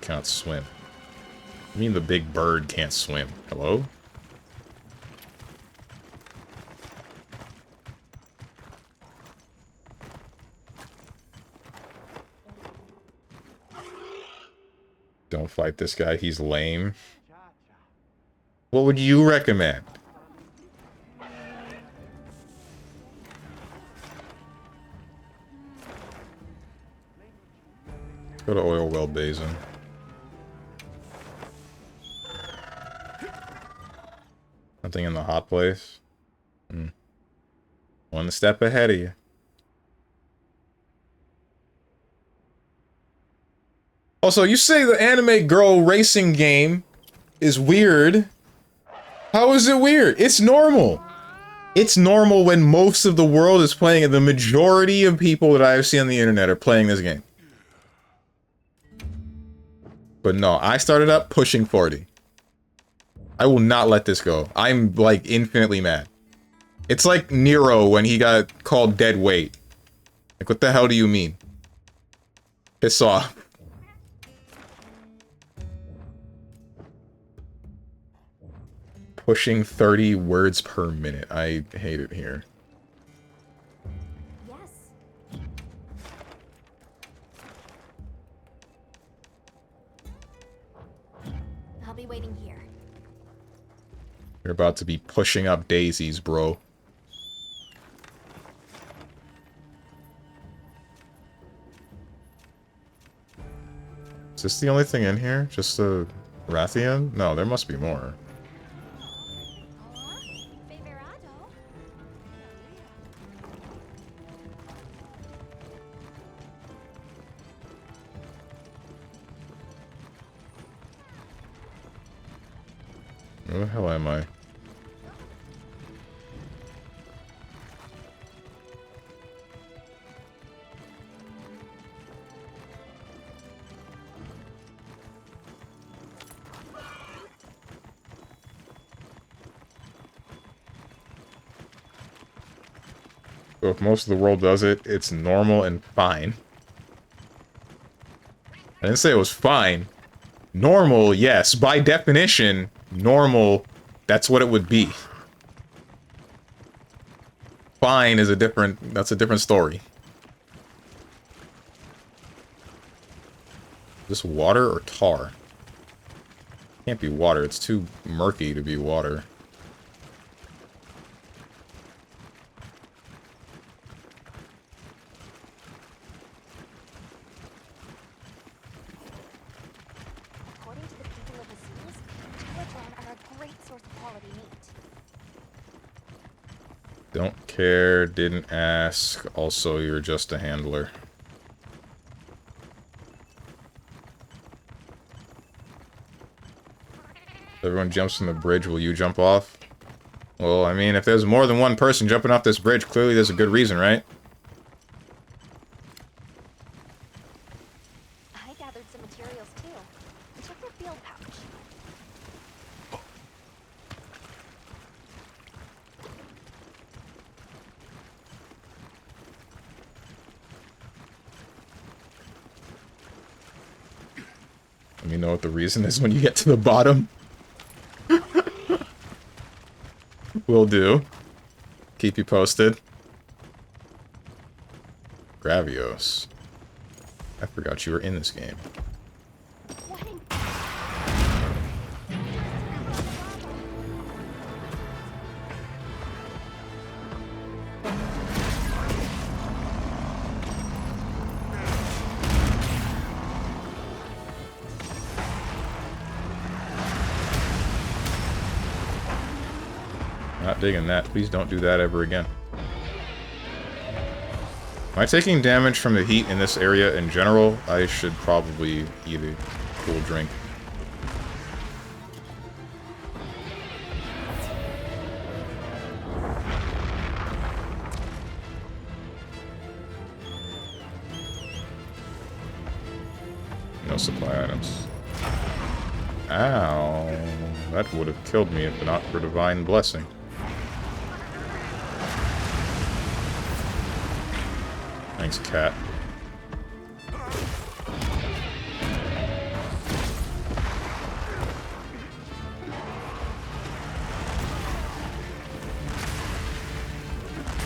Cannot swim. You mean the big bird can't swim? Hello? Don't fight this guy, he's lame. What would you recommend? Let's go to Oil Well Basin. Something in the hot place. One step ahead of you. Also, you say the anime girl racing game is weird. How is it weird? It's normal. It's normal when most of the world is playing it. The majority of people that I've seen on the internet are playing this game. But no, I started up pushing 40. I will not let this go. I'm, like, infinitely mad. It's like Nero when he got called dead weight. Like, what the hell do you mean? Piss off. Pushing 30 words per minute. I hate it here. Yes. I'll be waiting here. You're about to be pushing up daisies, bro. Is this the only thing in here? Just the Rathian? No, there must be more. Where the hell am I? So if most of the world does it, it's normal and fine. I didn't say it was fine. Normal, yes. By definition, normal, that's what it would be. Fine is that's a different story. Is this water or tar? Can't be water, it's too murky to be water. Don't care, didn't ask, also you're just a handler. If everyone jumps from the bridge, will you jump off? Well, I mean, if there's more than one person jumping off this bridge, clearly there's a good reason, right? I gathered some materials too. Check your field pouch. Let me know what the reason is when you get to the bottom. Will do. Keep you posted. Gravios. I forgot you were in this game. Not digging that. Please don't do that ever again. Am I taking damage from the heat in this area in general? I should probably eat a cool drink. No supply items. Ow. That would have killed me if not for Divine Blessing. Thanks, cat.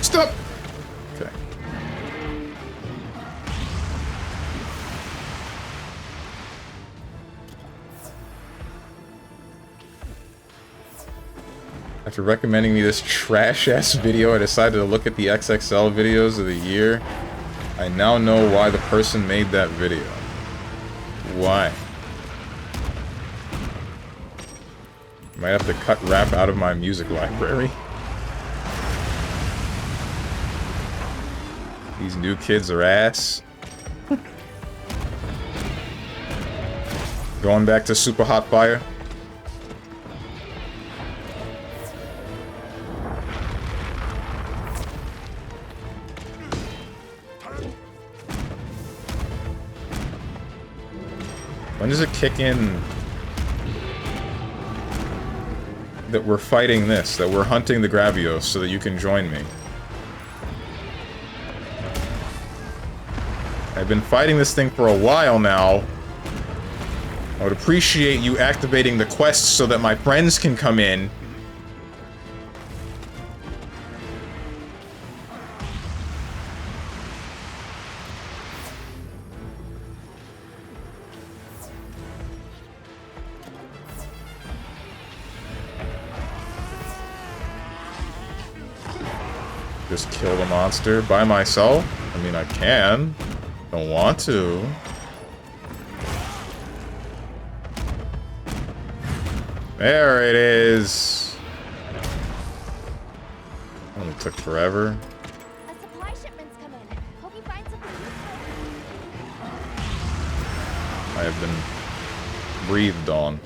Stop! Okay. After recommending me this trash-ass video, I decided to look at the XXL videos of the year. I now know why the person made that video. Why? Might have to cut rap out of my music library. These new kids are ass. Going back to Super Hot Fire. When does it kick in that we're fighting this, that we're hunting the Gravios so that you can join me? I've been fighting this thing for a while now. I would appreciate you activating the quests so that my friends can come in. Just kill the monster by myself? I mean, I can. Don't want to. There it is. Only took forever. A supply shipment's come in. Hope you find something useful. I have been breathed on.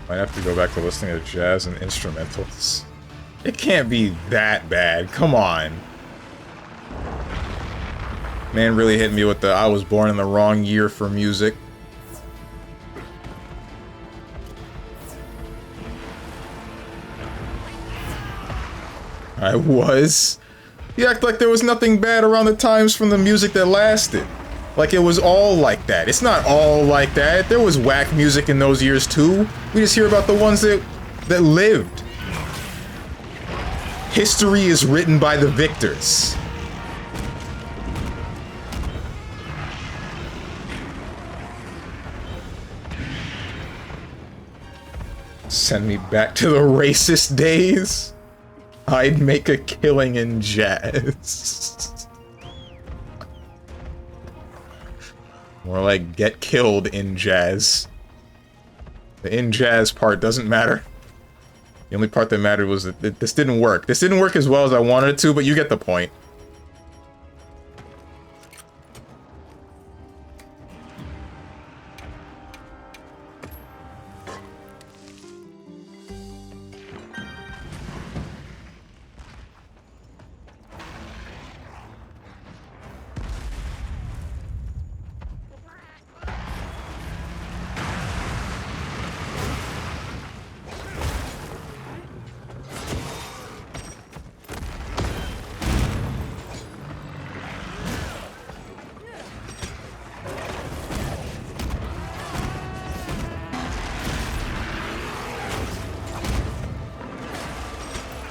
Might have to go back to listening to jazz and instrumentals. It can't be that bad. Come on. Man really hit me with the I was born in the wrong year for music. I was. You act like there was nothing bad around the times from the music that lasted. Like it was all like that. It's not all like that. There was whack music in those years too. We just hear about the ones that lived. History is written by the victors. Send me back to the racist days. I'd make a killing in jazz. More like get killed in jazz. The in jazz part doesn't matter. The only part that mattered was that this didn't work. This didn't work as well as I wanted it to, but you get the point.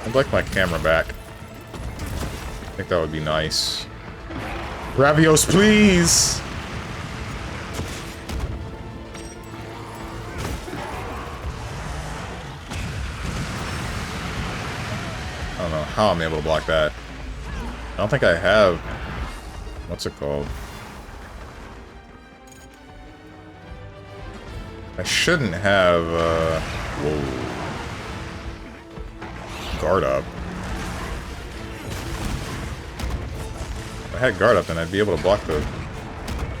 I'd like my camera back. I think that would be nice. Gravios, please! I don't know how I'm able to block that. I don't think I have... What's it called? I shouldn't have, whoa. Guard up. If I had guard up, then I'd be able to block the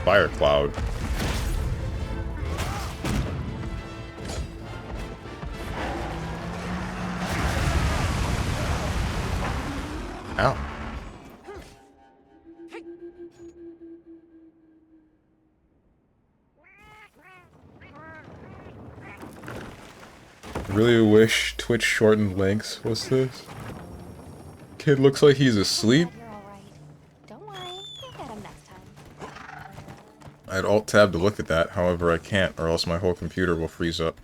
fire cloud. Ow. really wish Twitch shortened links. What's this? Kid looks like he's asleep. You're all right. Don't worry, you'll get him next time. I'd alt-tab to look at that, however I can't, or else my whole computer will freeze up.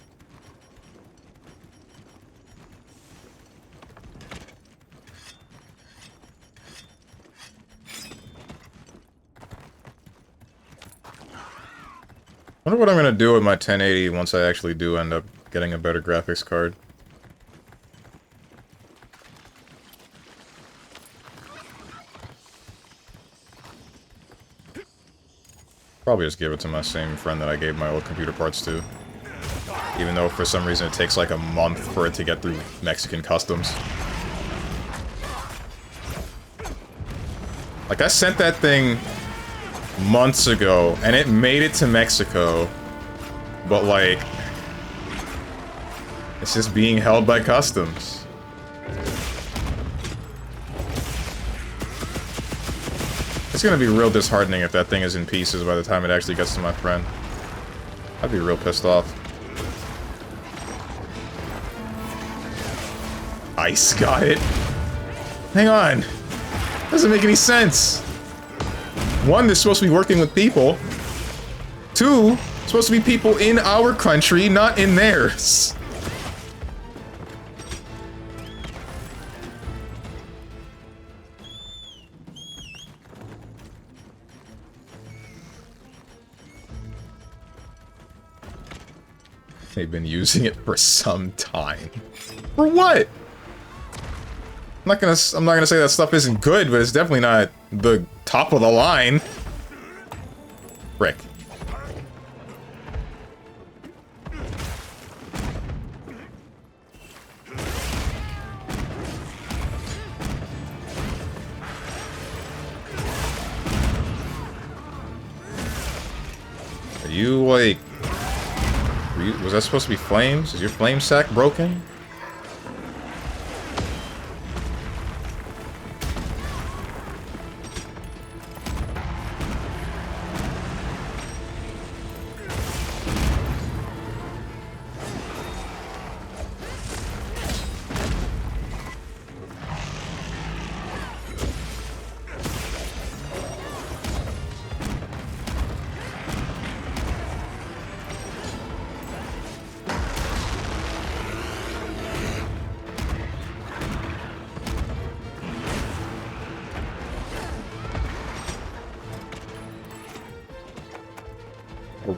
I wonder what I'm gonna do with my 1080 once I actually do end up getting a better graphics card. Probably just give it to my same friend that I gave my old computer parts to. Even though for some reason it takes like a month for it to get through Mexican customs. Like, I sent that thing months ago, and it made it to Mexico, but like, it's just being held by customs. It's gonna be real disheartening if that thing is in pieces by the time it actually gets to my friend. I'd be real pissed off. Ice got it. Hang on. Doesn't make any sense. One, they're supposed to be working with people. Two, supposed to be people in our country, not in theirs. They've been using it for some time. For what? I'm not gonna say that stuff isn't good, but it's definitely not the top of the line. Frick. Are you like... was that supposed to be flames? Is your flame sack broken?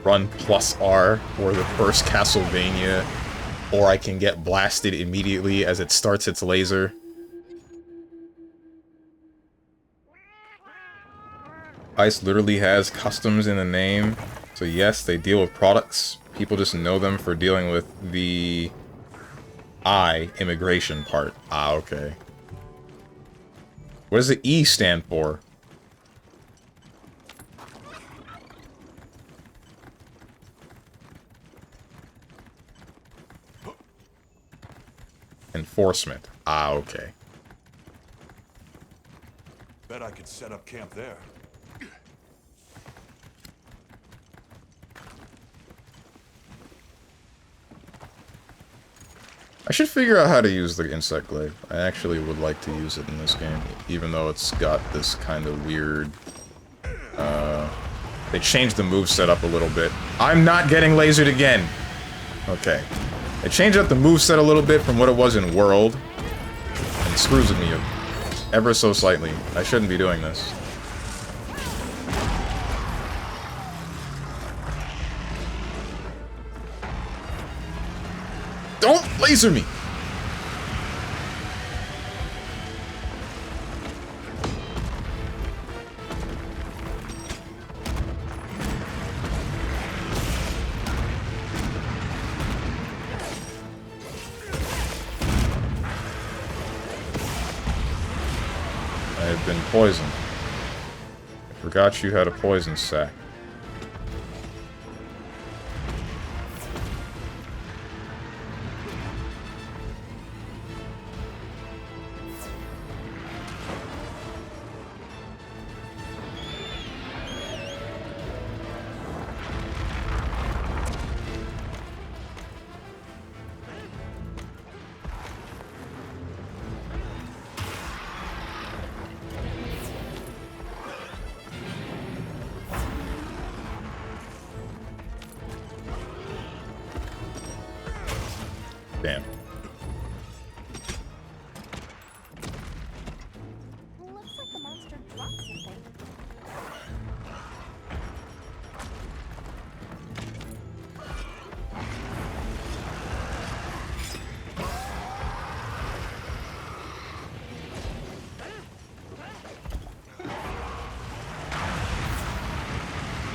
Run plus R for the first Castlevania, or I can get blasted immediately as it starts its laser. Ice literally has customs in the name, so yes, they deal with products. People just know them for dealing with the immigration part. Ah, okay. What does the E stand for? Enforcement. Ah, okay. Bet I could set up camp there. I should figure out how to use the insect glaive. I actually would like to use it in this game, even though it's got this kind of weird... they changed the moveset up a little bit. I'm not getting lasered again! Okay. They changed up the moveset a little bit from what it was in World, and it screws with me ever so slightly. I shouldn't be doing this. Don't laser me! I have been poisoned. I forgot you had a poison sack.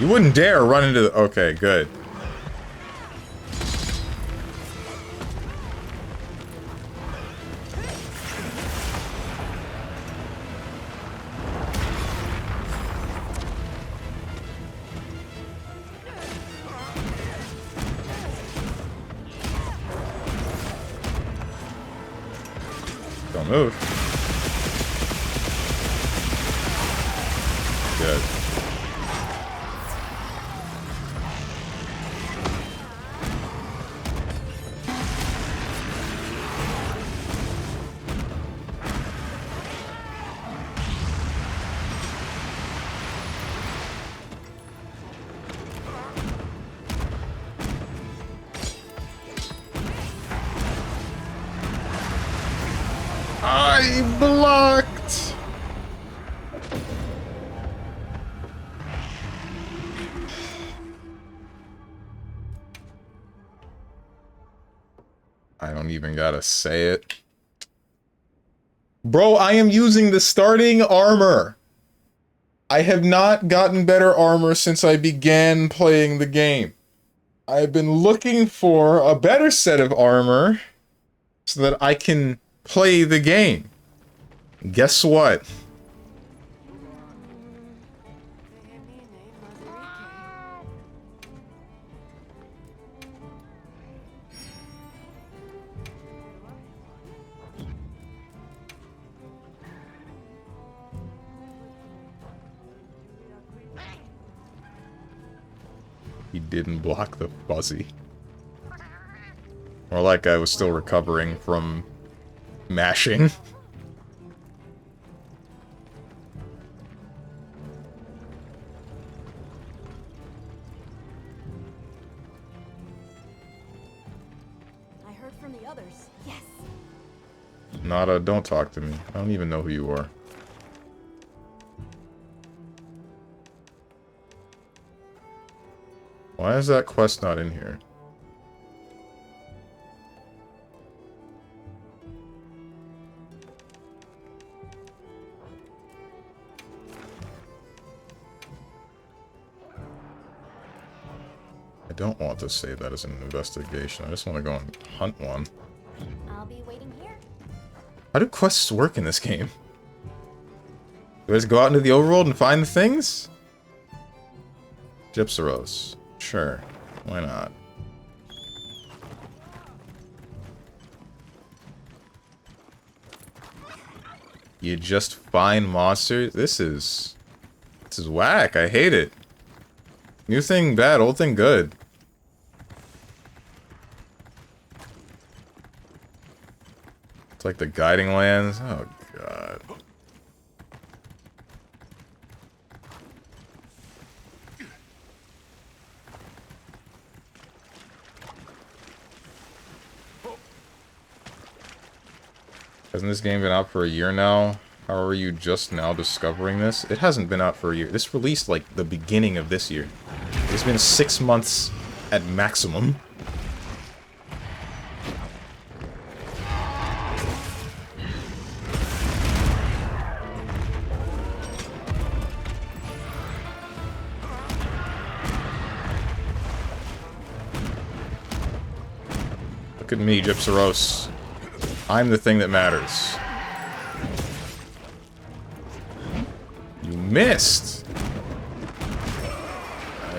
You wouldn't dare run into the... Okay, good. Don't move. Good. I blocked! I don't even gotta say it. Bro, I am using the starting armor. I have not gotten better armor since I began playing the game. I've been looking for a better set of armor so that I can play the game. Guess what? He didn't block the fuzzy. More like I was still recovering from mashing. I heard from the others. Yes. Nada, don't talk to me. I don't even know who you are. Why is that quest not in here? I don't want to save that as an investigation. I just want to go and hunt one. I'll be waiting here. How do quests work in this game? Do I just go out into the overworld and find the things? Gypsaros. Sure. Why not? You just find monsters? This is whack. I hate it. New thing bad, old thing good. It's like the guiding lands. Oh god. Hasn't this game been out for a year now? How are you just now discovering this? It hasn't been out for a year. This released like the beginning of this year. It's been 6 months at maximum. Look at me, Gypsaros. I'm the thing that matters. You missed!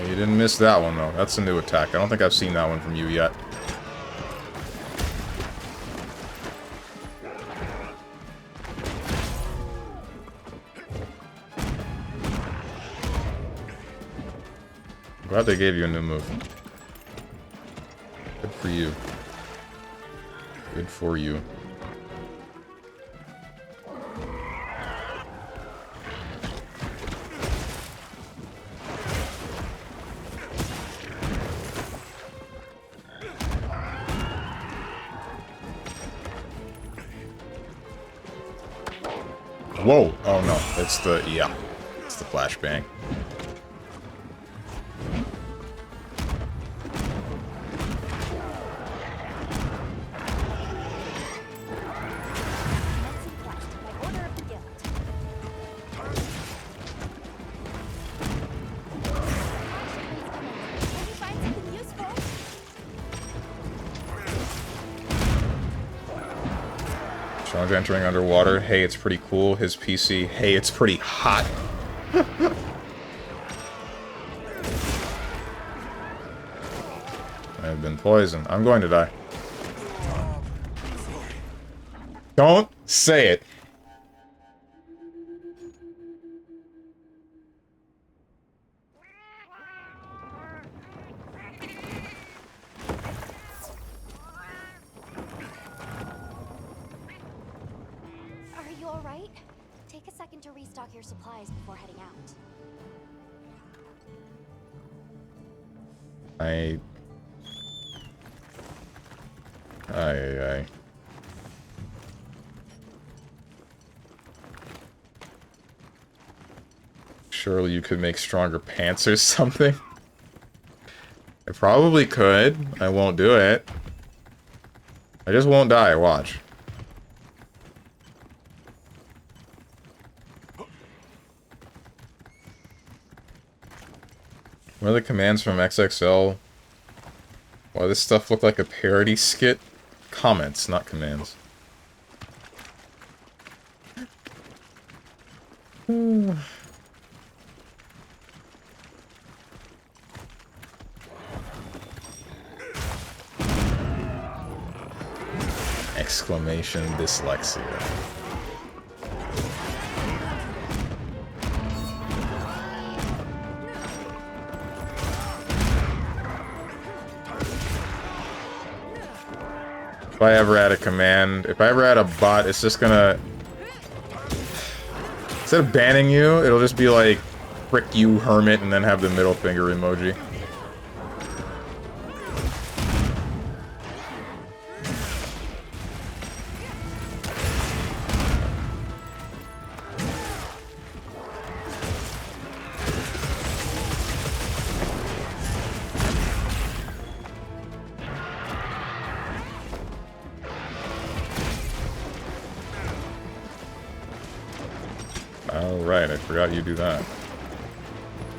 You didn't miss that one, though. That's a new attack. I don't think I've seen that one from you yet. I'm glad they gave you a new move. Good for you. Good for you. Whoa! Oh no, it's the, yeah. It's the flashbang. Strong entering underwater. Hey, it's pretty cool. His PC. Hey, it's pretty hot. I've been poisoned. I'm going to die. Don't say it. Are you alright? Take a second to restock your supplies before heading out. Aye. Surely you could make stronger pants or something? I probably could. I won't do it. I just won't die, watch. What are the commands from XXL? Why this stuff look like a parody skit? Comments, not commands. Exclamation dyslexia. If I ever add a command, if I ever add a bot, it's just gonna... Instead of banning you, it'll just be like, frick you, hermit, and then have the middle finger emoji. Alright, I forgot you do that.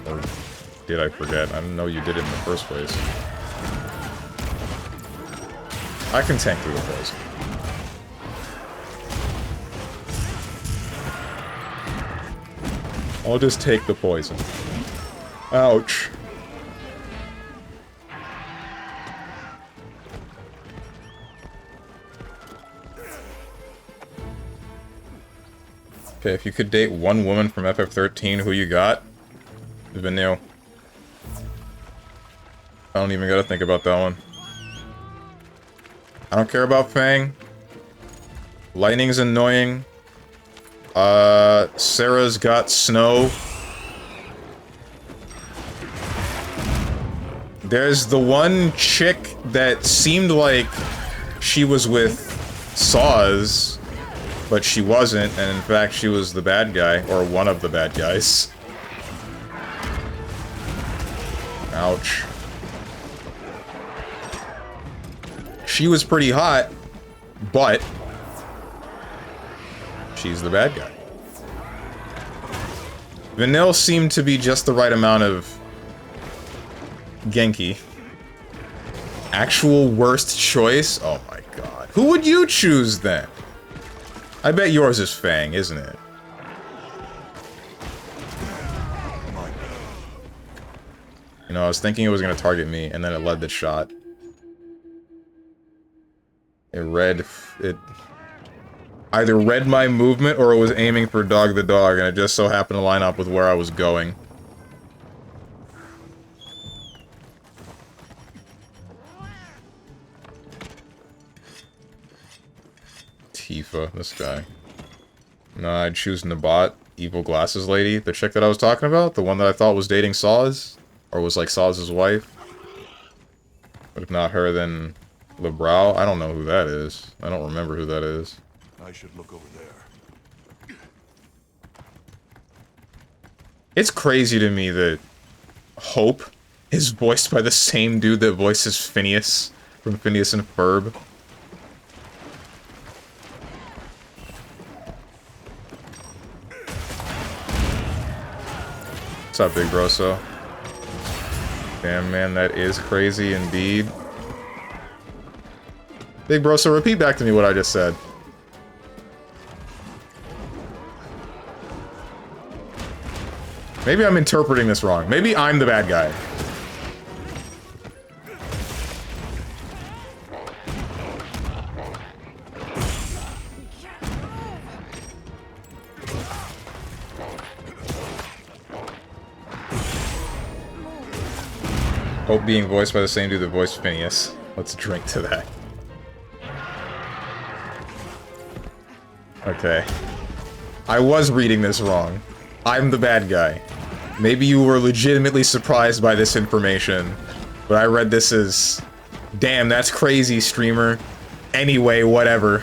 Or did I forget? I didn't know you did it in the first place. I can tank through the poison. I'll just take the poison. Ouch. Okay, if you could date one woman from FF13, who you got? Vanille. I don't even gotta think about that one. I don't care about Fang. Lightning's annoying. Sarah's got Snow. There's the one chick that seemed like she was with Saws, but she wasn't, and in fact she was the bad guy, or one of the bad guys. Ouch. She was pretty hot, but she's the bad guy. Vanille seemed to be just the right amount of Genki. Actual worst choice? Oh my god. Who would you choose then? I bet yours is Fang, isn't it? You know, I was thinking it was going to target me, and then it led the shot. It either read my movement, or it was aiming for Dog the Dog, and it just so happened to line up with where I was going. Tifa, this guy. No, I'd choose Nabat, Evil Glasses Lady, the chick that I was talking about, the one that I thought was dating Saws, or was like Saws' wife. But if not her, then LeBrow. I don't know who that is. I don't remember who that is. I should look over there. It's crazy to me that Hope is voiced by the same dude that voices Phineas from Phineas and Ferb. What's up, Big Broso? Damn, man, that is crazy indeed. Big Broso, repeat back to me what I just said. Maybe I'm interpreting this wrong. Maybe I'm the bad guy. Hope being voiced by the same dude that voiced Phineas. Let's drink to that. Okay. I was reading this wrong. I'm the bad guy. Maybe you were legitimately surprised by this information, but I read this as, damn, that's crazy, streamer. Anyway, whatever.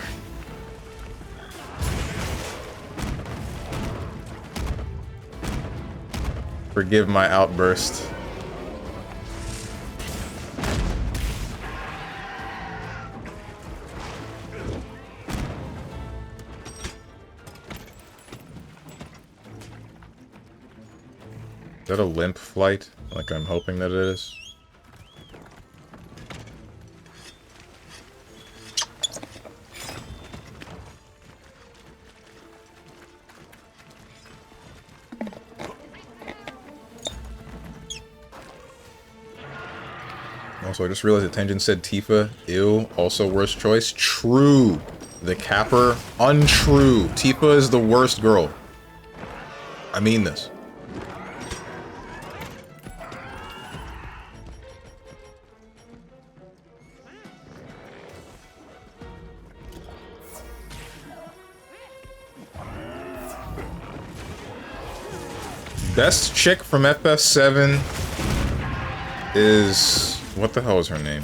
Forgive my outburst. Is that a limp flight? Like I'm hoping that it is? Also, I just realized that Tenjin said Tifa. Ew. Also worst choice. True. The capper. Untrue. Tifa is the worst girl. I mean this. Best chick from FF7 is... what the hell is her name?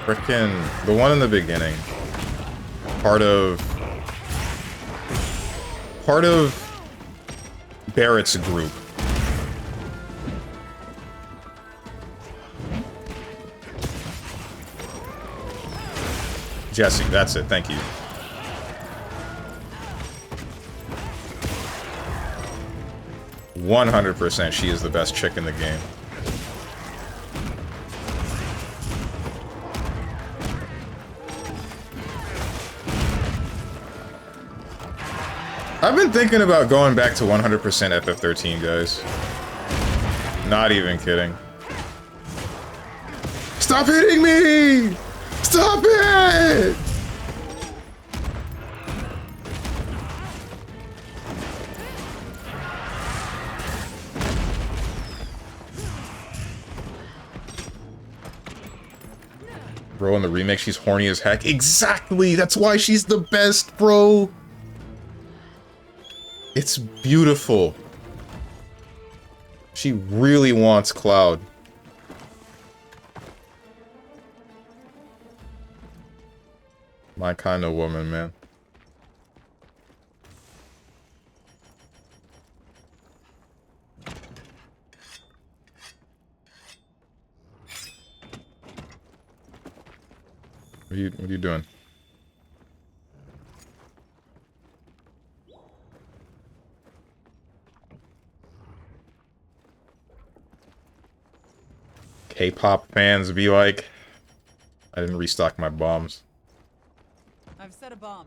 Frickin' the one in the beginning. Part of Barrett's group. Jesse, that's it, thank you. %, she is the best chick in the game. I've been thinking about going back to 100% FF13, guys. Not even kidding. Stop hitting me! Stop it! Bro, in the remake, she's horny as heck. Exactly! That's why she's the best, bro! It's beautiful. She really wants Cloud. My kind of woman, man. What are you doing? K-pop fans be like, I didn't restock my bombs. I've set a bomb.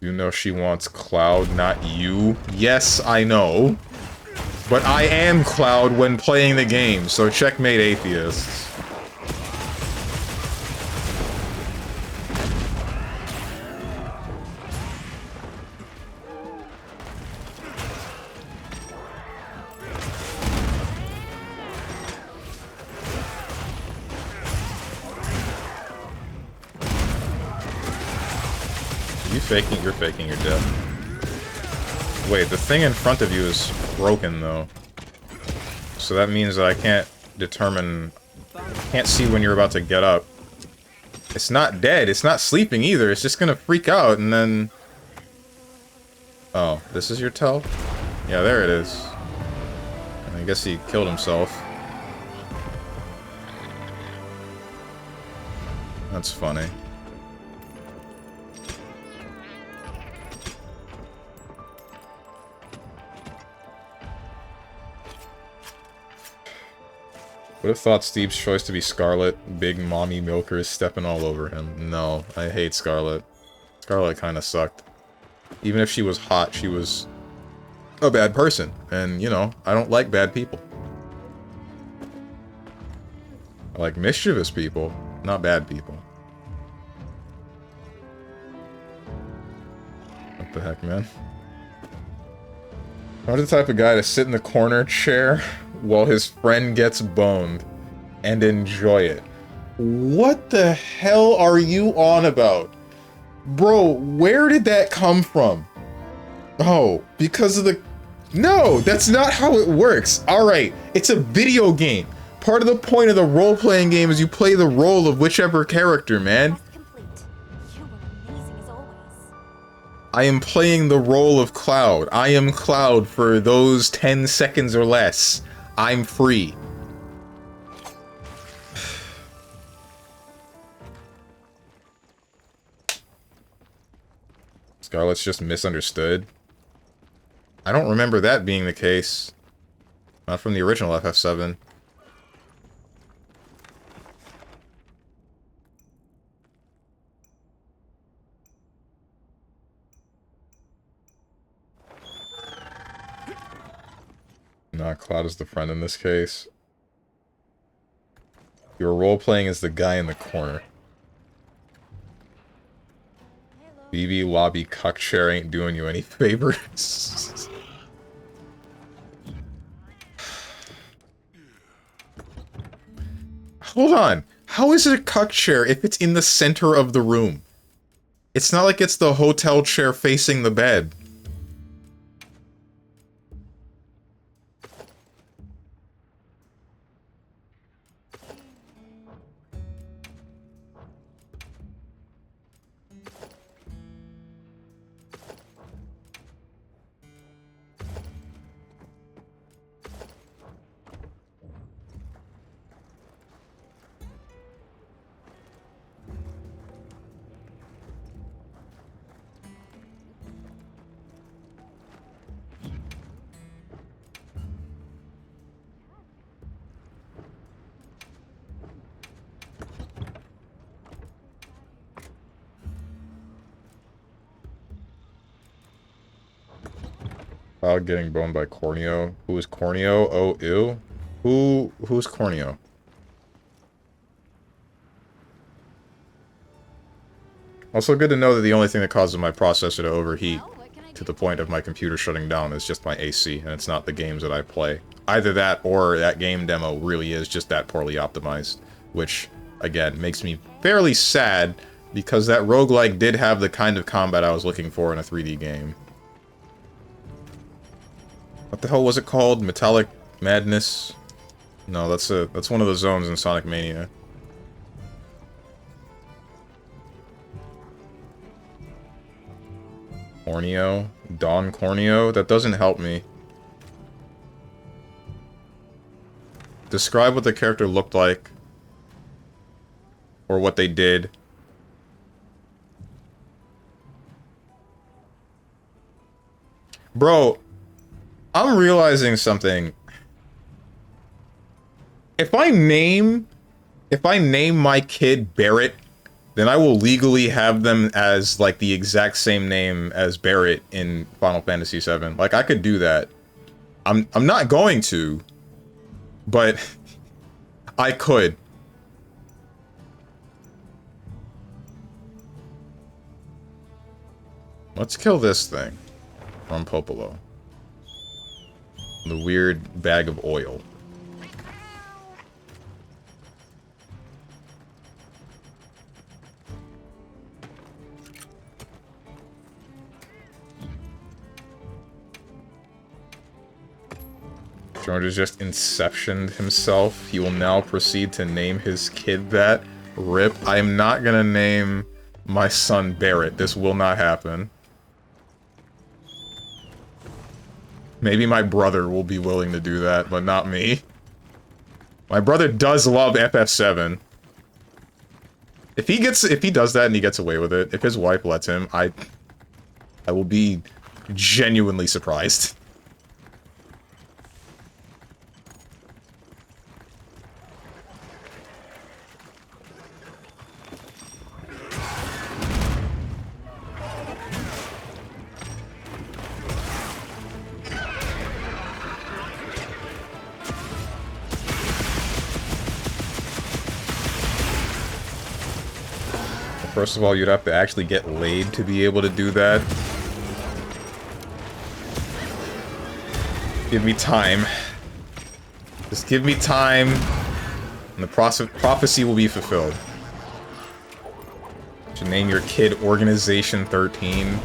You know she wants Cloud, not you. Yes, I know. But I am Cloud when playing the game, so checkmate atheists. You're faking your death. Wait, the thing in front of you is broken, though. So that means that I can't see when you're about to get up. It's not dead, it's not sleeping either, it's just gonna freak out and then... Oh, this is your tell? Yeah, there it is. I guess he killed himself. That's funny. Would have thought Steve's choice to be Scarlet, big mommy milker, is stepping all over him. No, I hate Scarlet. Scarlet kind of sucked. Even if she was hot, she was a bad person. And, you know, I don't like bad people. I like mischievous people, not bad people. What the heck, man? I'm the type of guy to sit in the corner chair while his friend gets boned and enjoy it. What the hell are you on about? Bro, where did that come from? Oh, because of the... No, that's not how it works. Alright, it's a video game. Part of the point of the role-playing game is you play the role of whichever character, man. Quest complete. You were amazing as always. I am playing the role of Cloud. I am Cloud for those 10 seconds or less. I'm free. Scarlet's just misunderstood. I don't remember that being the case. Not from the original FF7. Nah, Cloud is the friend in this case. Your role-playing as the guy in the corner. BB lobby cuck chair ain't doing you any favors. Hold on. How is it a cuck chair if it's in the center of the room? It's not like it's the hotel chair facing the bed. Cloud getting boned by Corneo. Who is Corneo? Oh, ew. Who's Corneo? Also good to know that the only thing that causes my processor to overheat to the point of my computer shutting down is just my AC, and it's not the games that I play. Either that or that game demo really is just that poorly optimized, which, again, makes me fairly sad because that roguelike did have the kind of combat I was looking for in a 3D game. What the hell was it called? Metallic Madness? No, that's one of the zones in Sonic Mania. Corneo? Don Corneo? That doesn't help me. Describe what the character looked like. Or what they did. Bro, I'm realizing something. If I name my kid Barrett, then I will legally have them as, like, the exact same name as Barrett in Final Fantasy VII. Like, I could do that. I'm not going to, but I could. Let's kill this thing from Popolo. The weird bag of oil. George has just inceptioned himself. He will now proceed to name his kid that. RIP. I am not gonna name my son Barrett. This will not happen. Maybe my brother will be willing to do that, but not me. My brother does love FF7. If he does that and he gets away with it, if his wife lets him, I will be genuinely surprised. First of all, you'd have to actually get laid to be able to do that. Give me time. Just give me time, and the prophecy will be fulfilled. You should name your kid Organization 13.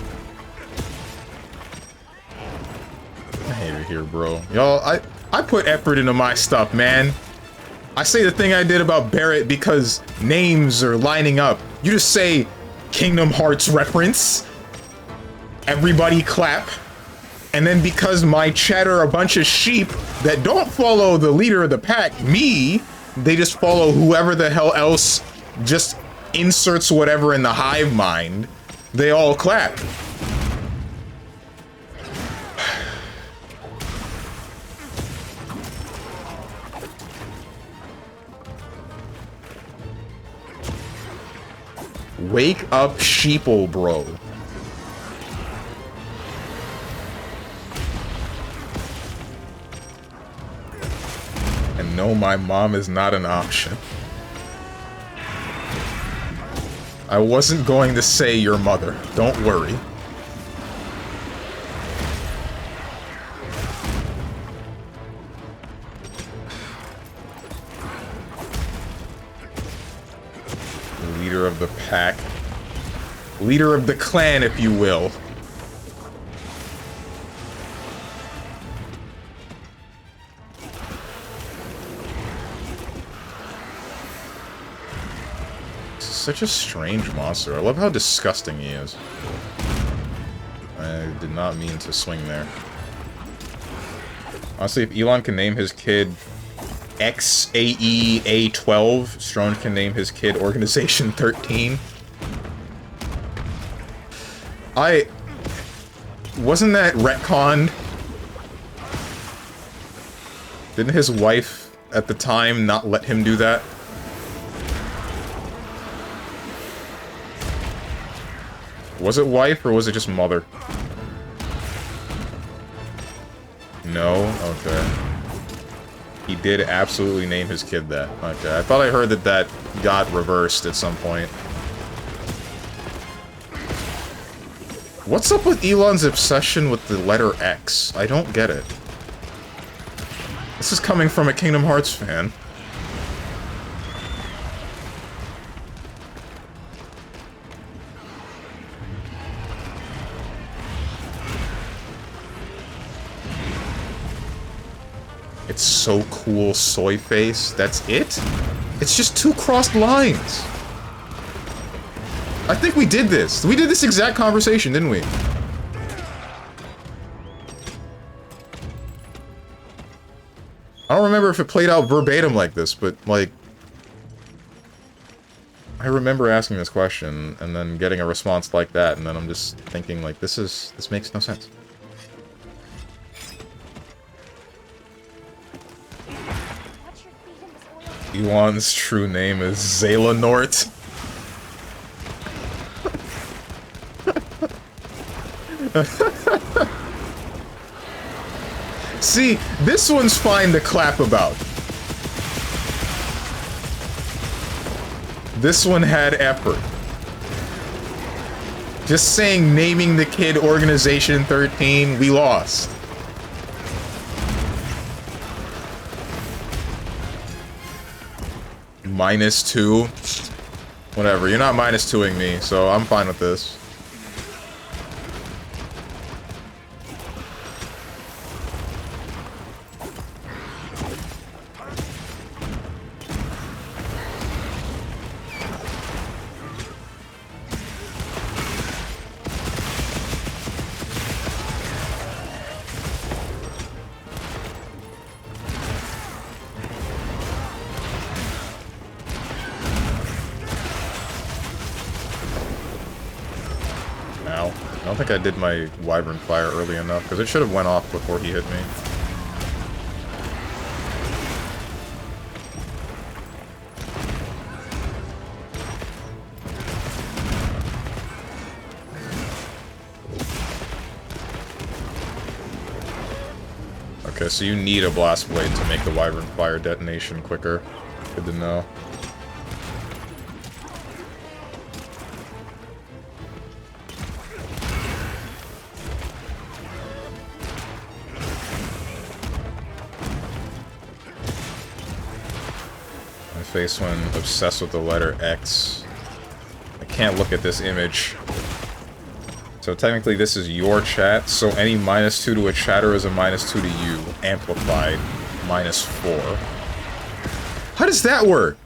I hate it here, bro. Y'all, I put effort into my stuff, man. I say the thing I did about Barrett because names are lining up. You just say Kingdom Hearts reference. Everybody clap. And then because my chat are a bunch of sheep that don't follow the leader of the pack, me, they just follow whoever the hell else just inserts whatever in the hive mind. They all clap. Wake up, sheeple, bro. And no, my mom is not an option. I wasn't going to say your mother. Don't worry. Leader of the pack. Leader of the clan, if you will. Such a strange monster. I love how disgusting he is. I did not mean to swing there. Honestly, if Elon can name his kid XAEA12, Strong can name his kid Organization 13. Wasn't that retconned? Didn't his wife at the time not let him do that? Was it wife, or was it just mother? No? Okay. He did absolutely name his kid that. Okay, I thought I heard that that got reversed at some point. What's up with Elon's obsession with the letter X? I don't get it. This is coming from a Kingdom Hearts fan. It's so cool, soy face. That's it? It's just two crossed lines. I think we did this. We did this exact conversation, didn't we? I don't remember if it played out verbatim like this, but, like... I remember asking this question, and then getting a response like that, and then I'm just thinking, like, this makes no sense. Elon's true name is Zaylanort. See, this one's fine to clap about. This one had effort. Just saying naming the kid Organization 13, we lost. -2. Whatever, you're not -2ing me, so I'm fine with this. I don't think I did my Wyvern Fire early enough, because it should have went off before he hit me. Okay, so you need a Blast Blade to make the Wyvern Fire detonation quicker. Good to know. face when obsessed with the letter X. I can't look at this image. So technically this is your chat, so any -2 to a chatter is a -2 to you. Amplified. -4. How does that work?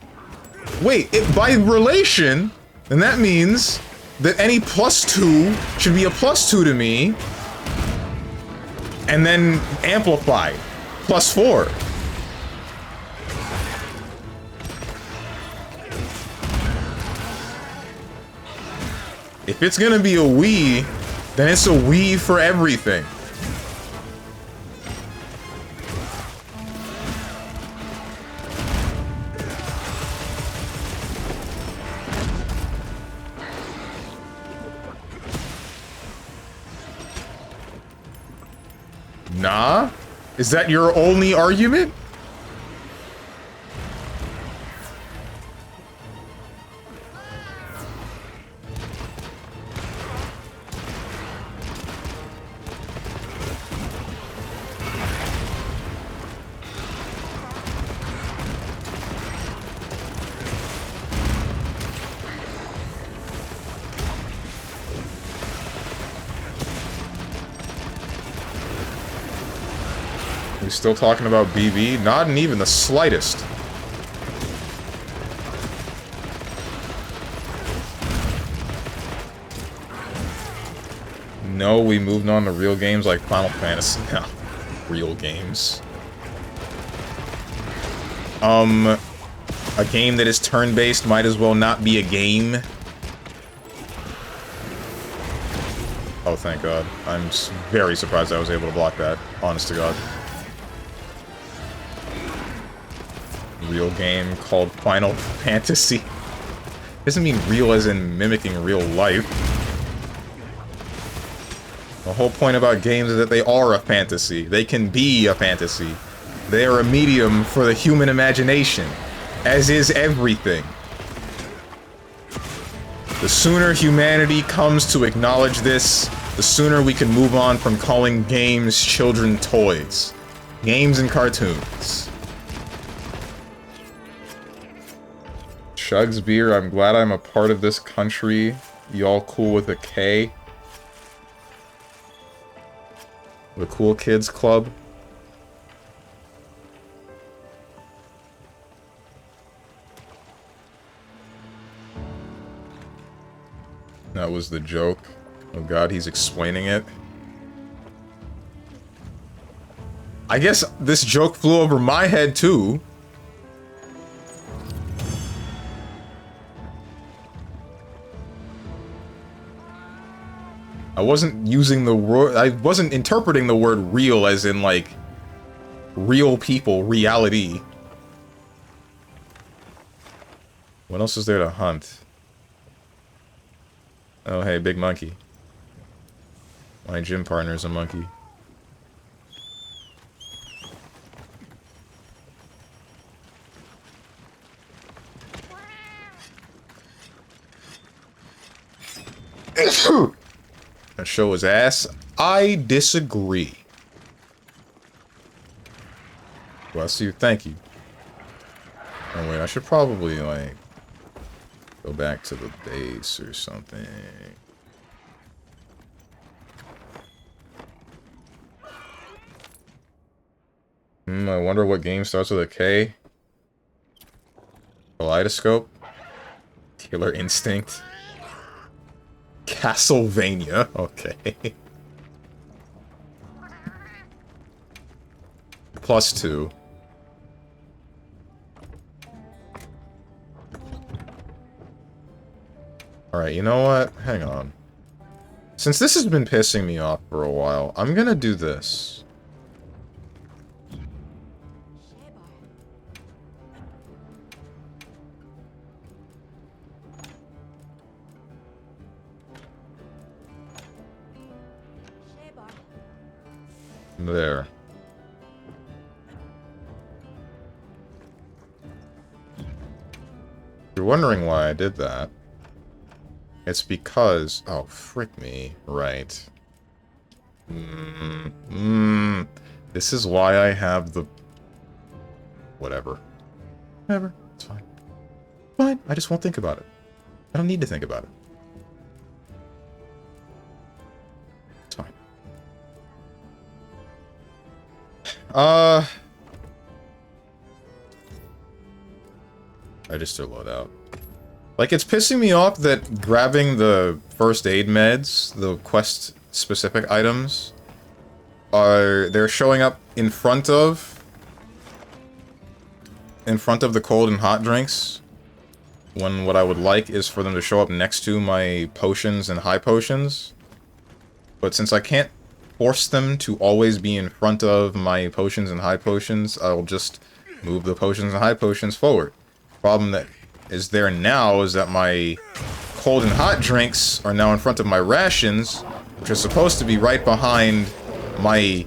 Wait, by relation, then that means that any +2 should be a +2 to me, and then amplified. +4. If it's gonna be a Wii, then it's a Wii for everything. Nah? Is that your only argument? We still talking about BB? Not even the slightest. No, we moved on to real games like Final Fantasy now. Real games. A game that is turn-based might as well not be a game. Oh, thank God. I'm very surprised I was able to block that. Honest to God. Real game called Final Fantasy. Doesn't mean real as in mimicking real life. The whole point about games is that they are a fantasy. They can be a fantasy. They are a medium for the human imagination, as is everything. The sooner humanity comes to acknowledge this, the sooner we can move on from calling games children toys. Games and cartoons. Chugs beer, I'm glad I'm a part of this country. Y'all cool with a K? The Cool Kids Club? That was the joke. Oh God, he's explaining it. I guess this joke flew over my head too. I wasn't using the word, I wasn't interpreting the word real as in like real people, reality. What else is there to hunt? Oh hey, big monkey. My gym partner's a monkey. That show was ass. I disagree. Bless you. Thank you. Oh wait, I should probably like go back to the base or something. I wonder what game starts with a K. Kaleidoscope. Killer Instinct. Castlevania. Okay. +2. Alright, you know what? Hang on. Since this has been pissing me off for a while, I'm gonna do this. There. You're wondering why I did that. It's because... Oh, frick me. Right. This is why I have the... Whatever. Whatever. It's fine. I just won't think about it. I don't need to think about it. It's fine. Register loadout. Like, it's pissing me off that grabbing the first aid meds, the quest-specific items, they're showing up in front of the cold and hot drinks, when what I would like is for them to show up next to my potions and high potions. But since I can't force them to always be in front of my potions and high potions, I'll just move the potions and high potions forward. Problem that is there now is that my cold and hot drinks are now in front of my rations, which are supposed to be right behind my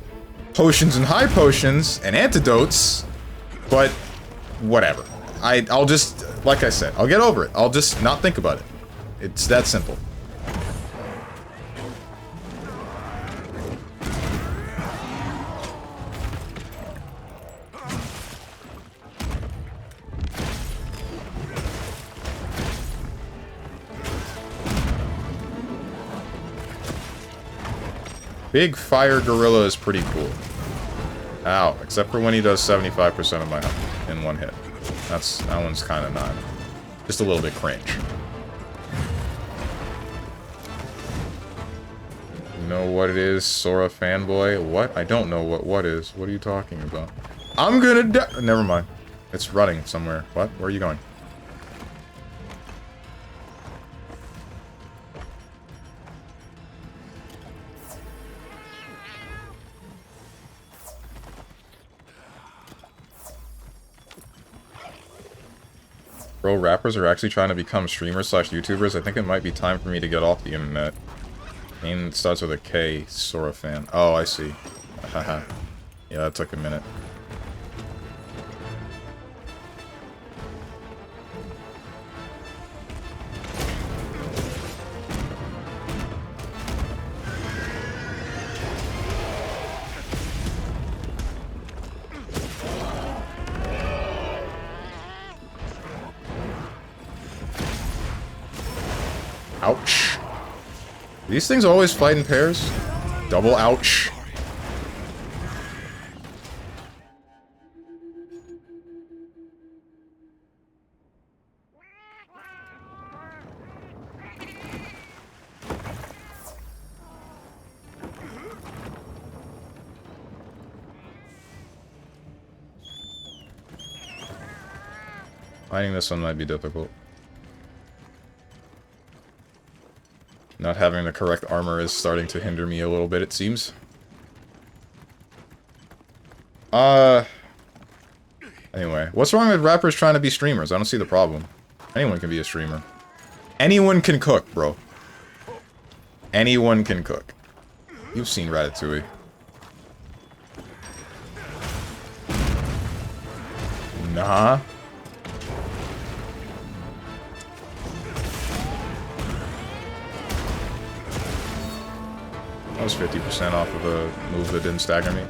potions and high potions and antidotes, but whatever. I'll just, like I said, I'll get over it. I'll just not think about it. It's that simple. Big Fire Gorilla is pretty cool. Ow, except for when he does 75% of my health in one hit. That one's kind of not. Just a little bit cringe. You know what it is, Sora fanboy? What? I don't know what is. What are you talking about? I'm gonna die. Never mind. It's running somewhere. What? Where are you going? Bro, rappers are actually trying to become streamers slash YouTubers. I think it might be time for me to get off the internet. Name starts with a K, Sora fan. Oh, I see. Haha. Yeah, that took a minute. Ouch. These things always fight in pairs? Double ouch. Finding this one might be difficult. Not having the correct armor is starting to hinder me a little bit, it seems. Anyway, what's wrong with rappers trying to be streamers? I don't see the problem. Anyone can be a streamer. Anyone can cook, bro. Anyone can cook. You've seen Ratatouille. Nah. I was 50% off of a move that didn't stagger me.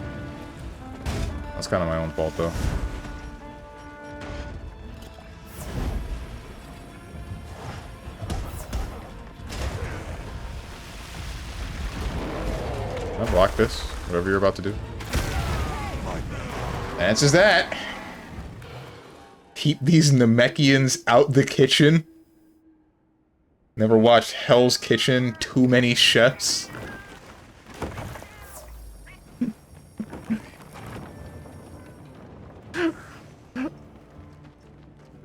That's kind of my own fault, though. Can I block this? Whatever you're about to do. Answers that. Keep these Namekians out the kitchen. Never watched Hell's Kitchen. Too many chefs.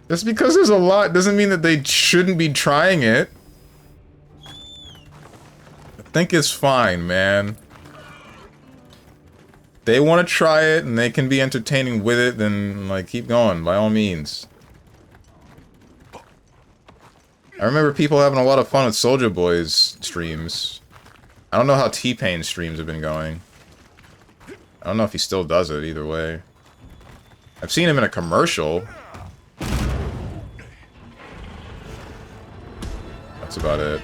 Just because there's a lot doesn't mean that they shouldn't be trying it. I think it's fine, man. They want to try it and they can be entertaining with it, then, like, keep going, by all means. I remember people having a lot of fun with Soulja Boy's streams. I don't know how T-Pain's streams have been going. I don't know if he still does it, either way. I've seen him in a commercial. That's about it.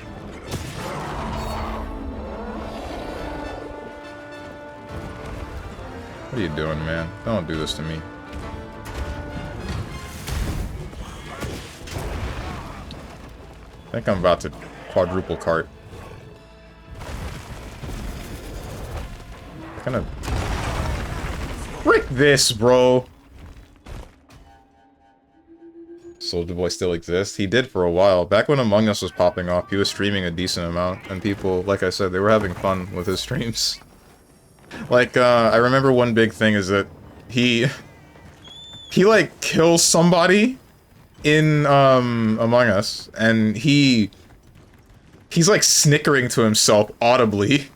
What are you doing, man? Don't do this to me. I think I'm about to quadruple cart. Kind of... Frick this, bro! Soulja Boy still exists? He did for a while. Back when Among Us was popping off, he was streaming a decent amount, and people, like I said, they were having fun with his streams. Like, I remember one big thing is that he, like, kills somebody in, Among Us, and he's, like, snickering to himself audibly.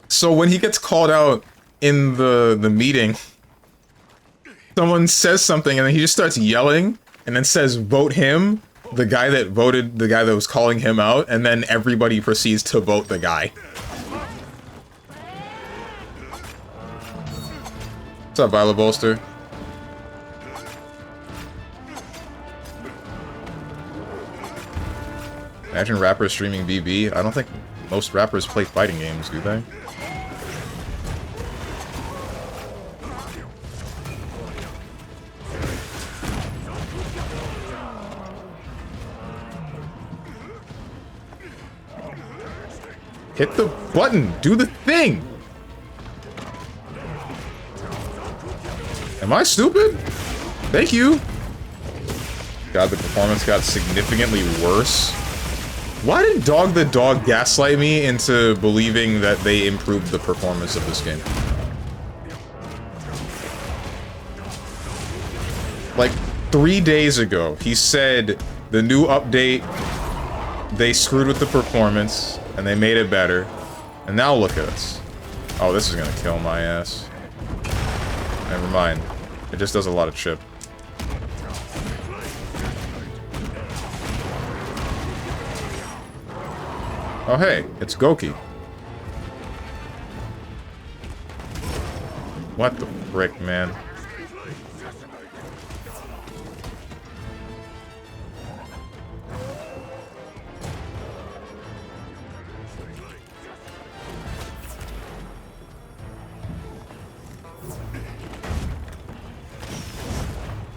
So when he gets called out in the meeting, someone says something and then he just starts yelling and then says, vote him, the guy that voted, the guy that was calling him out, and then everybody proceeds to vote the guy. What's up, Violet Bolster? Imagine rappers streaming BB. I don't think most rappers play fighting games, do they? Hit the button! Do the thing! Am I stupid? Thank you! God, the performance got significantly worse. Why did Dog the Dog gaslight me into believing that they improved the performance of this game? Like, 3 days ago, he said the new update, they screwed with the performance, and they made it better. And now look at us. Oh, this is gonna kill my ass. Never mind. It just does a lot of chip. Oh hey, it's Goki. What the frick, man?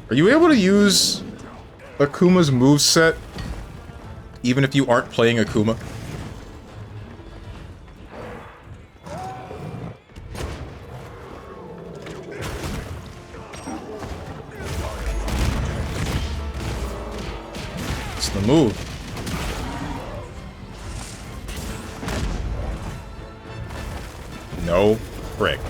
Are you able to use Akuma's moveset even if you aren't playing Akuma? It's the move. No frick.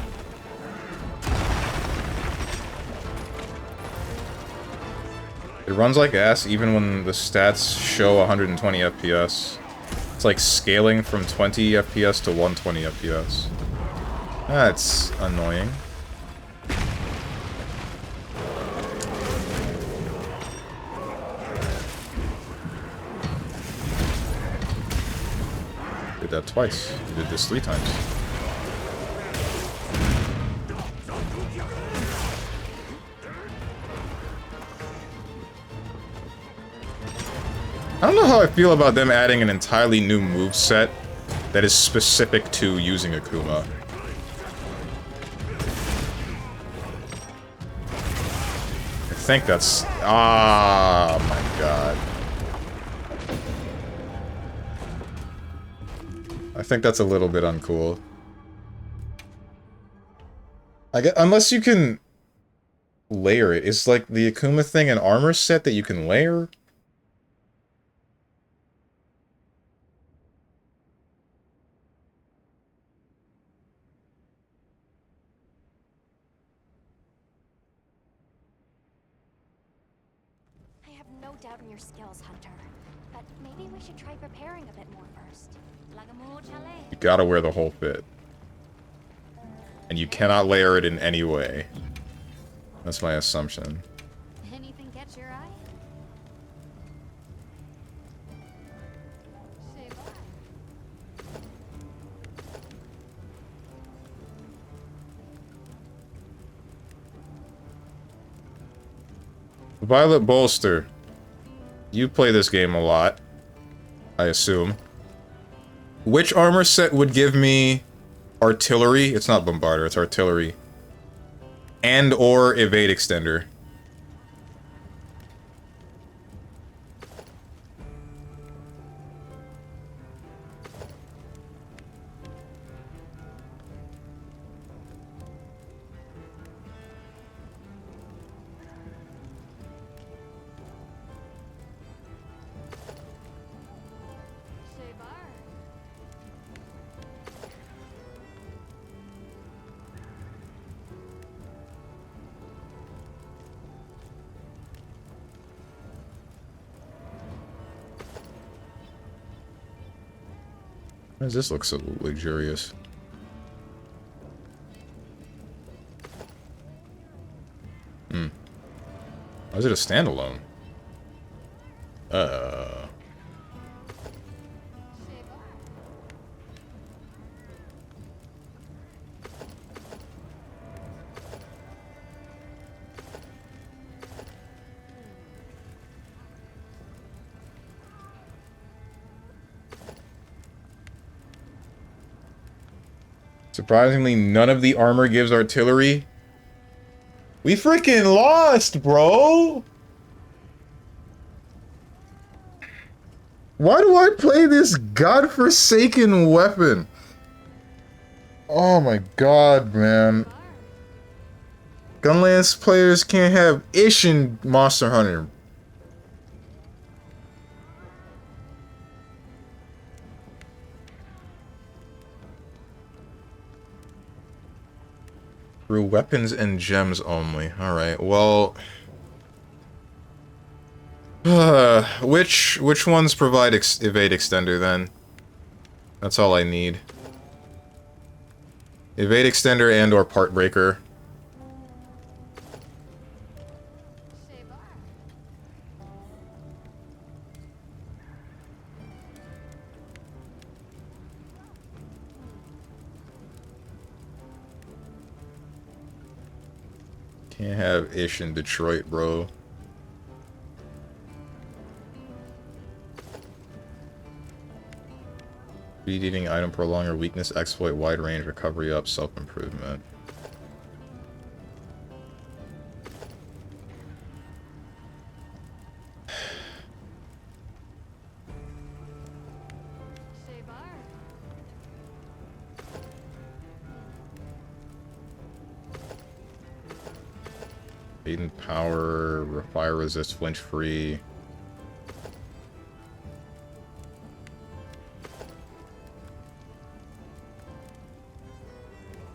It runs like ass even when the stats show 120 FPS. It's like scaling from 20 FPS to 120 FPS. That's annoying. Did that twice. You did this 3 times. I don't know how I feel about them adding an entirely new moveset that is specific to using Akuma. I think that's... Ah, my god. I think that's a little bit uncool. Unless you can layer it. Is like the Akuma thing an armor set that you can layer? No doubt in your skills, Hunter. But maybe we should try preparing a bit more first. You gotta wear the whole fit. And you cannot layer it in any way. That's my assumption. Anything catch your eye? Say bye. Violet Bolster. You play this game a lot, I assume. Which armor set would give me artillery? It's not bombarder, it's artillery. And or evade extender. Why does this look so luxurious? Hmm. Why is it a standalone? Surprisingly, none of the armor gives artillery. We freaking lost, bro! Why do I play this godforsaken weapon? Oh my god, man. Gunlance players can't have ish in Monster Hunter. Through weapons and gems only. Alright, well... which ones provide evade extender then? That's all I need. Evade extender and or part breaker. Can't have ish in Detroit, bro. Speed eating, item prolonger, weakness, exploit, wide range, recovery up, self-improvement. Latent power, fire resist, flinch free.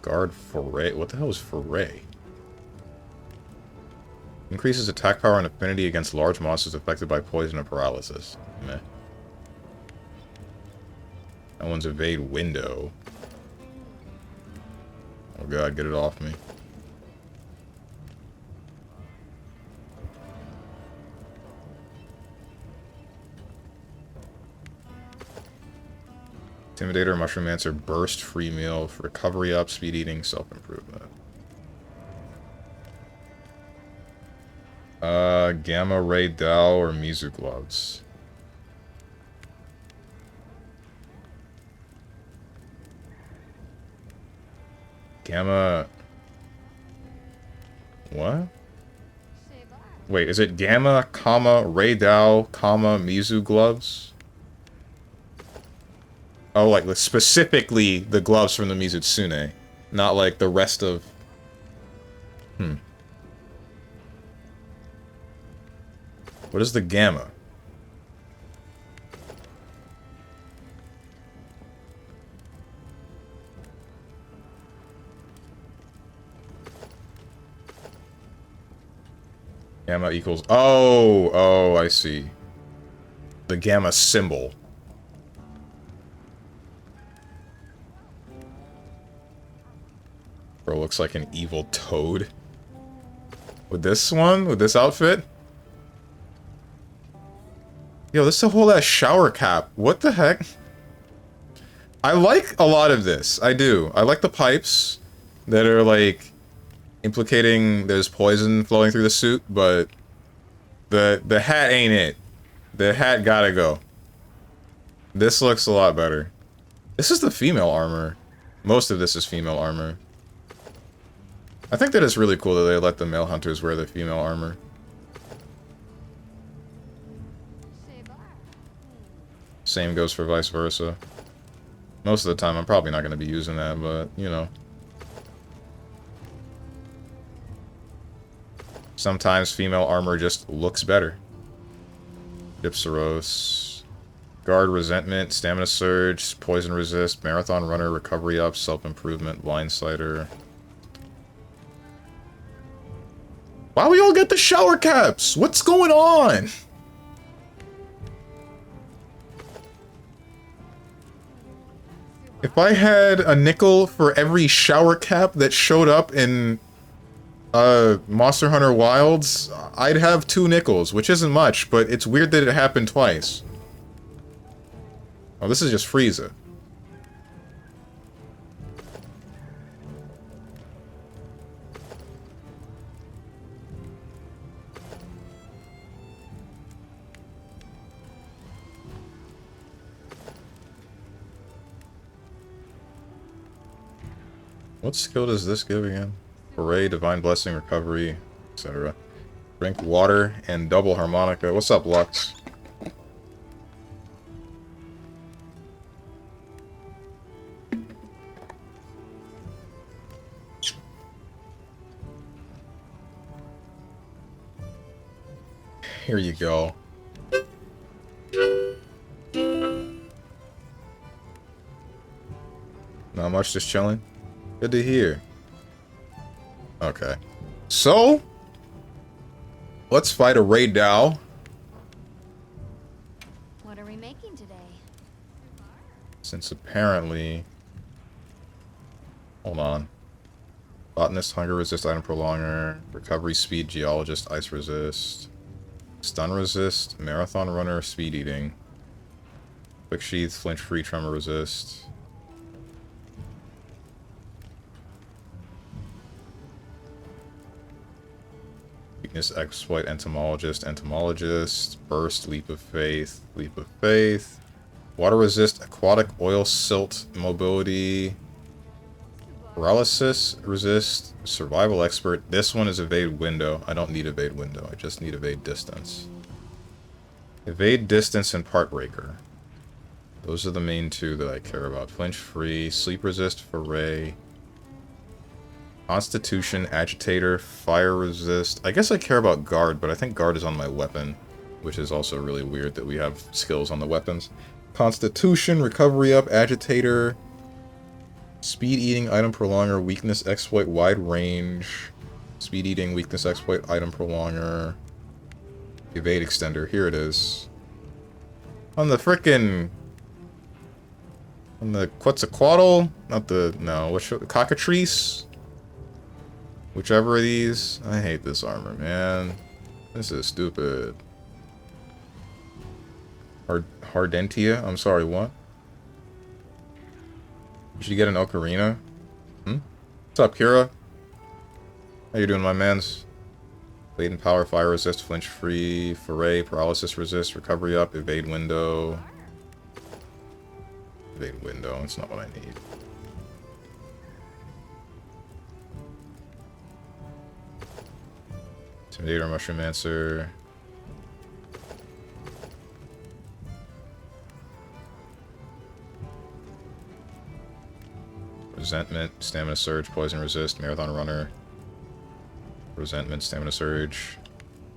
Guard foray. What the hell is foray? Increases attack power and affinity against large monsters affected by poison and paralysis. Meh. That one's evade window. Oh god, get it off me. Intimidator, Mushroom-mancer, burst, free meal, recovery up, speed eating, self-improvement. Gamma ray Dao or Mizu gloves. Gamma... What? Wait, is it Gamma, comma, ray Dao, comma, Mizu gloves? Oh, like specifically the gloves from the Mizutsune, not like the rest of... What is the Gamma? Gamma equals... Oh, I see. The Gamma symbol. Bro looks like an evil toad. With this one? With this outfit? Yo, this is a whole ass shower cap. What the heck? I like a lot of this. I do. I like the pipes that are like implicating there's poison flowing through the suit, but the hat ain't it. The hat gotta go. This looks a lot better. This is the female armor. Most of this is female armor. I think that it's really cool that they let the male hunters wear the female armor. Same goes for vice versa. Most of the time, I'm probably not going to be using that, but, you know. Sometimes female armor just looks better. Dipsaros. Guard, resentment, stamina surge, poison resist, marathon runner, recovery up, self-improvement, blindsider. Why we all get the shower caps? What's going on? If I had a nickel for every shower cap that showed up in Monster Hunter Wilds, I'd have 2 nickels, which isn't much, but it's weird that it happened twice. Oh, this is just Frieza. What skill does this give again? Array, Divine Blessing, Recovery, etc. Drink water and double harmonica. What's up, Lux? Here you go. Not much, just chilling. Good to hear. Okay. So, let's fight a Ray Dow. What are we making today? Since apparently... Hold on. Botanist, Hunger Resist, Item Prolonger, Recovery Speed, Geologist, Ice Resist, Stun Resist, Marathon Runner, Speed Eating, Quick Sheath, Flinch Free, Tremor Resist. Weakness, Exploit, Entomologist, Burst, Leap of Faith, Water Resist, Aquatic, Oil, Silt, Mobility, Paralysis, Resist, Survival Expert. This one is Evade Window. I don't need Evade Window, I just need Evade Distance. Evade Distance and Part Breaker. Those are the main 2 that I care about. Flinch Free, Sleep Resist for Ray, Constitution, Agitator, Fire Resist. I guess I care about Guard, but I think Guard is on my weapon, which is also really weird that we have skills on the weapons. Constitution, Recovery Up, Agitator, Speed Eating, Item Prolonger, Weakness, Exploit, Wide Range, Speed Eating, Weakness, Exploit, Item Prolonger, Evade Extender. Here it is. On the frickin'... On the Quetzalcoatl? Not the... No, what show? Cockatrice? Whichever of these. I hate this armor, man. This is stupid. Hardentia? I'm sorry, what? You should get an Ocarina. What's up, Kira? How you doing, my mans? Latent Power, Fire Resist, Flinch Free, Foray, Paralysis Resist, Recovery Up, Evade Window. Evade Window, that's not what I need. Intimidator, Mushroom-mancer. Resentment, Stamina Surge, Poison Resist, Marathon Runner. Resentment, Stamina Surge,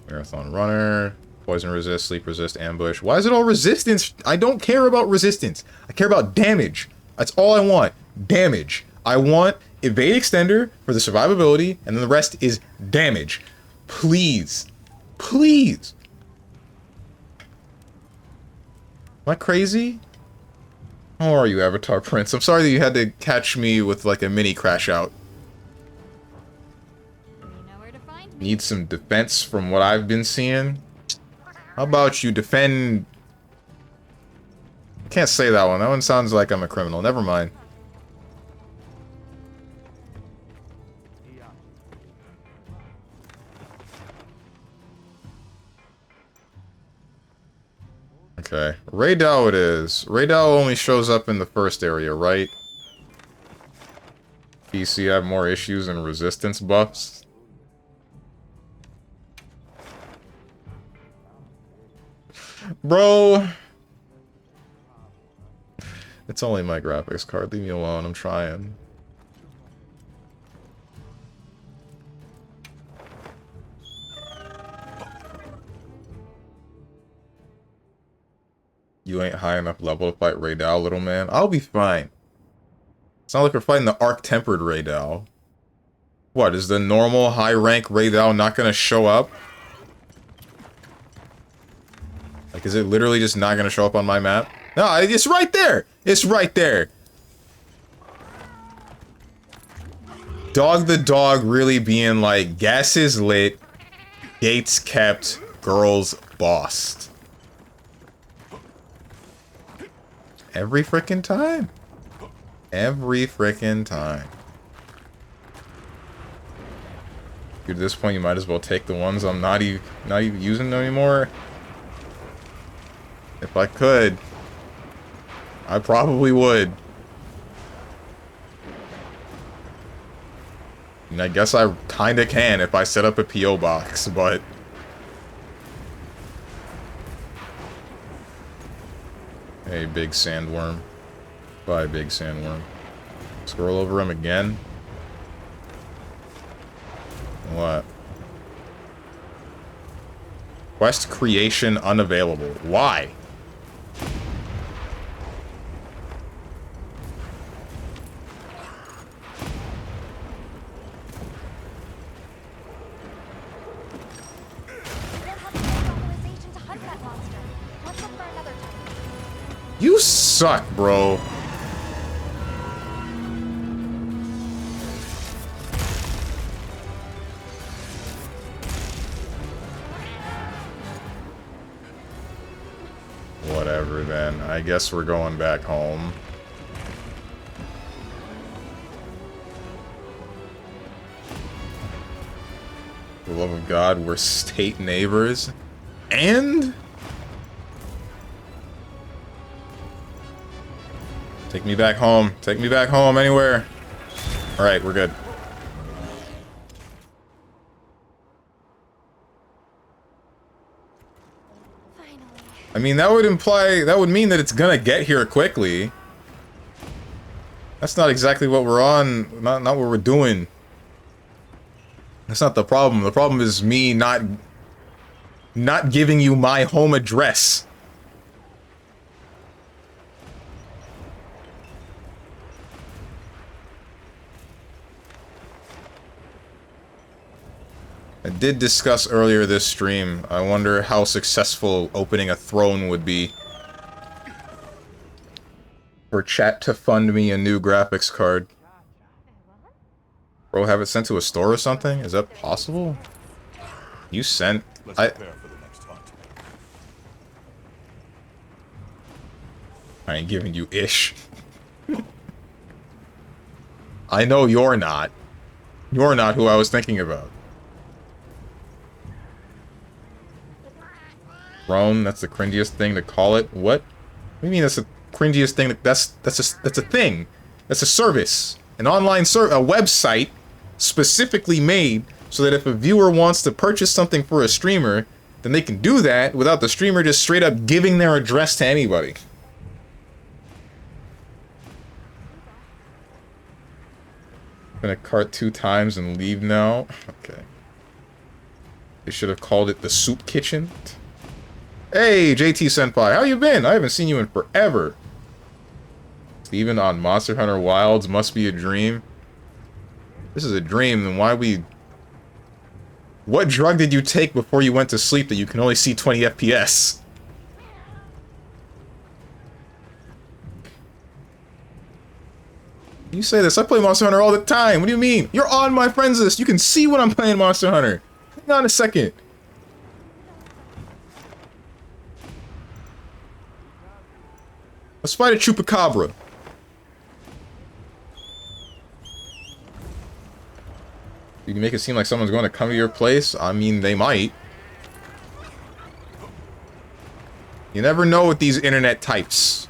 Marathon Runner, Poison Resist, Sleep Resist, Ambush. Why is it all resistance? I don't care about resistance. I care about damage. That's all I want. Damage. I want Evade Extender for the survivability, and then the rest is damage. Please. Please. Am I crazy? How are you, Avatar Prince? I'm sorry that you had to catch me with like a mini crash out. You know where to find me. Need some defense from what I've been seeing. How about you defend... I can't say that one. That one sounds like I'm a criminal. Never mind. Okay. Ray Dow it is. Ray Dow only shows up in the first area, right? PC have more issues and resistance buffs. Bro. It's only my graphics card. Leave me alone. I'm trying. You ain't high enough level to fight Ray Dow, little man. I'll be fine. It's not like we're fighting the Arc-Tempered Ray Dow. What, is the normal high-rank Ray Dow not gonna show up? Like, is it literally just not gonna show up on my map? No, it's right there! It's right there! Dog the dog really being like, gas is lit, gates kept, girls bossed. Every frickin' time. Every frickin' time. Dude, at this point, you might as well take the ones I'm not even using anymore. If I could, I probably would. And I guess I kinda can if I set up a P.O. box, but... Hey, big sandworm. Bye, big sandworm. Scroll over him again. What? Quest creation unavailable. Why? You suck, bro. Whatever then. I guess we're going back home. For the love of God, we're state neighbors. And... take me back home. Take me back home, anywhere. Alright, we're good. Finally. I mean, that would mean that it's gonna get here quickly. That's not exactly what we're on, not what we're doing. That's not the problem. The problem is me not giving you my home address. I did discuss earlier this stream. I wonder how successful opening a throne would be. For chat to fund me a new graphics card. Bro, have it sent to a store or something? Is that possible? You sent... I ain't giving you ish. I know you're not. You're not who I was thinking about. Throne, that's the cringiest thing to call it. What? What do you mean that's the cringiest thing? That's a thing. That's a service. An online a website specifically made so that if a viewer wants to purchase something for a streamer, then they can do that without the streamer just straight up giving their address to anybody. Gonna cart 2 times and leave now? Okay. They should have called it the soup kitchen. Hey, JT Senpai, how you been? I haven't seen you in forever. Steven on Monster Hunter Wilds must be a dream. This is a dream, then why we... What drug did you take before you went to sleep that you can only see 20 FPS? You say this, I play Monster Hunter all the time. What do you mean? You're on my friends list. You can see when I'm playing Monster Hunter. Hang on a second. Let's fight a Chupacabra. You can make it seem like someone's going to come to your place. I mean, they might. You never know with these internet types.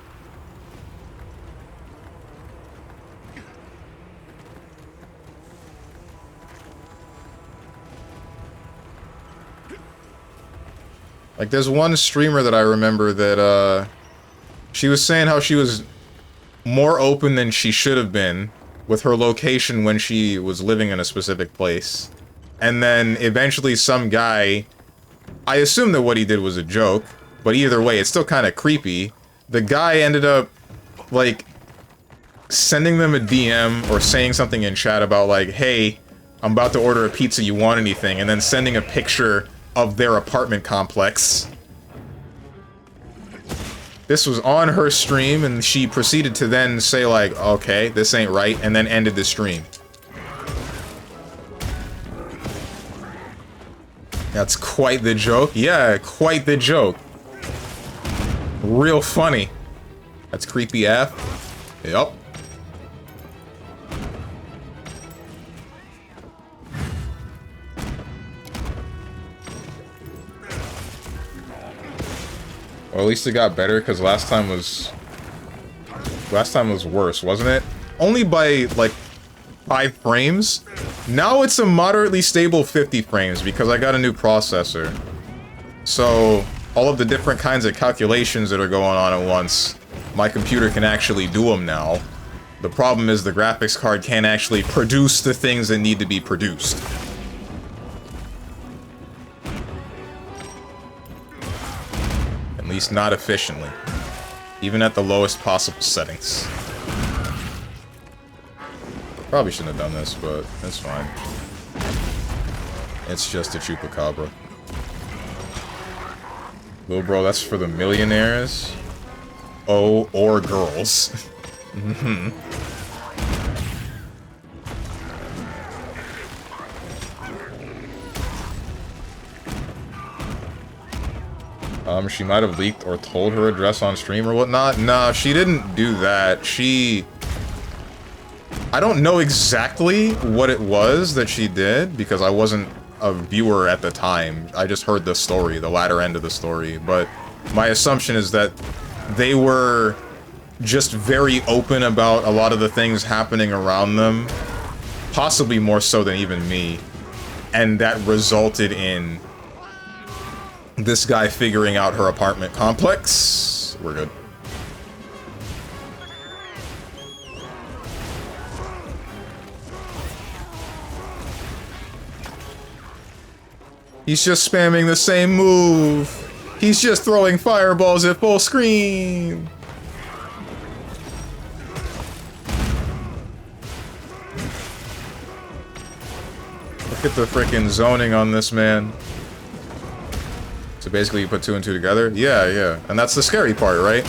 Like, there's one streamer that I remember that, she was saying how she was more open than she should have been with her location when she was living in a specific place. And then eventually some guy, I assume that what he did was a joke, but either way, it's still kind of creepy. The guy ended up, like, sending them a DM or saying something in chat about, like, hey, I'm about to order a pizza, you want anything? And then sending a picture of their apartment complex. This was on her stream, and she proceeded to then say, like, okay, this ain't right, and then ended the stream. That's quite the joke. Yeah, quite the joke. Real funny. That's creepy AF. Yup. Well, at least it got better, because last time was worse, wasn't it? Only by, like, 5 frames. Now it's a moderately stable 50 frames, because I got a new processor. So, all of the different kinds of calculations that are going on at once, my computer can actually do them now. The problem is the graphics card can't actually produce the things that need to be produced. At least not efficiently. Even at the lowest possible settings. Probably shouldn't have done this, but it's fine. It's just a chupacabra. Little bro, that's for the millionaires. Oh, or girls. Mm-hmm. She might have leaked or told her address on stream or whatnot. Nah, she didn't do that. I don't know exactly what it was that she did, because I wasn't a viewer at the time. I just heard the story, the latter end of the story. But my assumption is that they were just very open about a lot of the things happening around them. Possibly more so than even me. And that resulted in this guy figuring out her apartment complex. We're good. He's just spamming the same move. He's just throwing fireballs at full screen. Look at the frickin' zoning on this man. So basically you put 2 and 2 together? Yeah, yeah. And that's the scary part, right?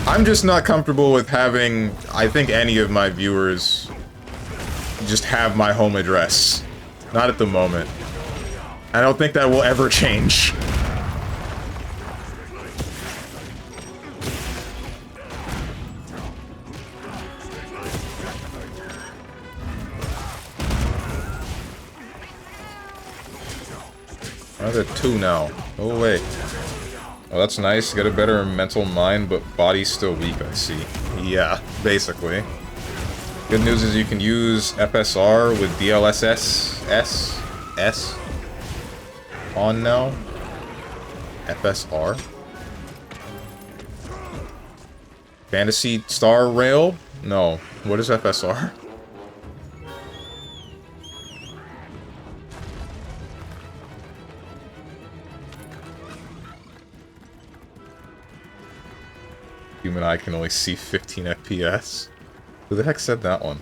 I'm just not comfortable with having, I think, any of my viewers just have my home address. Not at the moment. I don't think that will ever change. I'm at 2 now. Oh, wait. Oh, that's nice. Get a better mental mind, but body's still weak, I see. Yeah, basically. Good news is you can use FSR with DLSS S on now. FSR. Fantasy Star Rail? No. What is FSR? Human eye can only see 15 FPS. Who the heck said that one?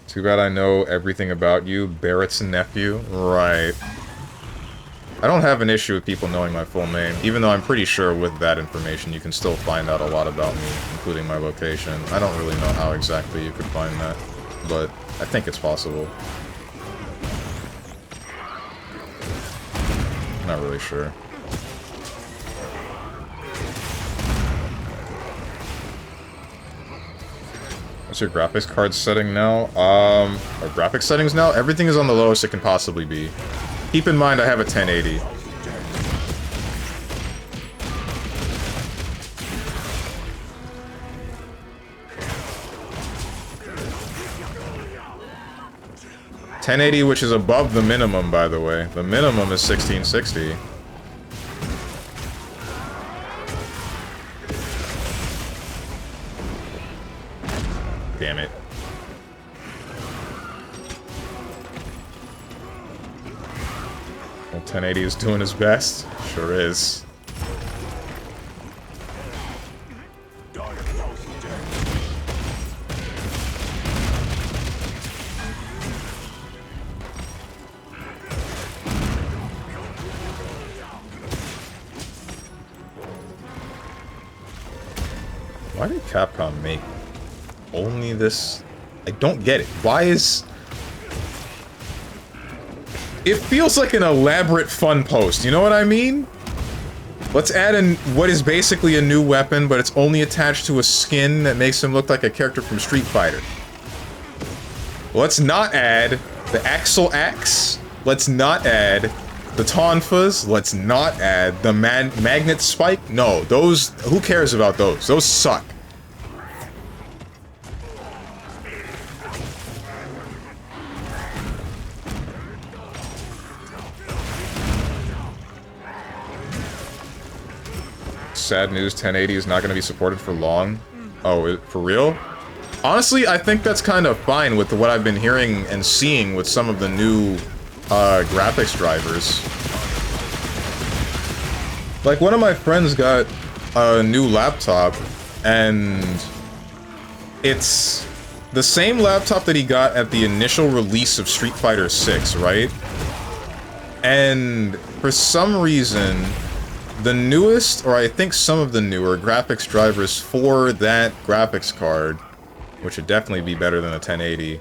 Too bad I know everything about you, Barrett's nephew. Right. I don't have an issue with people knowing my full name, even though I'm pretty sure with that information you can still find out a lot about me, including my location. I don't really know how exactly you could find that, but I think it's possible. Not really sure. What's your graphics card setting now? Our graphics settings now? Everything is on the lowest it can possibly be. Keep in mind I have a 1080. $1080, which is above the minimum, by the way. The minimum is 1660. Damn it. Well, 1080 is doing his best. Sure is. Why did Capcom make only this? I don't get it. Why is... It feels like an elaborate fun post, you know what I mean? Let's add in what is basically a new weapon, but it's only attached to a skin that makes him look like a character from Street Fighter. Let's not add the Axel Axe. Let's not add the Tonfas. Let's not add the Magnet Spike. No, those... Who cares about those? Those suck. Sad news, 1080 is not going to be supported for long. Oh, for real? Honestly, I think that's kind of fine with what I've been hearing and seeing with some of the new graphics drivers. Like, one of my friends got a new laptop, and it's the same laptop that he got at the initial release of Street Fighter 6, right? And for some reason, the newest, or I think some of the newer graphics drivers for that graphics card, which would definitely be better than a 1080,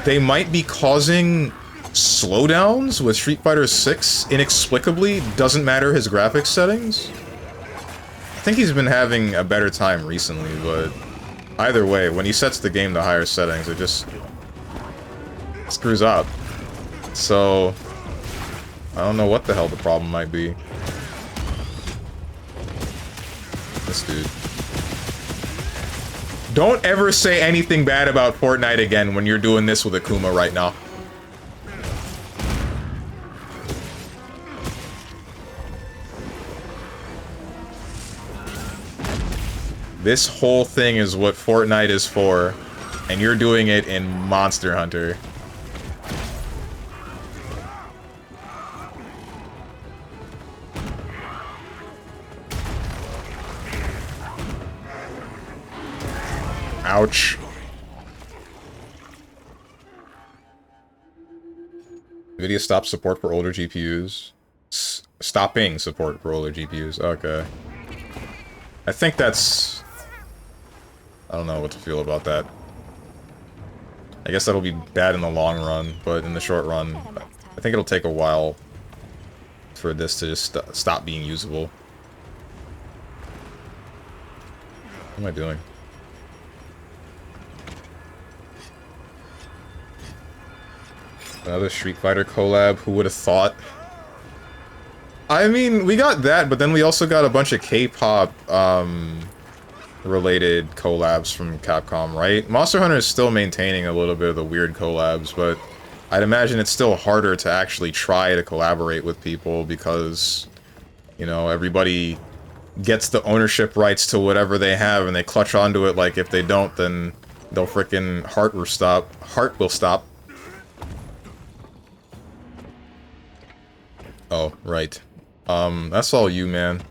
they might be causing slowdowns with Street Fighter 6 inexplicably. Doesn't matter his graphics settings. I think he's been having a better time recently, but either way, when he sets the game to higher settings, it just screws up. So I don't know what the hell the problem might be. This dude. Don't ever say anything bad about Fortnite again when you're doing this with Akuma right now. This whole thing is what Fortnite is for, and you're doing it in Monster Hunter. Ouch. NVIDIA stops support for older GPUs. Stopping support for older GPUs. Okay. I think that's... I don't know what to feel about that. I guess that'll be bad in the long run, but in the short run, I think it'll take a while for this to just stop being usable. What am I doing? Another Street Fighter collab, who would have thought? I mean, we got that, but then we also got a bunch of K-pop, related collabs from Capcom, right? Monster Hunter is still maintaining a little bit of the weird collabs, but I'd imagine it's still harder to actually try to collaborate with people because, you know, everybody gets the ownership rights to whatever they have and they clutch onto it like if they don't, then they'll frickin' heart will stop. Oh, right. That's all you, man.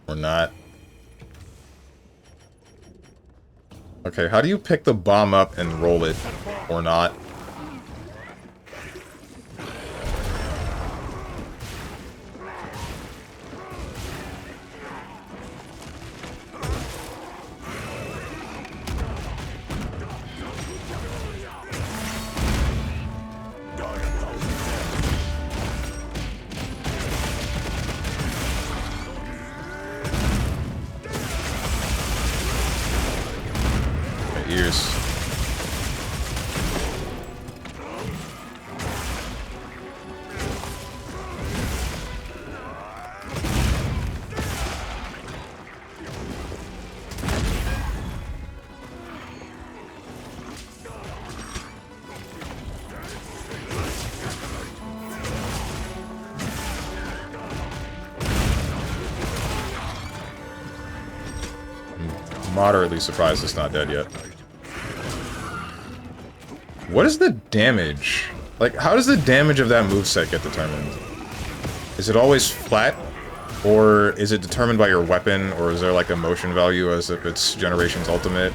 Or not. Okay, how do you pick the bomb up and roll it? Or not? Ears. I'm moderately surprised it's not dead yet. What is the damage? Like, how does the damage of that moveset get determined? Is it always flat? Or is it determined by your weapon? Or is there like a motion value as if it's Generation's Ultimate?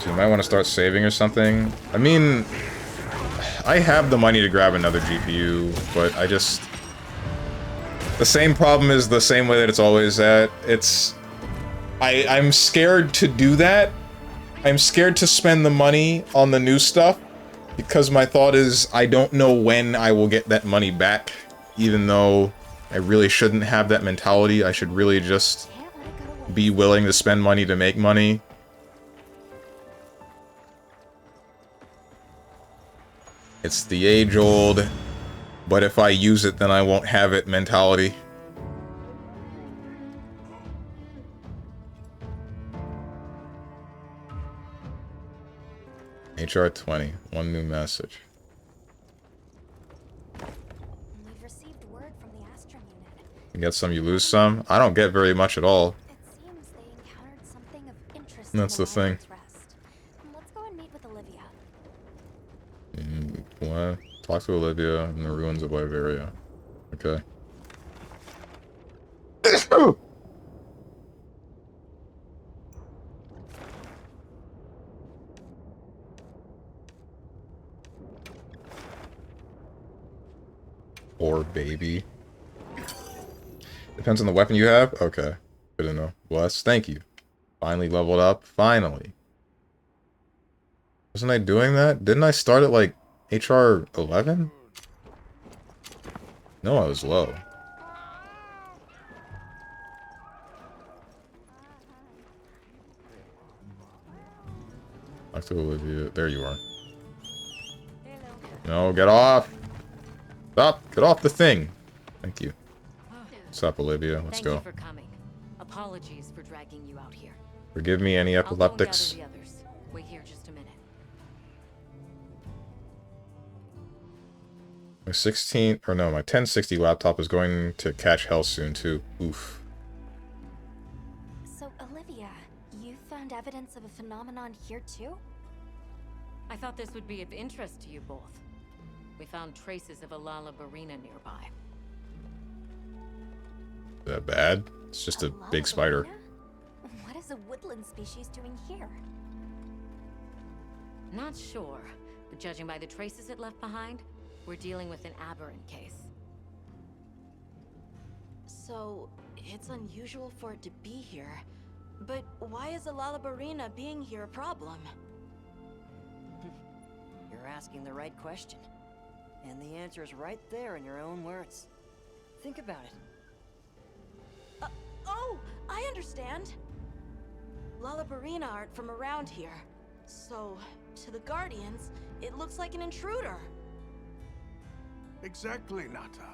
So you might want to start saving or something. I mean, I have the money to grab another GPU, but I just... The same problem is the same way that it's always at. It's... I'm scared to do that. I'm scared to spend the money on the new stuff, because my thought is I don't know when I will get that money back, even though I really shouldn't have that mentality. I should really just be willing to spend money to make money. It's the age-old, but if I use it, then I won't have it mentality. HR 20, one new message. We've received word from the Astrum unit. You get some, you lose some. I don't get very much at all. It seems they encountered something of interest. That's the thing. Rest. Let's go and meet with Olivia. What? Talk to Olivia in the ruins of Liberia. Okay. Or baby. Depends on the weapon you have? Okay. Good to know. Bless. Thank you. Finally leveled up. Finally. Wasn't I doing that? Didn't I start at like HR 11? No, I was low. Talk to Olivia. There you are. No, get off! Stop! Get off the thing! Thank you. What's up, Olivia? Let's go. Thank you for coming. Apologies for dragging you out here. Forgive me any epileptics. I'll go and gather the others. Wait here just a minute. My 16, or no, my 1060 laptop is going to catch hell soon too. Oof. So, Olivia, you found evidence of a phenomenon here too? I thought this would be of interest to you both. We found traces of a Lalabarina nearby. Is that bad? It's just a big spider. Lalabarina? What is a woodland species doing here? Not sure, but judging by the traces it left behind, we're dealing with an aberrant case. So, it's unusual for it to be here. But why is a Lalabarina being here a problem? You're asking the right question. And the answer is right there in your own words. Think about it. Oh, I understand. Lalabarina aren't from around here. So, to the Guardians, it looks like an intruder. Exactly, Nata.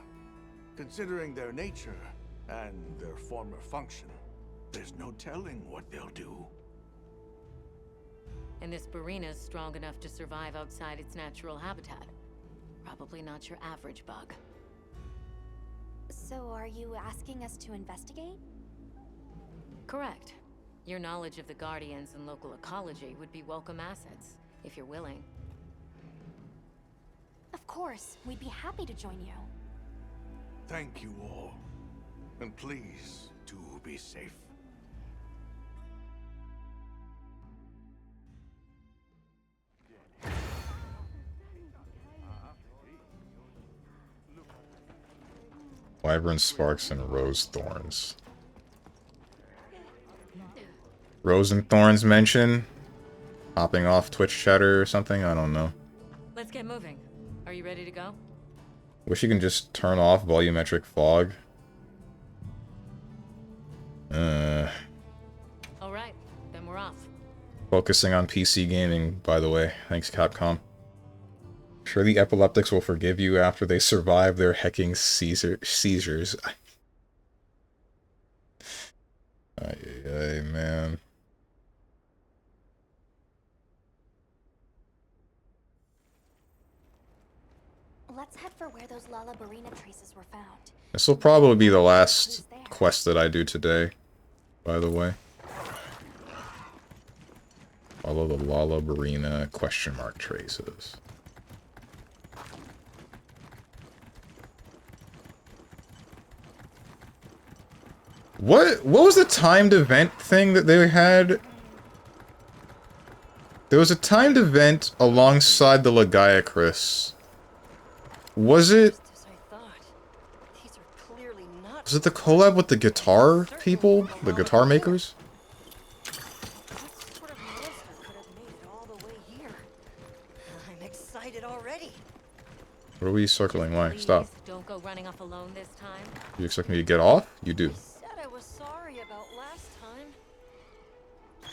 Considering their nature and their former function, there's no telling what they'll do. And this Barina's strong enough to survive outside its natural habitat. Probably not your average bug. So, are you asking us to investigate? Correct. Your knowledge of the Guardians and local ecology would be welcome assets, if you're willing. Of course, we'd be happy to join you. Thank you all. And please, do be safe. Wyvern Sparks and Rose Thorns. Rose and Thorns mention? Hopping off Twitch chatter or something? I don't know. Let's get moving. Are you ready to go? Wish you can just turn off volumetric fog. Alright, then we're off. Focusing on PC gaming, by the way. Thanks, Capcom. Sure the epileptics will forgive you after they survive their hecking seizures. Ay, man. Let's head for where those Lalabarina traces were found. This will probably be the last quest that I do today, by the way. Follow the Lalabarina question mark traces. What was the timed event thing that they had? There was a timed event alongside the Lagiacris. Was it... Just as I thought. These are clearly not. Was it the collab with the guitar people? The guitar makers? What sort of monster could have made it all the way here? I'm excited already. What are we circling? Why? Stop. Please don't go running off alone this time. You expect me to get off? You do. I said I was sorry about last time.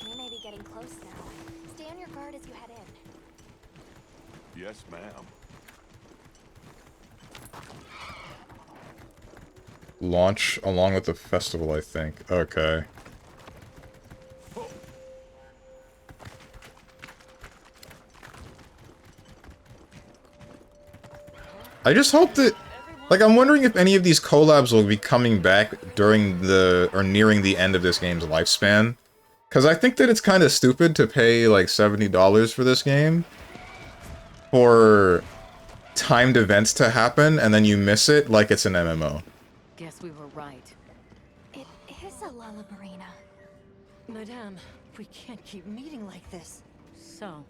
We may be getting close now. Stay on your guard as you head in. Yes, ma'am. Launch along with the festival, I think. Okay. I just hope that... Like, I'm wondering if any of these collabs will be coming back during the... or nearing the end of this game's lifespan. Because I think that it's kind of stupid to pay, like, $70 for this game. For timed events to happen, and then you miss it like it's an MMO. Guess we were right. It is a Lullabarina. Madame, we can't keep meeting like this. So,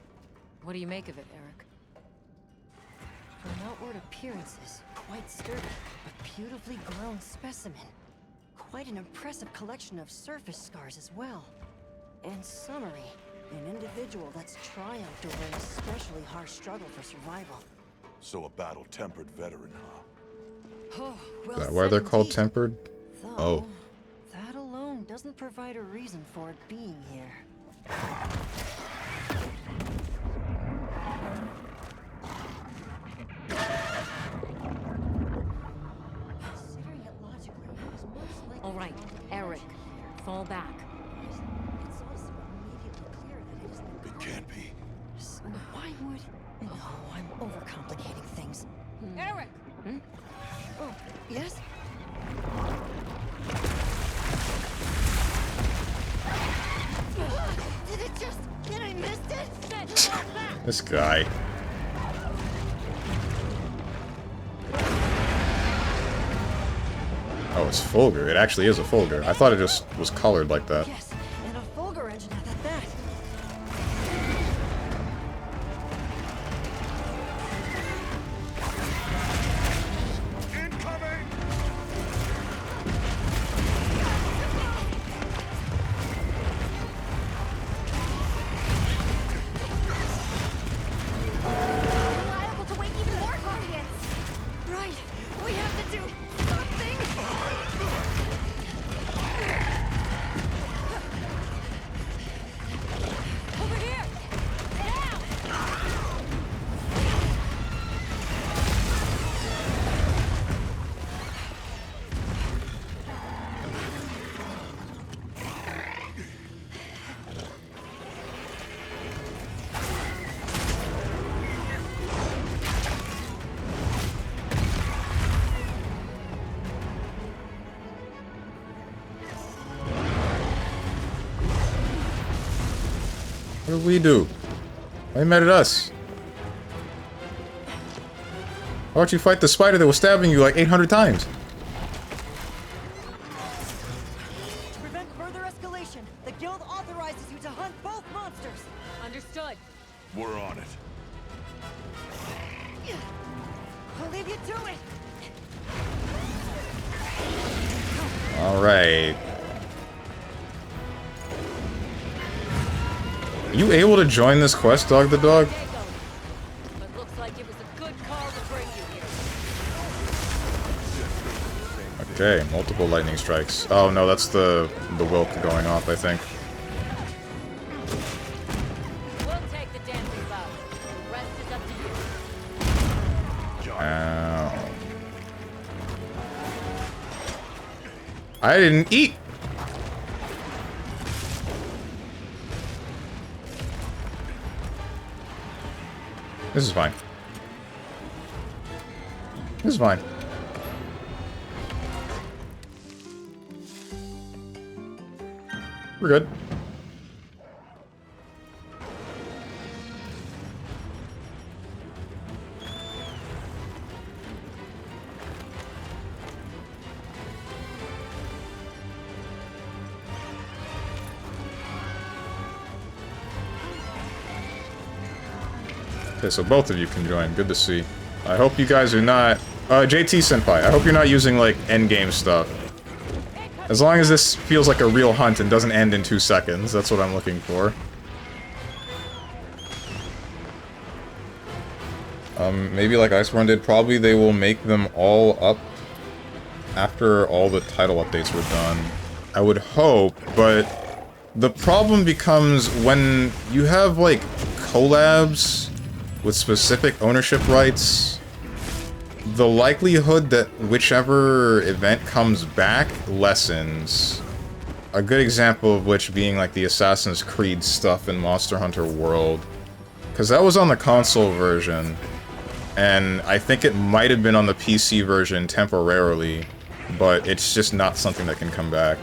what do you make of it, Eric? From outward appearances, quite sturdy, a beautifully grown specimen. Quite an impressive collection of surface scars as well. In summary, an individual that's triumphed over an especially harsh struggle for survival. So a battle-tempered veteran, huh? Oh, well Is that why said they're called indeed. tempered? Though, Oh. that alone doesn't provide a reason for it being here. Considering it logically, it was most likely All right, Eric, fall back. It's also immediately clear that it is the It can't be. So why would... No, I'm overcomplicating things. Eric! Oh, yes? Did it just... Did I miss it? This guy. Oh, it's Fulgur. It actually is a Fulgur. I thought it just was colored like that. Yes, and a Fulgur engine at that. Incoming! We're liable to wake even more guardians. Right, we have to do something. Over here! Now! What did we do? Why you mad at us? Why don't you fight the spider that was stabbing you like 800 times? To prevent further escalation, the guild authorizes you to hunt both monsters. Understood. We're on it. I'll leave you to it. Alright. Are you able to join this quest, Dog the Dog? Diego. But looks like it was a good call to bring you here. Okay, multiple lightning strikes. Oh no, that's the Wilk going off, I think. We'll take the dancing bout. The rest is up to you. Ow. I didn't eat! This is fine. This is fine. We're good. Okay, so both of you can join. Good to see. I hope you guys are not... JT Senpai, I hope you're not using, like, endgame stuff. As long as this feels like a real hunt and doesn't end in 2 seconds, that's what I'm looking for. Maybe like Iceborne did, probably they will make them all up after all the title updates were done. I would hope, but the problem becomes when you have, like, collabs with specific ownership rights, the likelihood that whichever event comes back lessens. A good example of which being, like, the Assassin's Creed stuff in Monster Hunter World. Because that was on the console version, and I think it might have been on the PC version temporarily, but it's just not something that can come back.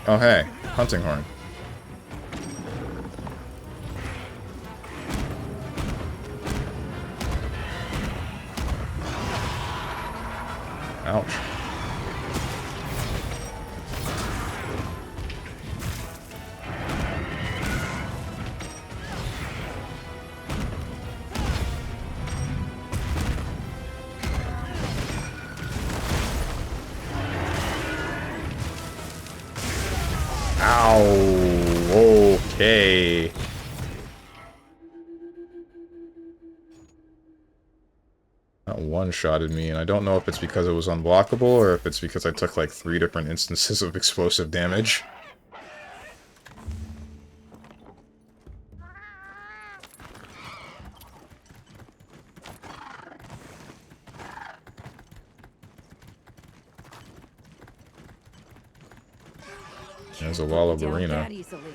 Oh hey, hunting horn. Ouch. Ow. Okay. That one-shotted me, and I don't know if it's because it was unblockable or if it's because I took like 3 different instances of explosive damage. There's a wall of arena. That easily.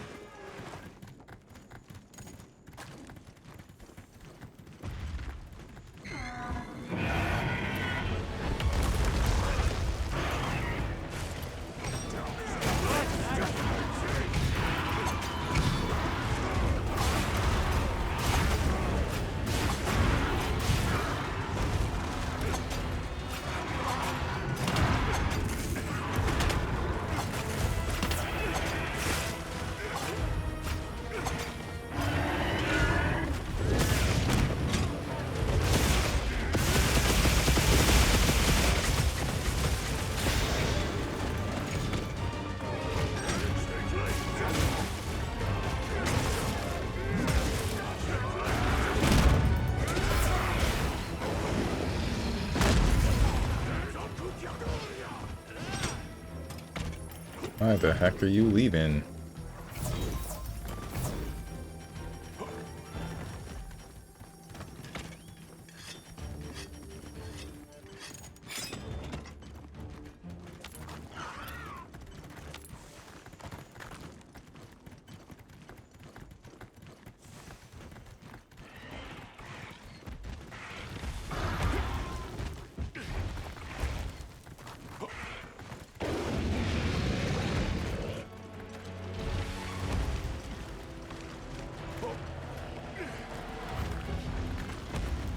Why the heck are you leaving?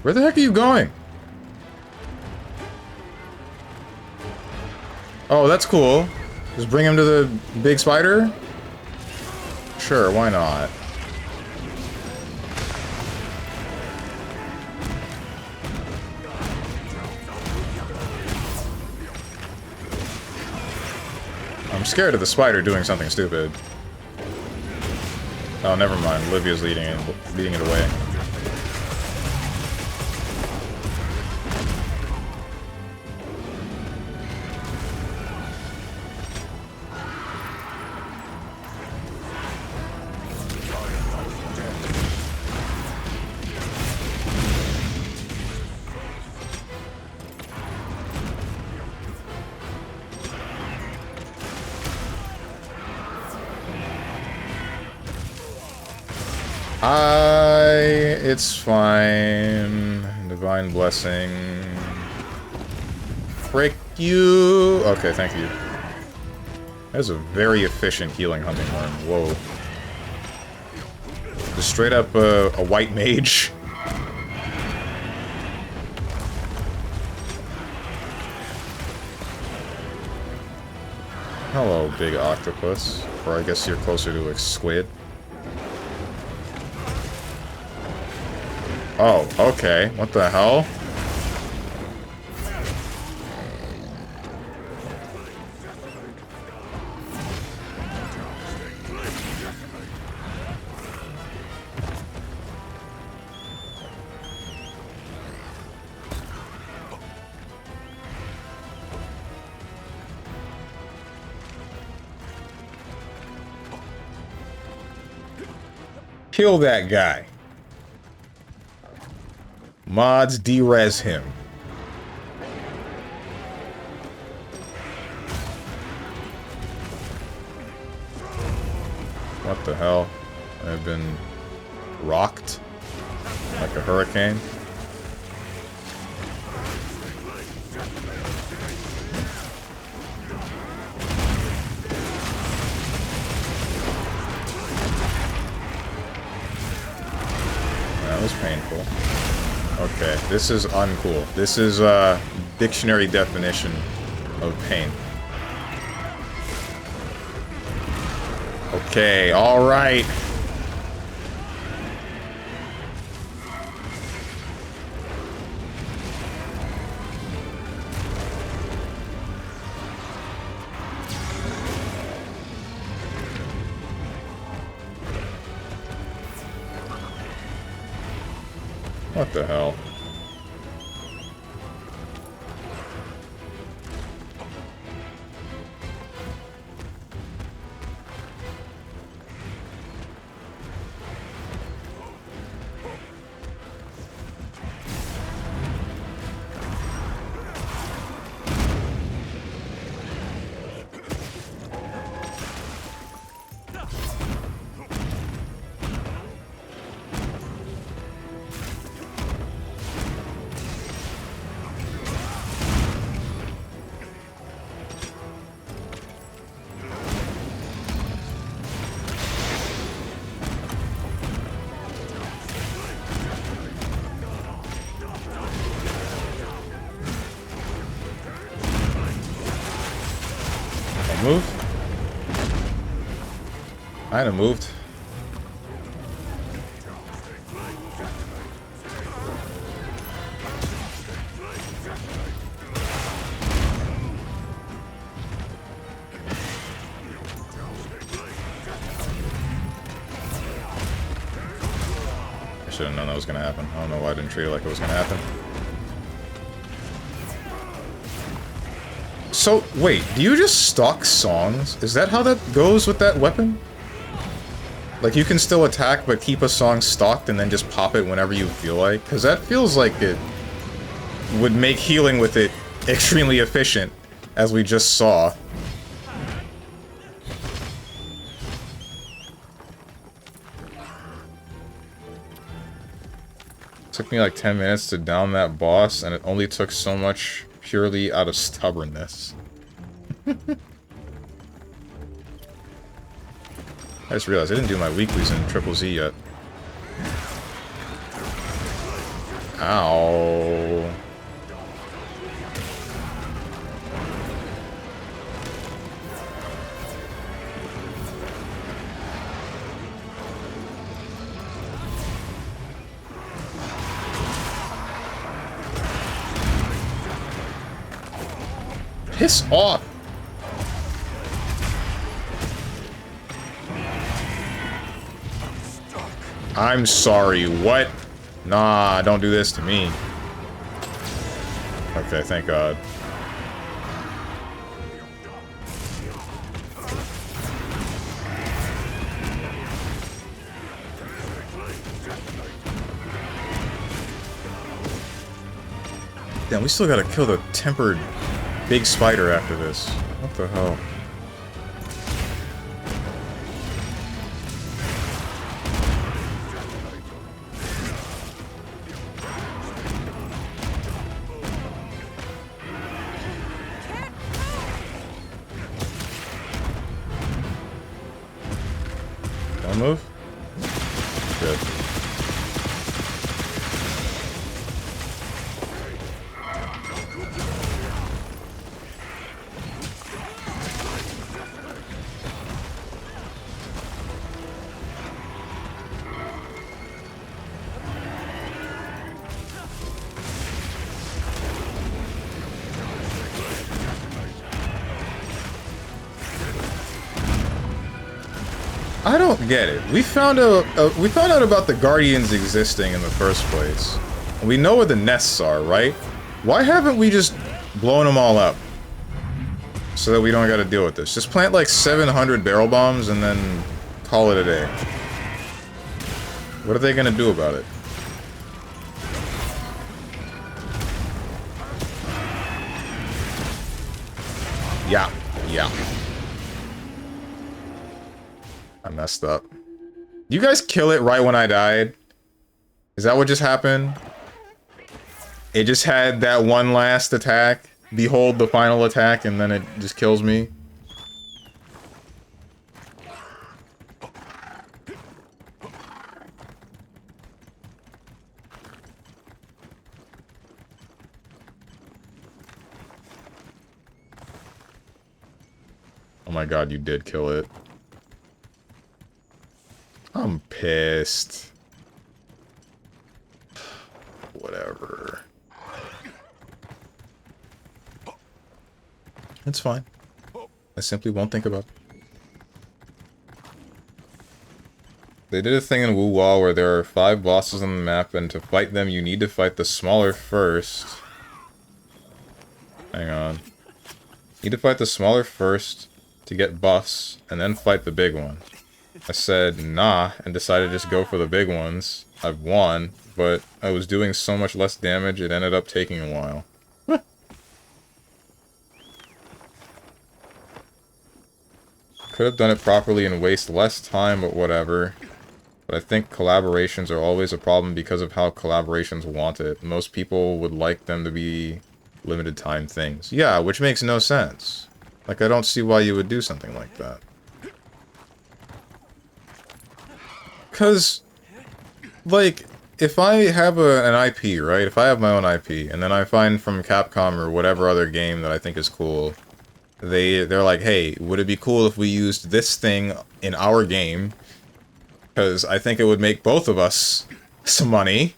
Where the heck are you going? Oh, that's cool. Just bring him to the big spider? Sure, why not? I'm scared of the spider doing something stupid. Oh, never mind. Olivia's leading it away. It's fine. Divine blessing. Frick you. Okay, thank you. That's a very efficient healing hunting horn. Whoa. Just straight up a white mage. Hello, big octopus. Or I guess you're closer to a squid. Oh, okay. What the hell? Kill that guy. Mods derez him. What the hell? I've been rocked like a hurricane. That was painful. Okay, this is uncool. This is a dictionary definition of pain. Okay, alright. What the hell? Move. Kinda moved. I should have known that was gonna happen. I don't know why I didn't treat it like it was gonna happen. So, wait, do you just stalk songs? Is that how that goes with that weapon? Like, you can still attack, but keep a song stalked and then just pop it whenever you feel like? Because that feels like it would make healing with it extremely efficient, as we just saw. Took me like 10 minutes to down that boss, and it only took so much purely out of stubbornness. I just realized I didn't do my weeklies in Triple Z yet. Ow. Piss off! I'm sorry, what? Nah, don't do this to me. Okay, thank God. Damn, we still gotta kill the tempered big spider after this. What the hell? Don't move? Good. I don't get it. We found out about the Guardians existing in the first place. We know where the nests are, right? Why haven't we just blown them all up? So that we don't gotta deal with this. Just plant like 700 barrel bombs and then call it a day. What are they gonna do about it? Yeah, yeah. I messed up. You guys kill it right when I died? Is that what just happened? It just had that one last attack. Behold the final attack, and then it just kills me. Oh my god, you did kill it. I'm pissed. Whatever. It's fine. I simply won't think about it. They did a thing in Wu Wall where there are 5 bosses on the map, and to fight them you need to fight the smaller first. Hang on. You need to fight the smaller first to get buffs, and then fight the big one. I said nah, and decided to just go for the big ones. I've won, but I was doing so much less damage it ended up taking a while. Could have done it properly and waste less time, but whatever. But I think collaborations are always a problem because of how collaborations want it. Most people would like them to be limited time things. Yeah, which makes no sense. Like, I don't see why you would do something like that. Because, like, if I have an IP, right? If I have my own IP, and then I find from Capcom or whatever other game that I think is cool, they're like, hey, would it be cool if we used this thing in our game? Because I think it would make both of us some money.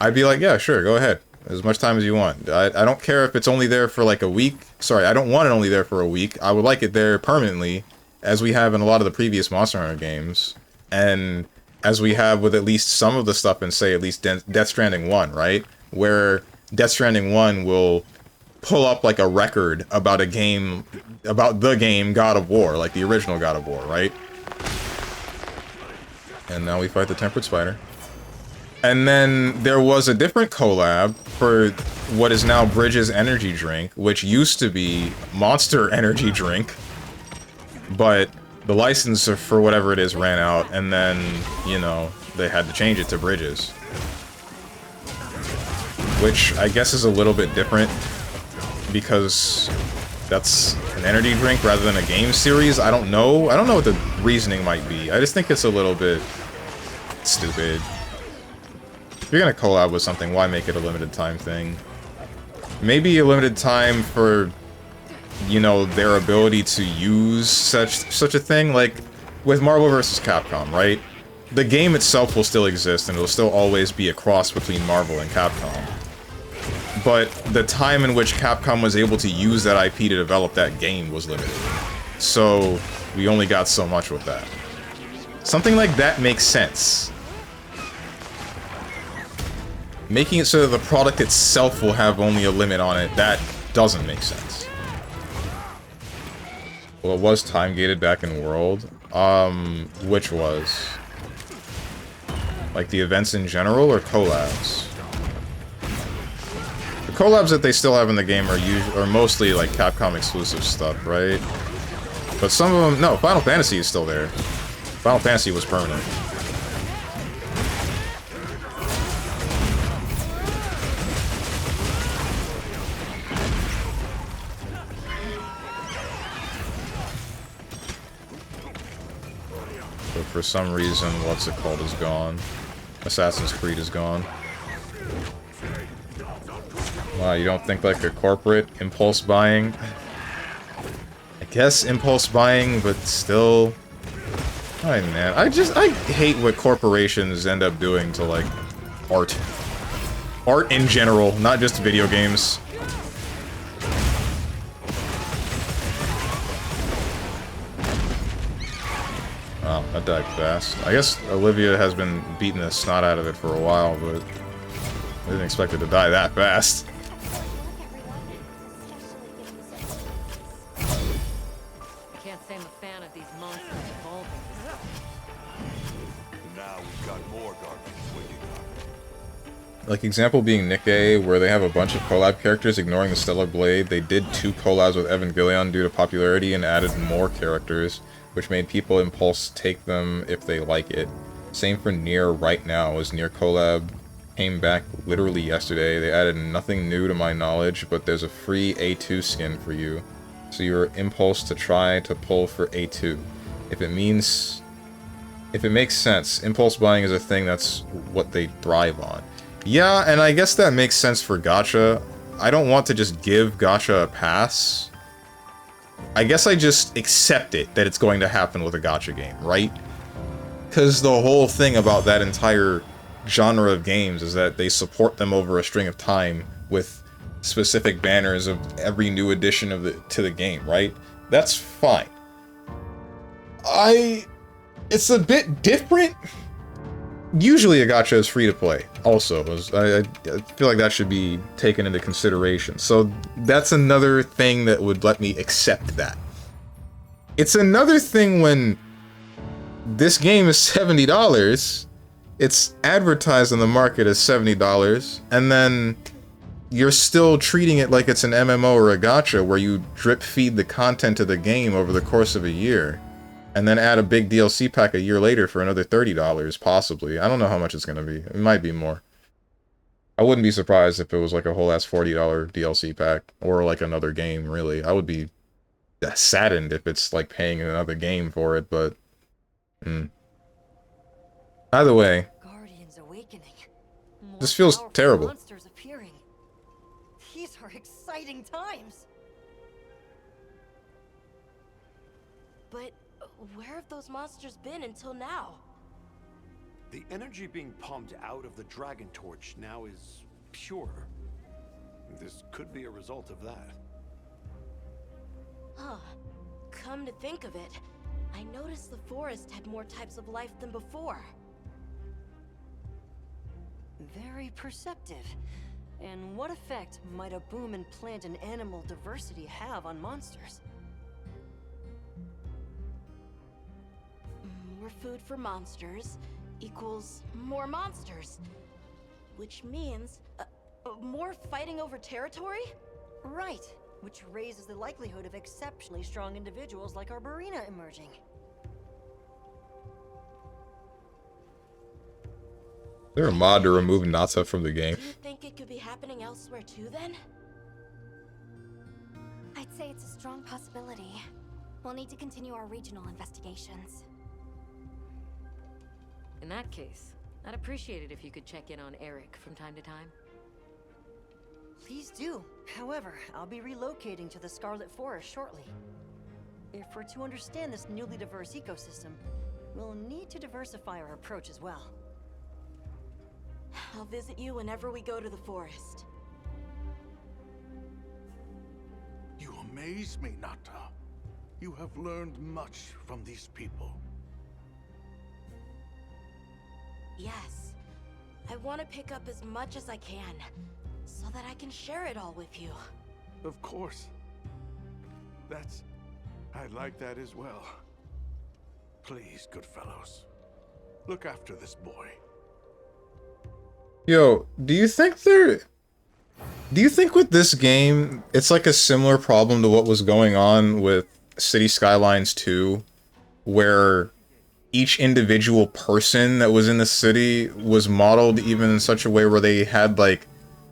I'd be like, yeah, sure, go ahead. As much time as you want. I don't care if it's only there for like a week. Sorry, I don't want it only there for a week. I would like it there permanently, as we have in a lot of the previous Monster Hunter games. And as we have with at least some of the stuff in, say, at least Death Stranding 1, right? Where Death Stranding 1 will pull up like a record about a game, about the game God of War, like the original God of War, right? And now we fight the Tempered Spider. And then there was a different collab for what is now Bridges Energy Drink, which used to be Monster Energy Drink, but the license for whatever it is ran out, and then, you know, they had to change it to Bridges. Which I guess is a little bit different, because that's an energy drink rather than a game series. I don't know what the reasoning might be. I just think it's a little bit stupid. If you're gonna collab with something, why make it a limited time thing? Maybe a limited time for, you know, their ability to use such a thing, like with Marvel vs. Capcom, right? The game itself will still exist, and it'll still always be a cross between Marvel and Capcom. But the time in which Capcom was able to use that IP to develop that game was limited. So, we only got so much with that. Something like that makes sense. Making it so that the product itself will have only a limit on it, that doesn't make sense. Well, it was time-gated back in World. Which was? Like the events in general, or collabs? The collabs that they still have in the game are mostly like Capcom exclusive stuff, right? But some of them, no, Final Fantasy is still there. Final Fantasy was permanent. But for some reason, what's it called is gone. Assassin's Creed is gone. Wow, you don't think like a corporate impulse buying? I guess impulse buying, but still... Oh man, I hate what corporations end up doing to, like, art. Art in general, not just video games. Wow, That died fast. I guess Olivia has been beating the snot out of it for a while, but I didn't expect it to die that fast. I can't say I'm a fan of these monsters evolving. Now we've got more guardians waiting up. Like, example being Nick A, where they have a bunch of collab characters ignoring the Stellar Blade. They did 2 collabs with Evangelion due to popularity and added more characters, which made people impulse take them if they like it. Same for Nier right now, as Nier collab came back literally yesterday. They added nothing new to my knowledge, but there's a free A2 skin for you. So your impulse to try to pull for A2. If it makes sense, impulse buying is a thing that's what they thrive on. Yeah, and I guess that makes sense for gacha. I don't want to just give gacha a pass. I guess I just accept it that it's going to happen with a gacha game, right? Because the whole thing about that entire genre of games is that they support them over a string of time with specific banners of every new edition of to the game, right? That's fine. It's a bit different. Usually a gacha is free to play, also. I feel like that should be taken into consideration. So that's another thing that would let me accept that. It's another thing when this game is $70, it's advertised on the market as $70, and then you're still treating it like it's an MMO or a gacha where you drip feed the content of the game over the course of a year. And then add a big DLC pack a year later for another $30, possibly. I don't know how much it's going to be. It might be more. I wouldn't be surprised if it was like a whole ass $40 DLC pack. Or like another game, really. I would be saddened if it's like paying another game for it, but... Either way, Guardians awakening. More this feels powerful terrible. Monsters appearing. These are exciting times. But where have those monsters been until now? The energy being pumped out of the Dragon Torch now is pure. This could be a result of that. Huh. Come to think of it, I noticed the forest had more types of life than before. Very perceptive. And what effect might a boom in plant and animal diversity have on monsters? More food for monsters equals more monsters. Which means more fighting over territory? Right, which raises the likelihood of exceptionally strong individuals like Arborina emerging. Is there a mod to remove Nata from the game? Do you think it could be happening elsewhere too, then? I'd say it's a strong possibility. We'll need to continue our regional investigations. In that case, I'd appreciate it if you could check in on Eric from time to time. Please do. However, I'll be relocating to the Scarlet Forest shortly. If we're to understand this newly diverse ecosystem, we'll need to diversify our approach as well. I'll visit you whenever we go to the forest. You amaze me, Nata. You have learned much from these people. Yes. I want to pick up as much as I can, so that I can share it all with you. Of course. I'd like that as well. Please, good fellows. Look after this boy. Yo, do you think with this game, it's like a similar problem to what was going on with City Skylines 2, where each individual person that was in the city was modeled even in such a way where they had like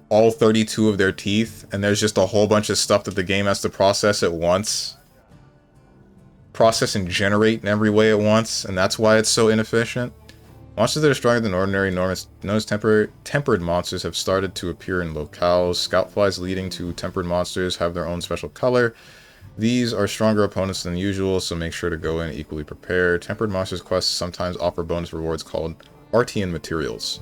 all 32 of their teeth, and there's just a whole bunch of stuff that the game has to process at once. Process and generate in every way at once, and that's why it's so inefficient. Monsters that are stronger than ordinary, known as tempered monsters, have started to appear in locales. Scout flies leading to tempered monsters have their own special color. These are stronger opponents than usual, so make sure to go in equally prepared. Tempered monsters quests sometimes offer bonus rewards called Artean materials.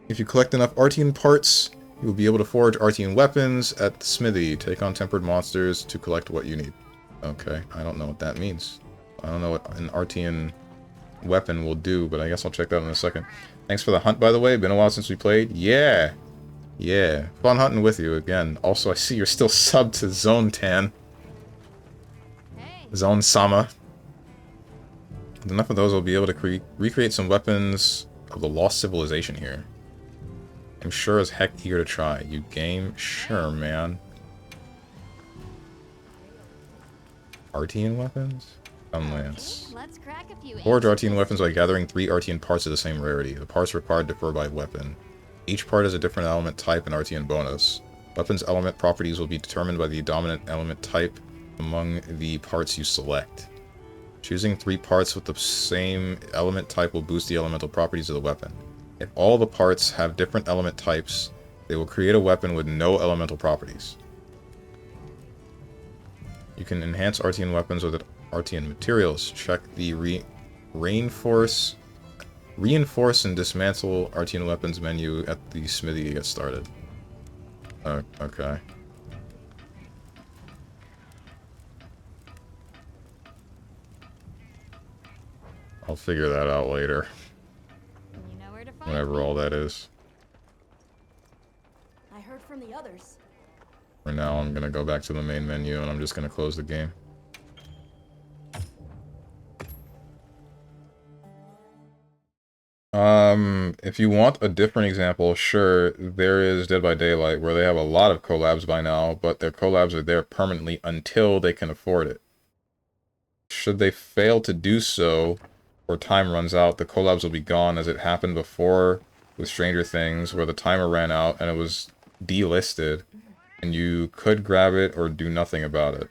If you collect enough Artean parts, you will be able to forge Artean weapons at the smithy. Take on tempered monsters to collect what you need. Okay, I don't know what that means. I don't know what an Artean weapon will do, but I guess I'll check that in a second. Thanks for the hunt, by the way. Been a while since we played. Yeah. Yeah. Fun hunting with you again. Also, I see you're still subbed to Zone Tan. Zone Sama. Enough of those will be able to recreate some weapons of the lost civilization here. I'm sure as heck eager to try. You game? Sure, man. Artian weapons? Lance. Let's crack a few. Forge Artian weapons by gathering 3 Artian parts of the same rarity. The parts required differ by weapon. Each part has a different element type and Artian bonus. Weapons' element properties will be determined by the dominant element type among the parts you select. Choosing 3 parts with the same element type will boost the elemental properties of the weapon. If all the parts have different element types, they will create a weapon with no elemental properties. You can enhance Artian weapons with Artian materials. Check the reinforce and dismantle Artian weapons menu at the smithy to get started. Okay. I'll figure that out later. You know where to find Whenever me. all that is. I heard from the others. For now, I'm gonna go back to the main menu and I'm just gonna close the game. If you want a different example, sure, there is Dead by Daylight, where they have a lot of collabs by now, but their collabs are there permanently until they can afford it. Should they fail to do so, or time runs out, the collabs will be gone, as it happened before with Stranger Things, where the timer ran out and it was delisted, and you could grab it or do nothing about it,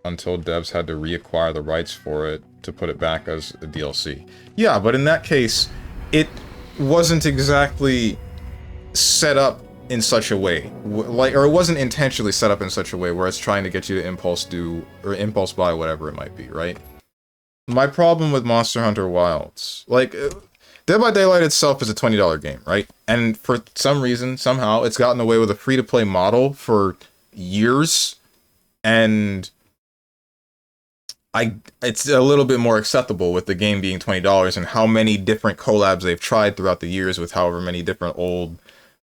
until devs had to reacquire the rights for it to put it back as a DLC. Yeah, but in that case, it wasn't exactly set up in such a way, or it wasn't intentionally set up in such a way where it's trying to get you to impulse do, or impulse buy whatever it might be, right? My problem with Monster Hunter Wilds, like, Dead by Daylight itself is a $20 game, right? And for some reason, somehow, it's gotten away with a free-to-play model for years, and it's a little bit more acceptable with the game being $20 and how many different collabs they've tried throughout the years with however many different old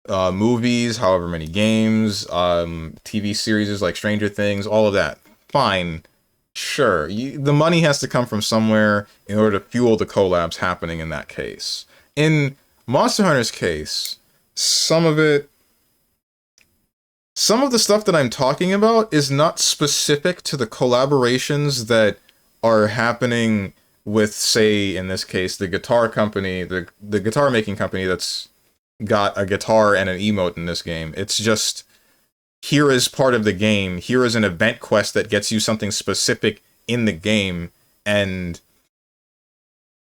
movies, however many games, TV series like Stranger Things, all of that. Fine. Sure. The money has to come from somewhere in order to fuel the collabs happening in that case. In Monster Hunter's case, some of the stuff that I'm talking about is not specific to the collaborations that are happening with, say, in this case, the guitar company, the guitar making company that's got a guitar and an emote in this game. It's just, here is part of the game, here is an event quest that gets you something specific in the game, and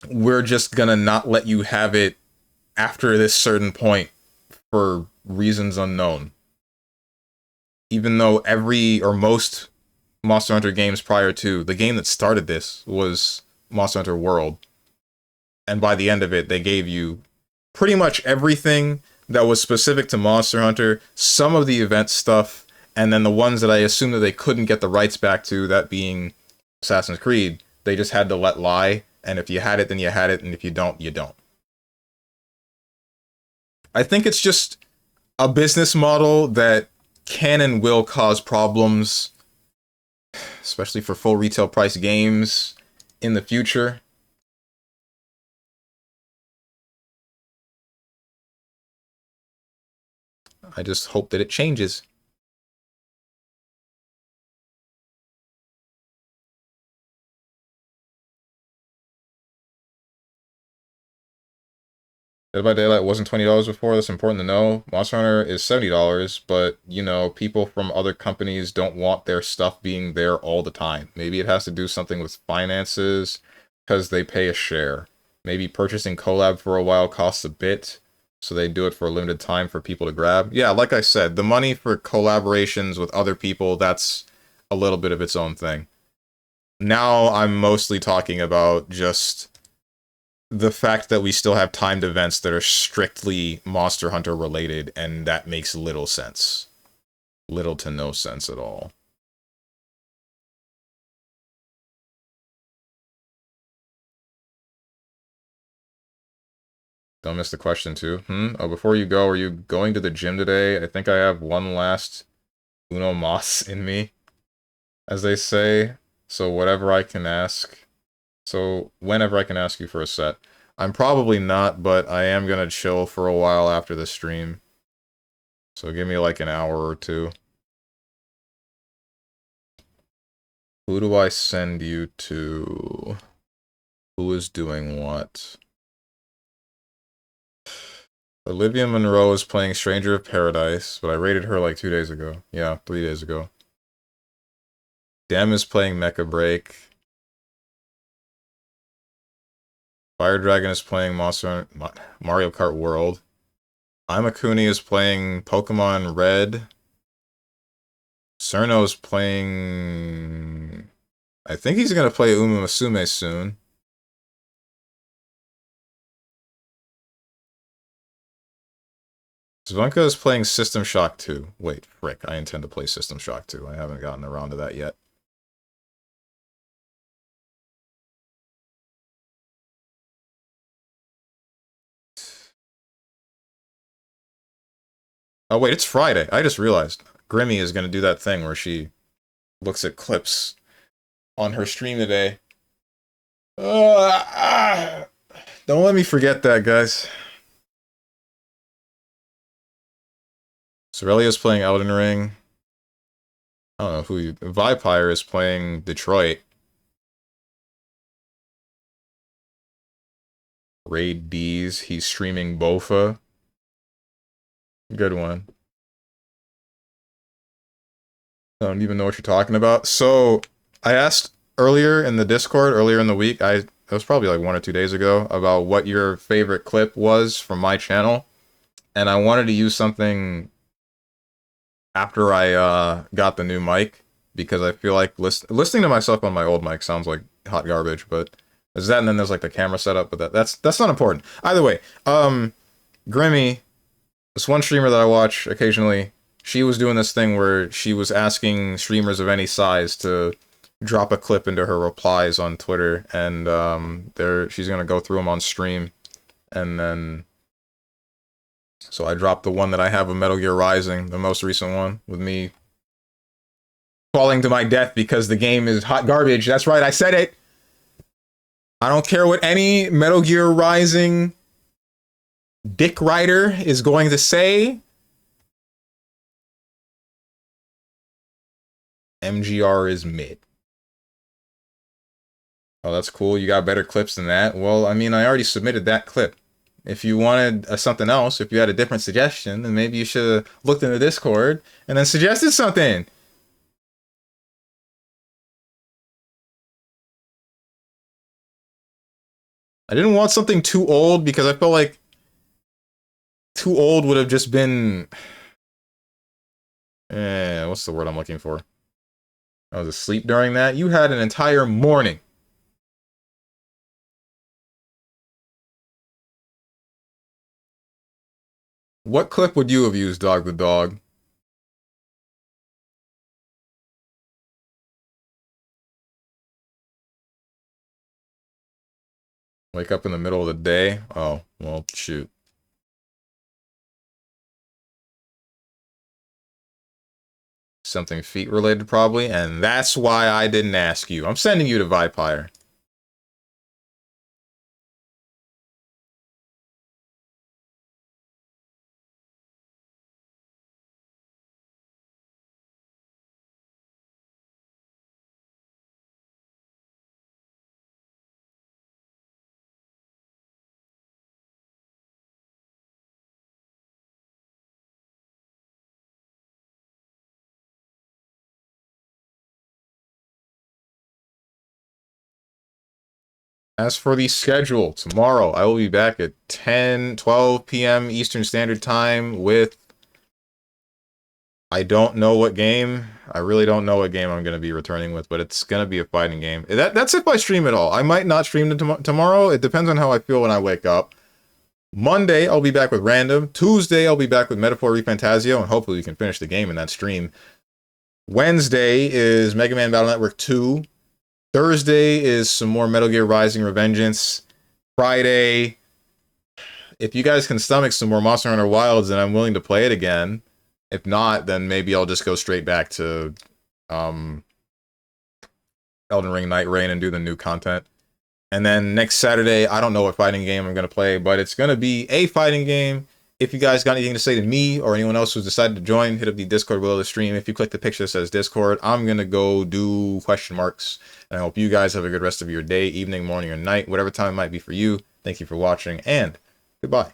we're just gonna not let you have it after this certain point for reasons unknown. Even though every or most Monster Hunter games prior to, the game that started this was Monster Hunter World. And by the end of it, they gave you pretty much everything that was specific to Monster Hunter, some of the event stuff, and then the ones that I assume that they couldn't get the rights back to, that being Assassin's Creed, they just had to let lie, and if you had it, then you had it, and if you don't, you don't. I think it's just a business model that can and will cause problems, especially for full retail price games in the future. I just hope that it changes. Dead by Daylight wasn't $20 before, that's important to know. Monster Hunter is $70, but, you know, people from other companies don't want their stuff being there all the time. Maybe it has to do something with finances, because they pay a share. Maybe purchasing collab for a while costs a bit, so they do it for a limited time for people to grab. Yeah, like I said, the money for collaborations with other people, that's a little bit of its own thing. Now I'm mostly talking about just the fact that we still have timed events that are strictly Monster Hunter related, and that makes little sense. Little to no sense at all. Don't miss the question, too. Oh, before you go, are you going to the gym today? I think I have one last Uno Mas in me, as they say. So whatever I can ask. So whenever I can ask you for a set. I'm probably not, but I am gonna chill for a while after the stream. So give me like an hour or two. Who do I send you to? Who is doing what? Olivia Monroe is playing Stranger of Paradise, but I rated her like 2 days ago. Yeah, 3 days ago. Dem is playing Mecha Break. Fire Dragon is playing Mario Kart World. Imakuni is playing Pokemon Red. Cerno's playing... I think he's gonna play Uma Musume soon. Zvonka is playing System Shock 2. Wait, frick, I intend to play System Shock 2. I haven't gotten around to that yet. Oh wait, it's Friday. I just realized. Grimmy is gonna do that thing where she looks at clips on her stream today. Don't let me forget that, guys. Sorelia's playing Elden Ring. I don't know who you... Vipire is playing Detroit. Raid D's. He's streaming Bofa. Good one. I don't even know what you're talking about. So, I asked earlier in the Discord, earlier in the week, it was probably like 1 or 2 days ago, about what your favorite clip was from my channel. And I wanted to use something after I got the new mic, because I feel like listening to myself on my old mic sounds like hot garbage, but there's that, and then there's like the camera setup, but that's not important. Either way, Grimmy, this one streamer that I watch occasionally, she was doing this thing where she was asking streamers of any size to drop a clip into her replies on Twitter, and she's gonna go through them on stream, and then so I dropped the one that I have of Metal Gear Rising, the most recent one, with me falling to my death because the game is hot garbage. That's right, I said it! I don't care what any Metal Gear Rising dick rider is going to say. MGR is mid. Oh, that's cool. You got better clips than that. Well, I mean, I already submitted that clip. If you wanted something else, if you had a different suggestion, then maybe you should have looked in the Discord and then suggested something. I didn't want something too old because I felt like too old would have just been... what's the word I'm looking for? I was asleep during that. You had an entire morning. What clip would you have used, Dog the Dog? Wake up in the middle of the day? Oh, well, shoot. Something feet related, probably, and that's why I didn't ask you. I'm sending you to Vipire. As for the schedule, tomorrow I will be back at 12 p.m. Eastern Standard Time with... I don't know what game. I really don't know what game I'm going to be returning with, but it's going to be a fighting game. That's if I stream at all. I might not stream tomorrow. It depends on how I feel when I wake up. Monday, I'll be back with Random. Tuesday, I'll be back with Metaphor Refantasio, and hopefully we can finish the game in that stream. Wednesday is Mega Man Battle Network 2. Thursday is some more Metal Gear Rising Revengeance. Friday if you guys can stomach some more Monster Hunter Wilds, then I'm willing to play it again. If not, then maybe I'll just go straight back to Elden Ring Night Rain and do the new content. And then next Saturday, I don't know what fighting game I'm going to play, but it's going to be a fighting game. If you guys got anything to say to me or anyone else who's decided to join, hit up the Discord below the stream. If you click the picture that says Discord, I'm going to go do question marks. And I hope you guys have a good rest of your day, evening, morning, or night, whatever time it might be for you. Thank you for watching, and goodbye.